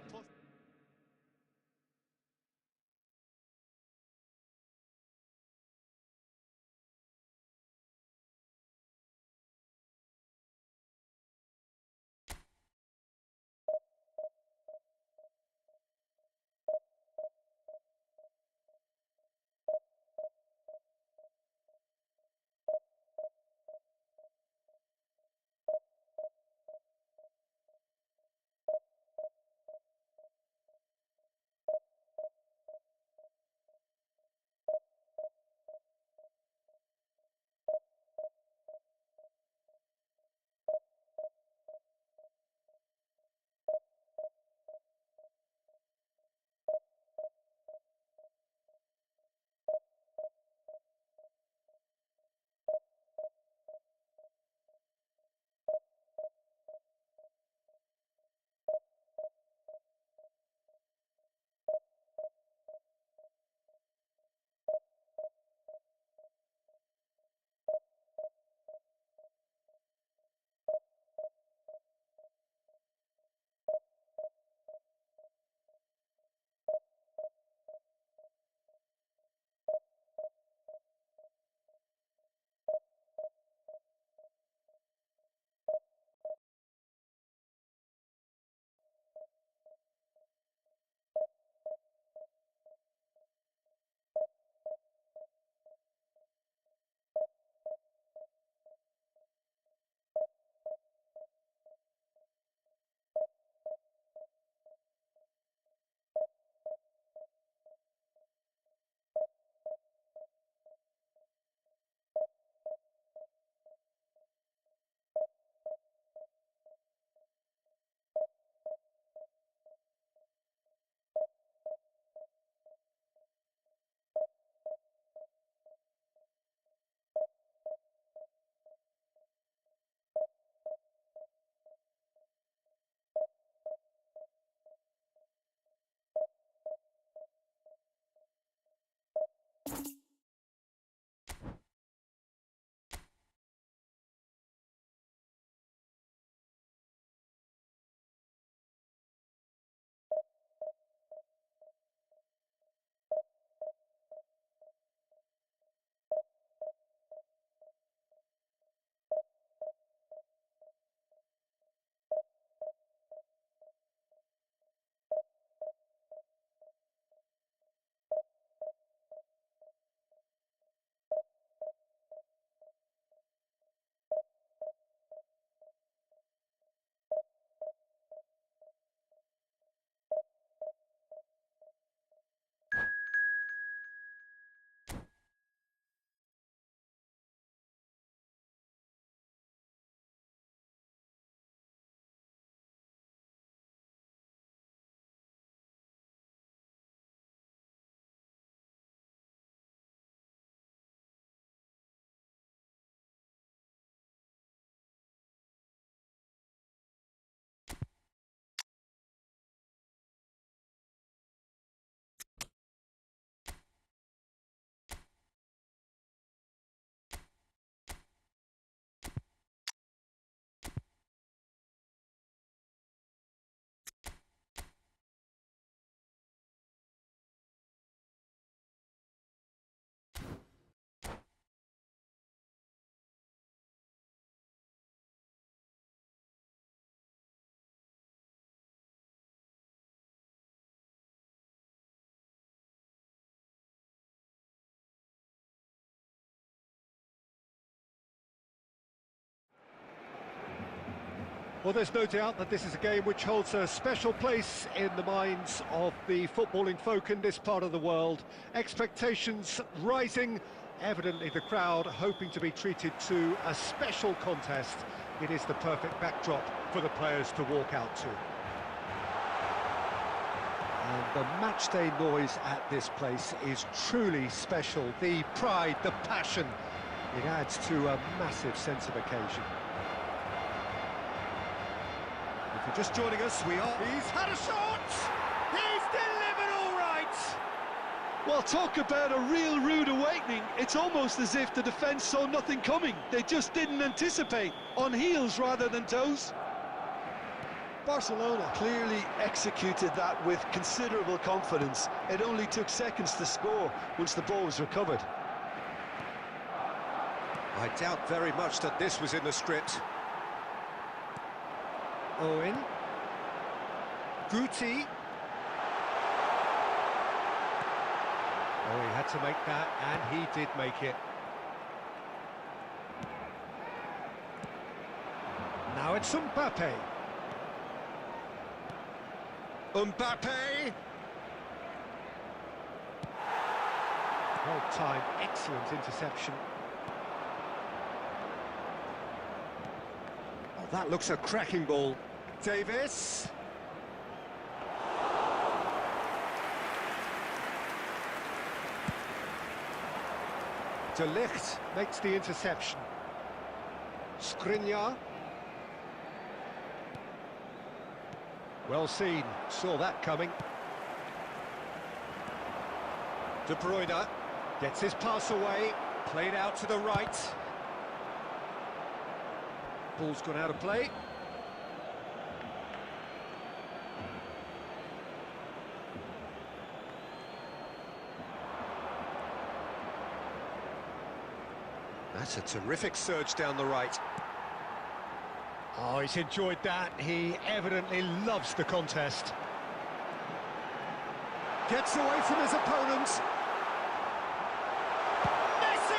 Well, there's no doubt that this is a game which holds a special place in the minds of the footballing folk in this part of the world. Expectations rising, evidently the crowd hoping to be treated to a special contest. It is the perfect backdrop for the players to walk out to. And the matchday noise at this place is truly special. The pride, the passion, it adds to a massive sense of occasion. If you're just joining us, He's had a shot! He's delivered all right! Well, talk about a real rude awakening. It's almost as if the defence saw nothing coming. They just didn't anticipate, on heels rather than toes. Barcelona clearly executed that with considerable confidence. It only took seconds to score once the ball was recovered. I doubt very much that this was in the script. Owen. Guti. Oh, he had to make that, and he did make it. Now it's Mbappe. Mbappe! Well timed, excellent interception. Oh, that looks a cracking ball. Davis. De Ligt makes the interception. Skriniar. Well seen, saw that coming. De Bruyne gets his pass away, played out to the right. Ball's gone out of play. That's a terrific surge down the right. Oh, he's enjoyed that. He evidently loves the contest. Gets away from his opponent. Messi!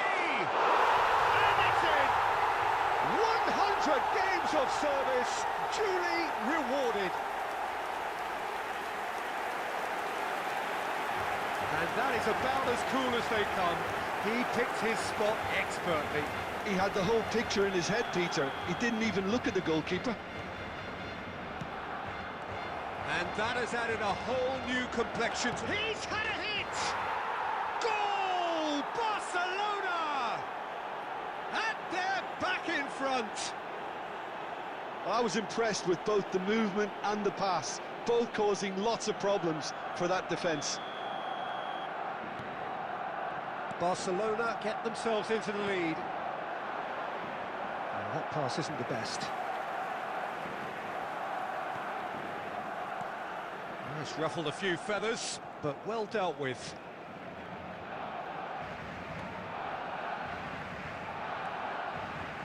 And it's in! 100 games of service, duly rewarded. And that is about as cool as they come. He picked his spot expertly. He had the whole picture in his head, Peter. He didn't even look at the goalkeeper. And that has added a whole new complexion. He's had a hit! Goal! Barcelona! And they're back in front. I was impressed with both the movement and the pass, both causing lots of problems for that defence. Barcelona get themselves into the lead. That pass isn't the best. It's ruffled a few feathers, but well dealt with.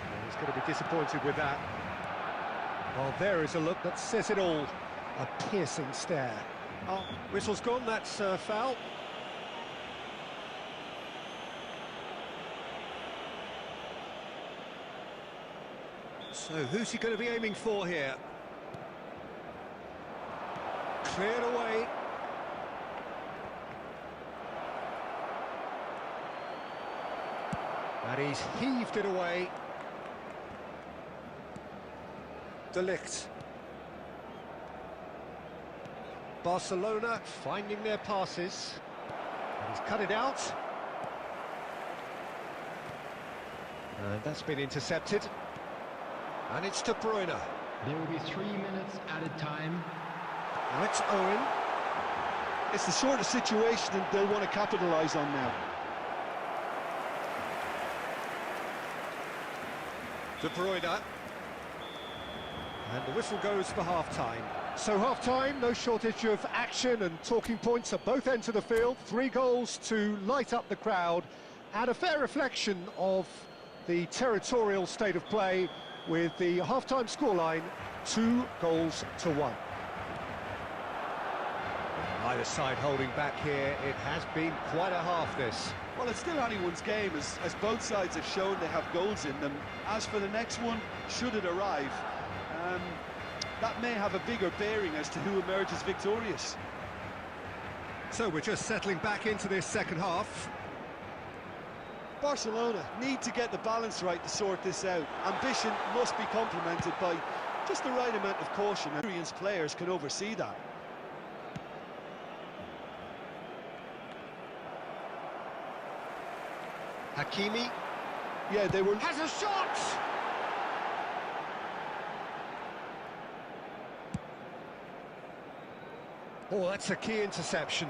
Well, he's going to be disappointed with that. Well, there is a look that says it all. A piercing stare. Oh, whistle's gone, that's foul. So who's he going to be aiming for here? Cleared away. And he's heaved it away. De Ligt. Barcelona finding their passes. And he's cut it out. And that's been intercepted. And it's De Bruyne. There will be 3 minutes added time. Now it's Owen. It's the sort of situation that they'll want to capitalise on now. De Bruyne. And the whistle goes for half-time. So half-time, no shortage of action and talking points at both ends of the field. 3 goals to light up the crowd. And a fair reflection of the territorial state of play, with the half-time scoreline 2-1. Either side holding back here. It has been quite a half, this. Well, it's still anyone's game, as both sides have shown they have goals in them. As for the next one, should it arrive, that may have a bigger bearing as to who emerges victorious. So we're just settling back into this second half. Barcelona need to get the balance right to sort this out. Ambition must be complemented by just the right amount of caution. Experienced players can oversee that. Hakimi. Yeah, they were... Has a shot! Oh, that's a key interception.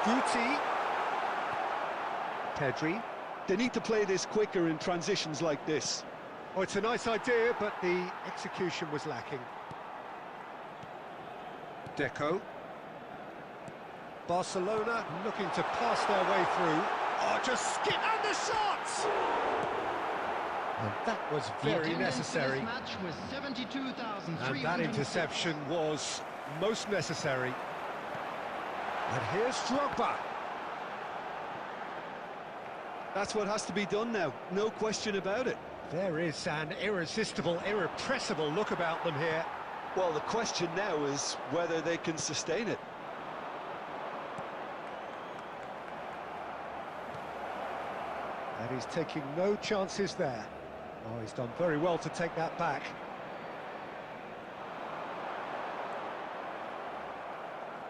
Guti. Pedri. They need to play this quicker in transitions like this. Oh, it's a nice idea, but the execution was lacking. Deco. Barcelona looking to pass their way through. Oh, just skip and the shot! And that was very necessary. This match was 72,300. And that interception was most necessary. And here's Drogba. That's what has to be done now, no question about it. There is an irresistible, irrepressible look about them here. Well, the question now is whether they can sustain it. And he's taking no chances there. Oh, he's done very well to take that back.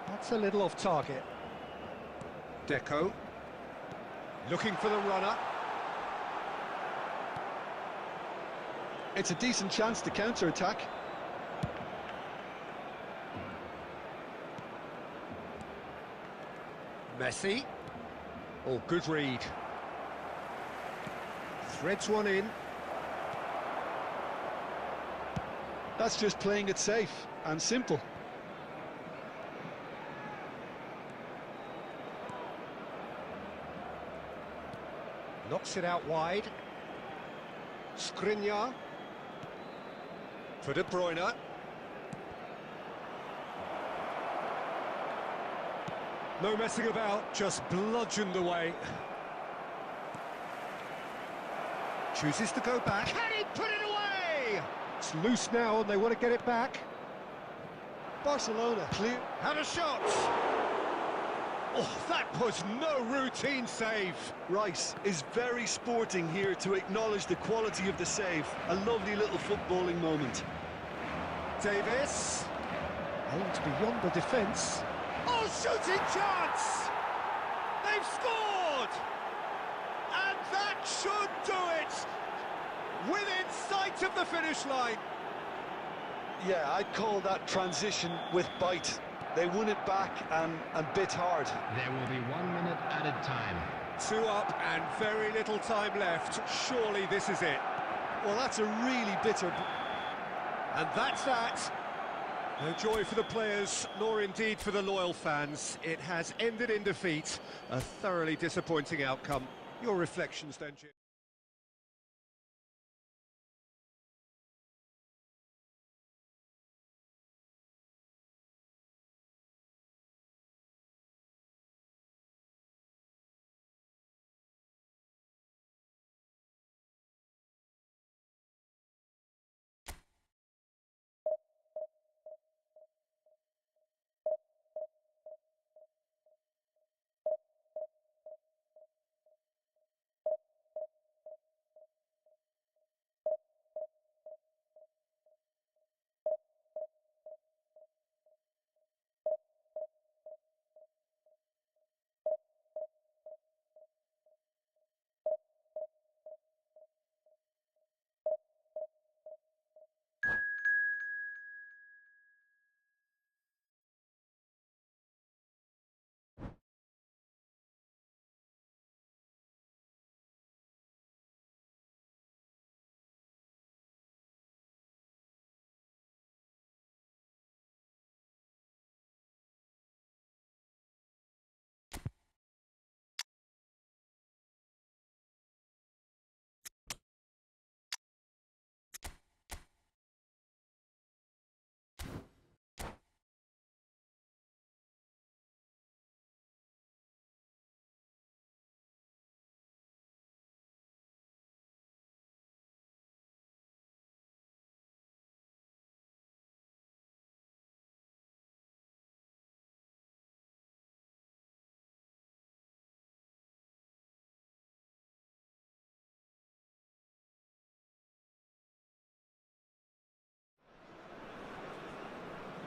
That's a little off target. Deco. Looking for the runner. It's a decent chance to counter-attack. Messi. Oh, good read. Threads one in. That's just playing it safe and simple. Knocks it out wide. Skriniar. For De Bruyne. No messing about, just bludgeoned away. Chooses to go back. Can he put it away? It's loose now and they want to get it back. Barcelona clear. Had a shot. Oh, that was no routine save. Rice is very sporting here to acknowledge the quality of the save. A lovely little footballing moment. Davis. Aimed beyond the defence. Oh, shooting chance! They've scored! And that should do it! Within sight of the finish line. Yeah, I'd call that transition with bite. They won it back and bit hard. There will be 1 minute added time. 2 up and very little time left. Surely this is it. Well, that's a really bitter... And that's that. No joy for the players, nor indeed for the loyal fans. It has ended in defeat. A thoroughly disappointing outcome. Your reflections then, Jim?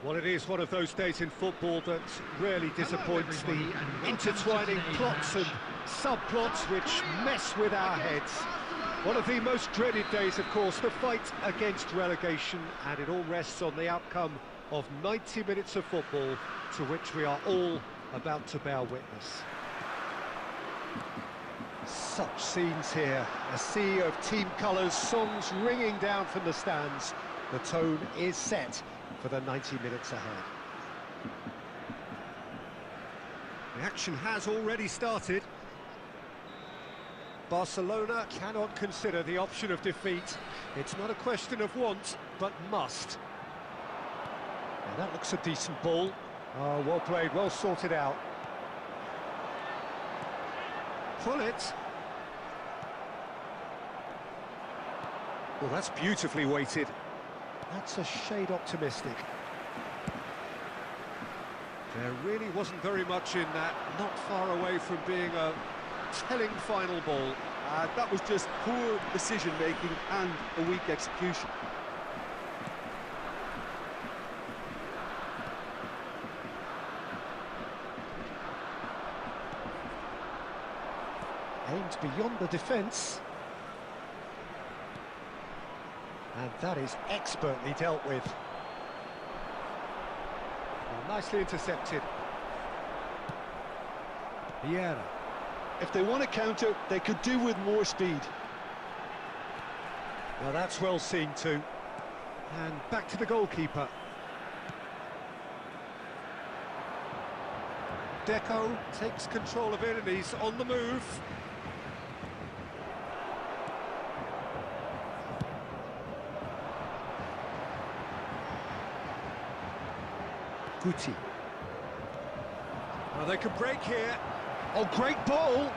Well, it is one of those days in football that rarely disappoints. The everybody, and welcome to intertwining today's plots and match. subplots which mess with our heads. One of the most dreaded days, of course, the fight against relegation, and it all rests on the outcome of 90 minutes of football to which we are all about to bear witness. Such scenes here, a sea of team colours, songs ringing down from the stands. The tone is set for the 90 minutes ahead. The action has already started. Barcelona cannot consider the option of defeat. It's not a question of want, but must. Now that looks a decent ball. Oh, well played, well sorted out. Pull it. Well, that's beautifully weighted. That's a shade optimistic. There really wasn't very much in that, not far away from being a telling final ball. That was just poor decision-making and a weak execution. Aimed beyond the defence. And that is expertly dealt with. Well, nicely intercepted. Vieira. If they want to counter, they could do with more speed. Now that's well seen too. And back to the goalkeeper. Deco takes control of it and he's on the move. Guti. Well, they can break here. Oh, great ball!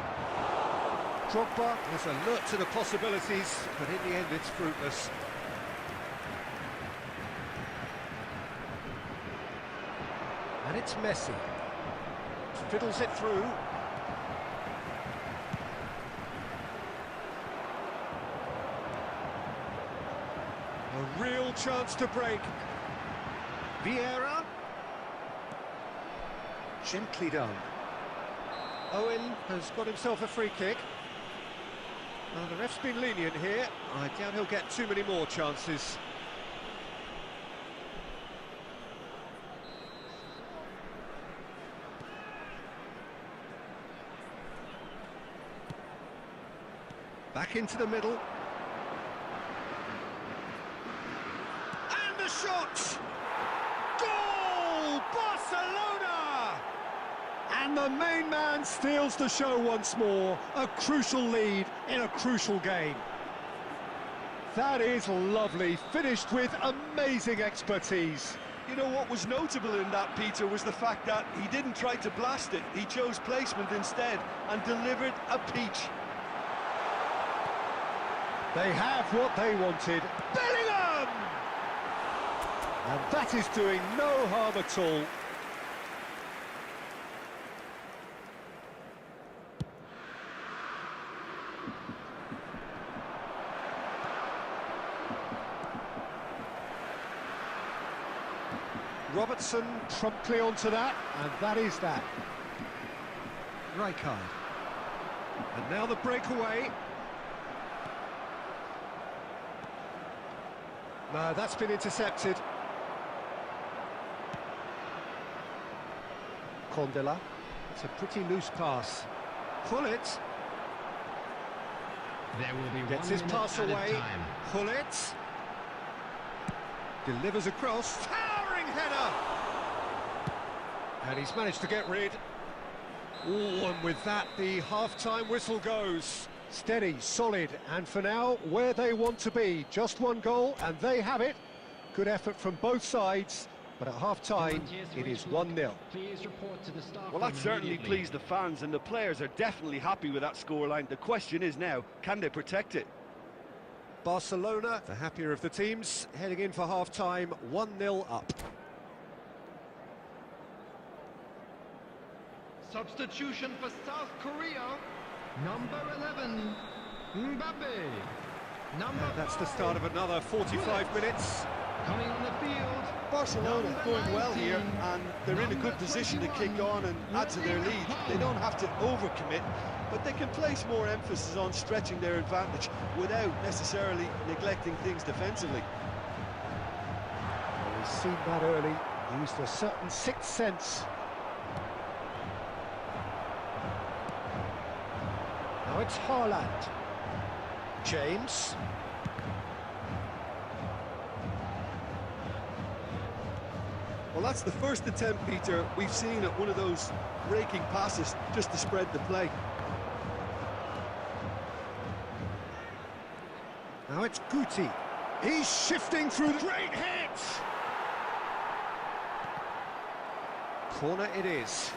Drogba is alert to the possibilities, but in the end it's fruitless. And it's Messi. Fiddles it through. A real chance to break. Vieira. Gently done. Owen has got himself a free kick. Well, the ref's been lenient here. I doubt he'll get too many more chances. Back into the middle. And the shot! Goal! Barcelona! And the main man steals the show once more. A crucial lead in a crucial game. That is lovely, finished with amazing expertise. You know what was notable in that, Peter, was the fact that he didn't try to blast it. He chose placement instead and delivered a peach. They have what they wanted. Bellingham! And that is doing no harm at all. Robertson promptly onto that, and that is that. Rijkaard. And now the breakaway. No, that's been intercepted. Condela. It's a pretty loose pass. Pull it. There will be Gets 1 his minute pass added away. time. Pull it. Delivers across. Towering header. And he's managed to get rid. Oh, and with that, the half-time whistle goes. Steady, solid, and for now, where they want to be. Just one goal, and they have it. Good effort from both sides, but at half-time, it is 1-0. Please report to the staff Well, that room certainly immediately. pleased the fans, and the players are definitely happy with that scoreline. The question is now, can they protect it? Barcelona, the happier of the teams, heading in for half-time, 1-0 up. Substitution for South Korea. Number 11, Mbappe. Number That's the start of another 45 minutes. Coming on the field. Barcelona Number going well 19, here, and they're in a good number position to 21, kick on and add to their lead. They don't have to overcommit, but they can place more emphasis on stretching their advantage without necessarily neglecting things defensively. Well, he's seen that early, used a certain sixth sense. Now it's Haaland. James. Well, that's the first attempt, Peter, we've seen at one of those raking passes just to spread the play. Now it's Guti. He's shifting through the... Great hit! Corner it is.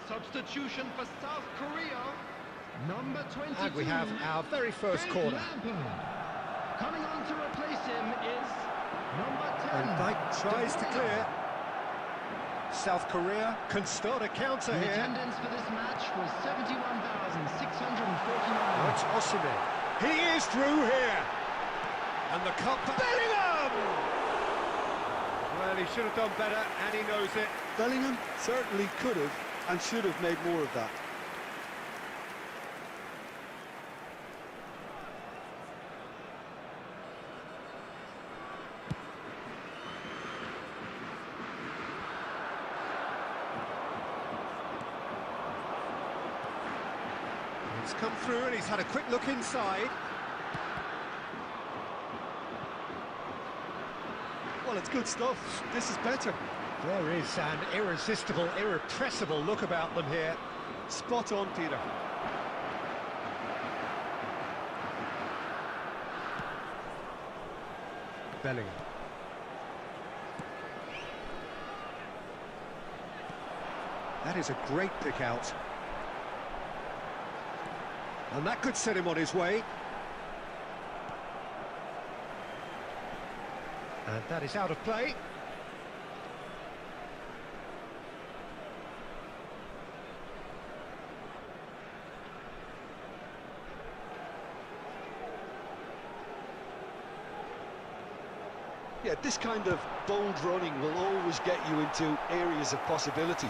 Substitution for South Korea. Number 22. And we have our very first Frank corner. Lampard. Coming on to replace him is number 10. And Dyke tries to clear. South Korea can start a counter The here. attendance for this match was 71,649. Now it's Osimhen. He is through here. And the cup... Bellingham! Well, he should have done better, and he knows it. Bellingham certainly could have and should have made more of that. He's come through and he's had a quick look inside. Well, it's good stuff. This is better. There is an irresistible, irrepressible look about them here. Spot on, Peter. Bellingham. That is a great pick out. And that could set him on his way. And that is out of play. Yeah, this kind of bold running will always get you into areas of possibility.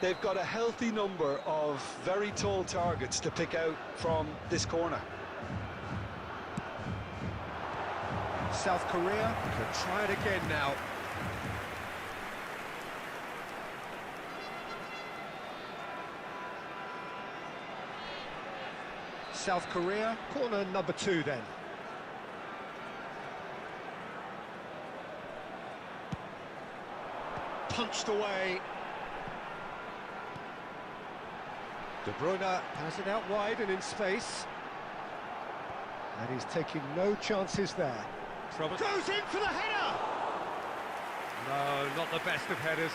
They've got a healthy number of very tall targets to pick out from this corner. South Korea can try it again now. South Korea, corner number 2 then. Punched away. De Bruyne has it out wide and in space. And he's taking no chances there. Goes in for the header! No, not the best of headers.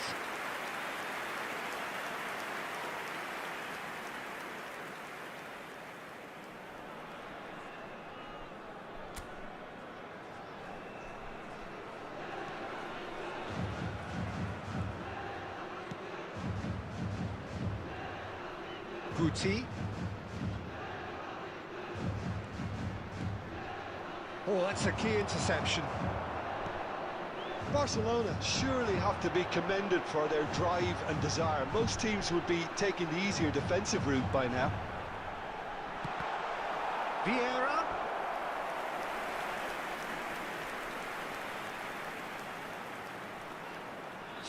Guti. Oh, that's a key interception. Barcelona surely have to be commended for their drive and desire. Most teams would be taking the easier defensive route by now. Vieira.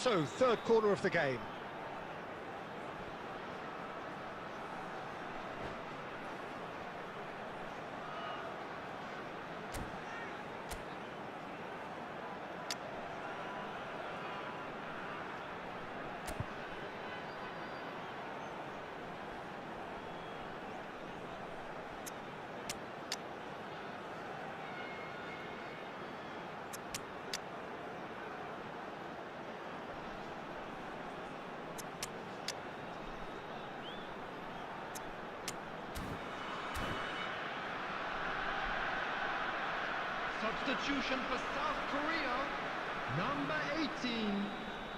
So, third corner of the game. Substitution for South Korea. Number 18,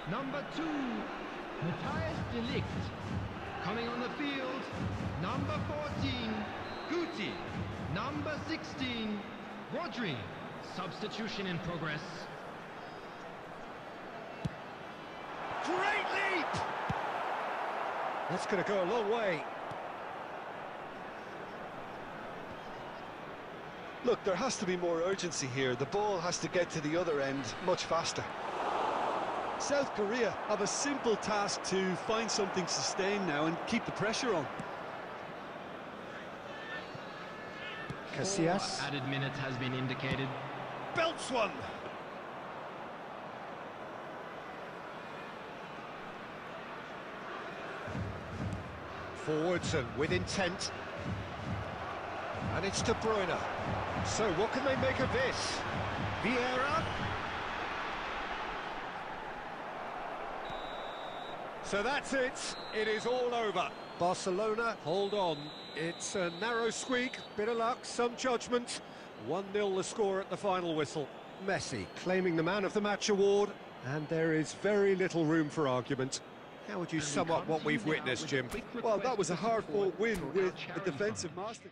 number 2, Matthias de Ligt. Coming on the field, number 14, Guti. Number 16, Rodri. Substitution in progress. Great leap! That's going to go a long way. Look, there has to be more urgency here. The ball has to get to the other end much faster. South Korea have a simple task to find something sustained now and keep the pressure on. Casillas Added minute has been indicated. belts one. Forwards and with intent. And it's De Bruyne. So what can they make of this? Vieira. So that's it. It is all over. Barcelona, hold on. It's a narrow squeak, bit of luck, some judgment. 1-0 the score at the final whistle. Messi claiming the Man of the Match award, and there is very little room for argument. How would you sum up what we've witnessed, Jim? Well, that was a hard-fought win with a defensive master.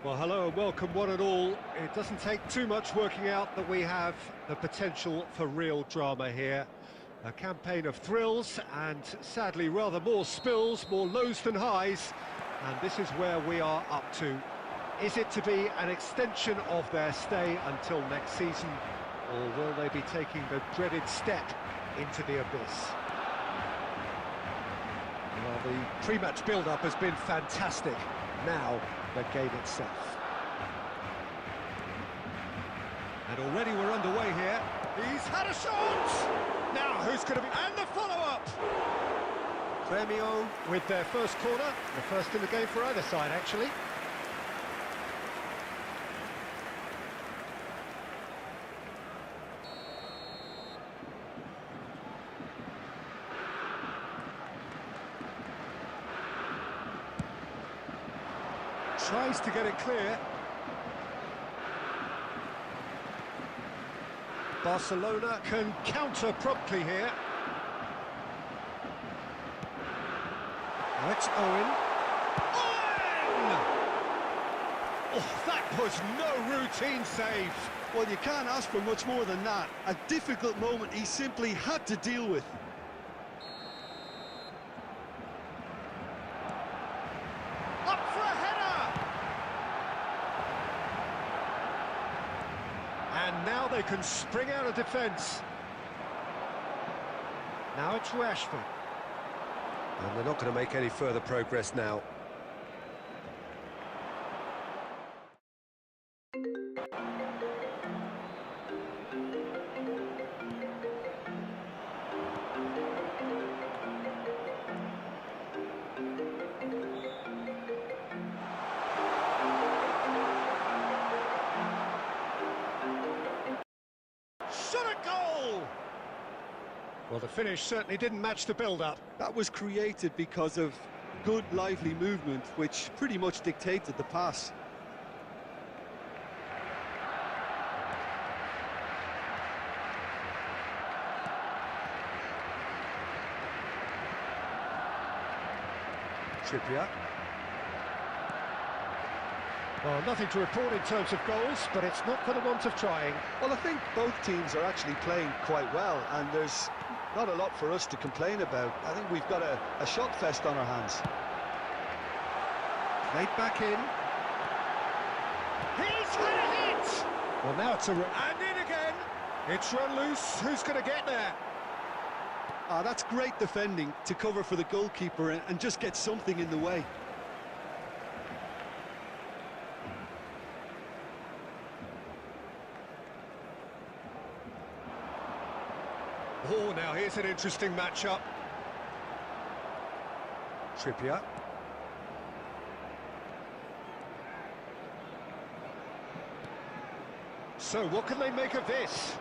Well, hello and welcome one and all. It doesn't take too much working out that we have the potential for real drama here. A campaign of thrills and sadly rather more spills, more lows than highs. And this is where we are up to. Is it to be an extension of their stay until next season, or will they be taking the dreaded step into the abyss? Well, the pre-match build-up has been fantastic. Now, the game itself. And already we're underway here. He's had a shot! Now, who's going to be... And the follow-up! Premio with their first corner. The first in the game for either side, actually. Tries to get it clear. Barcelona can counter promptly here. Alex Owen. Owen! Oh, that was no routine save. Well, you can't ask for much more than that. A difficult moment he simply had to deal with. Up for a header! And now they can spring out of defence. Now it's Rashford. And they're not going to make any further progress now. Shot a goal! Well, the finish certainly didn't match the build-up. That was created because of good, lively movement, which pretty much dictated the pass. Trippier. Well, nothing to report in terms of goals, but it's not for the want of trying. Well, I think both teams are actually playing quite well, and there's not a lot for us to complain about. I think we've got a shot fest on our hands. Played back in. He's had a hit! Well, now it's a... And in again! It's run loose. Who's going to get there? Ah, that's great defending to cover for the goalkeeper and just get something in the way. Oh, now here's an interesting matchup. Trippier. So, what can they make of this?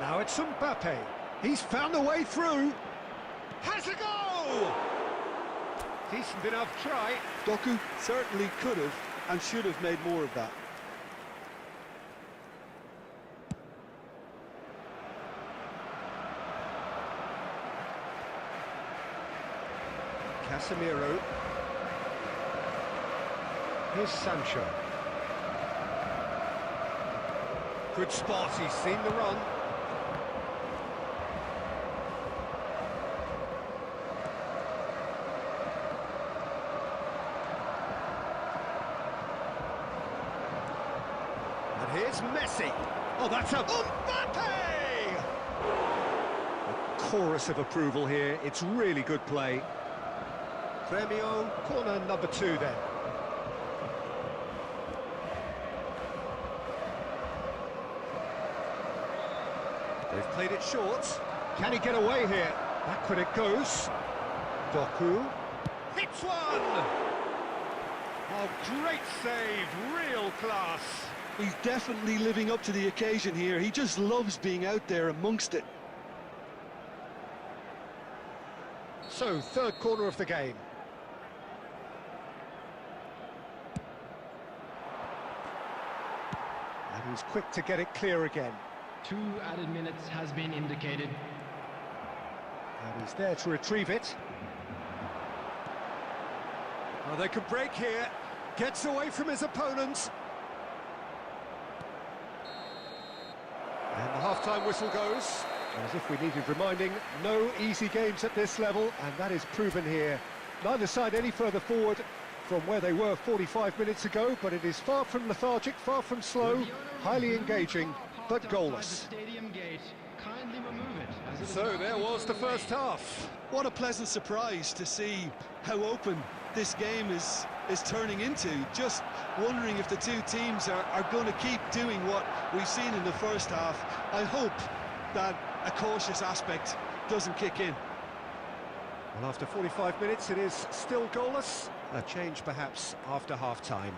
Now it's Mbappe. He's found a way through. Has a goal! Decent enough try. Doku certainly could have and should have made more of that. Casemiro. Here's Sancho. Good spot, he's seen the run. And here's Messi. Oh, that's a... Mbappe! A chorus of approval here. It's really good play. Premio, corner number 2 then. They've played it short. Can he get away here? Backward it goes. Doku. Hits one! Oh, great save, real class. He's definitely living up to the occasion here. He just loves being out there amongst it. So, third corner of the game. And he's quick to get it clear again. 2 added minutes has been indicated. And he's there to retrieve it. Well, they could break here. Gets away from his opponent. And the half-time whistle goes. As if we needed reminding, no easy games at this level, and that is proven here. Neither side any further forward from where they were 45 minutes ago, but it is far from lethargic, far from slow, highly engaging, but goalless. So there was the first half. What a pleasant surprise to see how open this game is turning into. Just wondering if the two teams are going to keep doing what we've seen in the first half. I hope that a cautious aspect doesn't kick in. Well, after 45 minutes, it is still goalless. A change, perhaps, after half-time.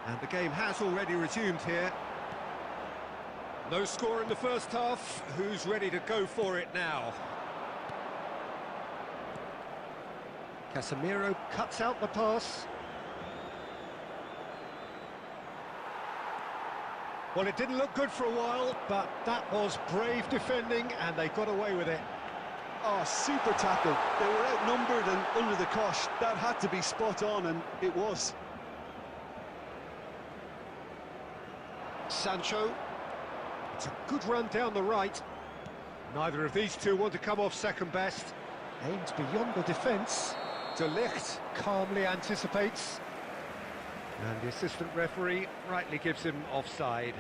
And the game has already resumed here. No score in the first half. Who's ready to go for it now? Casemiro cuts out the pass. Well, it didn't look good for a while, but that was brave defending, and they got away with it. Oh, super tackle. They were outnumbered and under the cosh. That had to be spot on, and it was. Sancho. It's a good run down the right. Neither of these two want to come off second best. Aims beyond the defence. De Ligt calmly anticipates. And the assistant referee rightly gives him offside.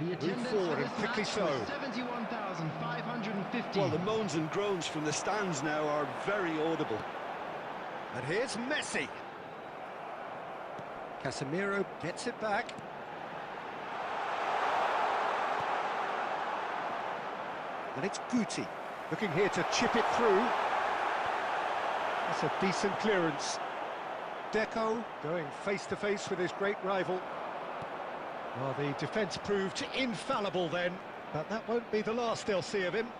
Move forward and quickly so. 71,550. Well, the moans and groans from the stands now are very audible. And here's Messi. Casemiro gets it back. And it's Guti, looking here to chip it through. That's a decent clearance. Deco going face-to-face with his great rival. Well, the defence proved infallible then, but that won't be the last they'll see of him.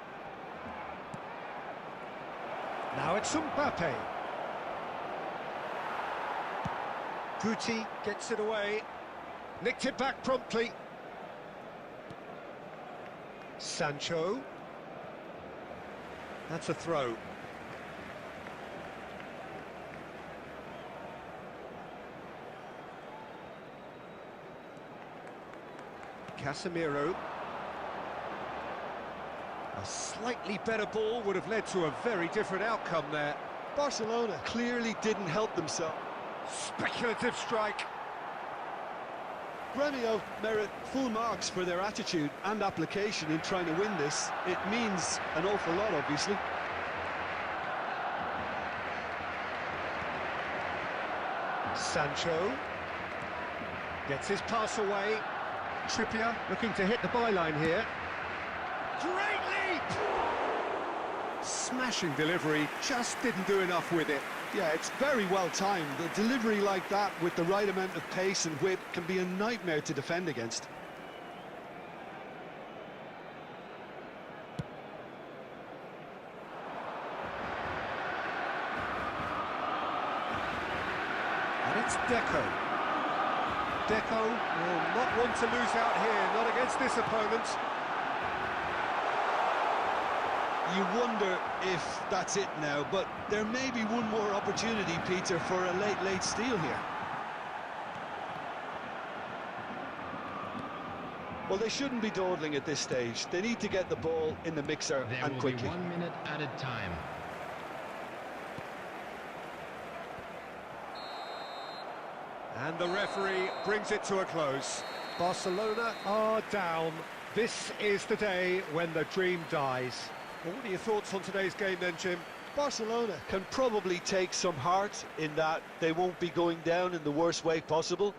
Now it's Mbappe. Guti gets it away. Nicked it back promptly. Sancho. That's a throw. Casemiro. A slightly better ball would have led to a very different outcome there. Barcelona clearly didn't help themselves. Speculative strike. Gremio merit full marks for their attitude and application in trying to win this. It means an awful lot, obviously. Sancho gets his pass away. Trippier looking to hit the byline here. Great leap! Smashing delivery, just didn't do enough with it. Yeah, it's very well timed. The delivery like that with the right amount of pace and whip can be a nightmare to defend against. And it's Deco. Deco will not want to lose out here, not against this opponent. You wonder if that's it now, but there may be one more opportunity, Peter, for a late steal here. Well, they shouldn't be dawdling at this stage. They need to get the ball in the mixer and quickly. There will be 1 minute at a time. And the referee brings it to a close. Barcelona are down. This is the day when the dream dies. Well, what are your thoughts on today's game then, Jim? Barcelona can probably take some heart in that they won't be going down in the worst way possible,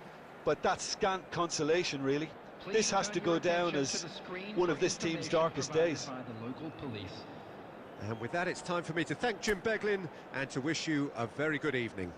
but that's scant consolation, really. This has to go down as one of this team's darkest days. And with that, it's time for me to thank Jim Beglin and to wish you a very good evening.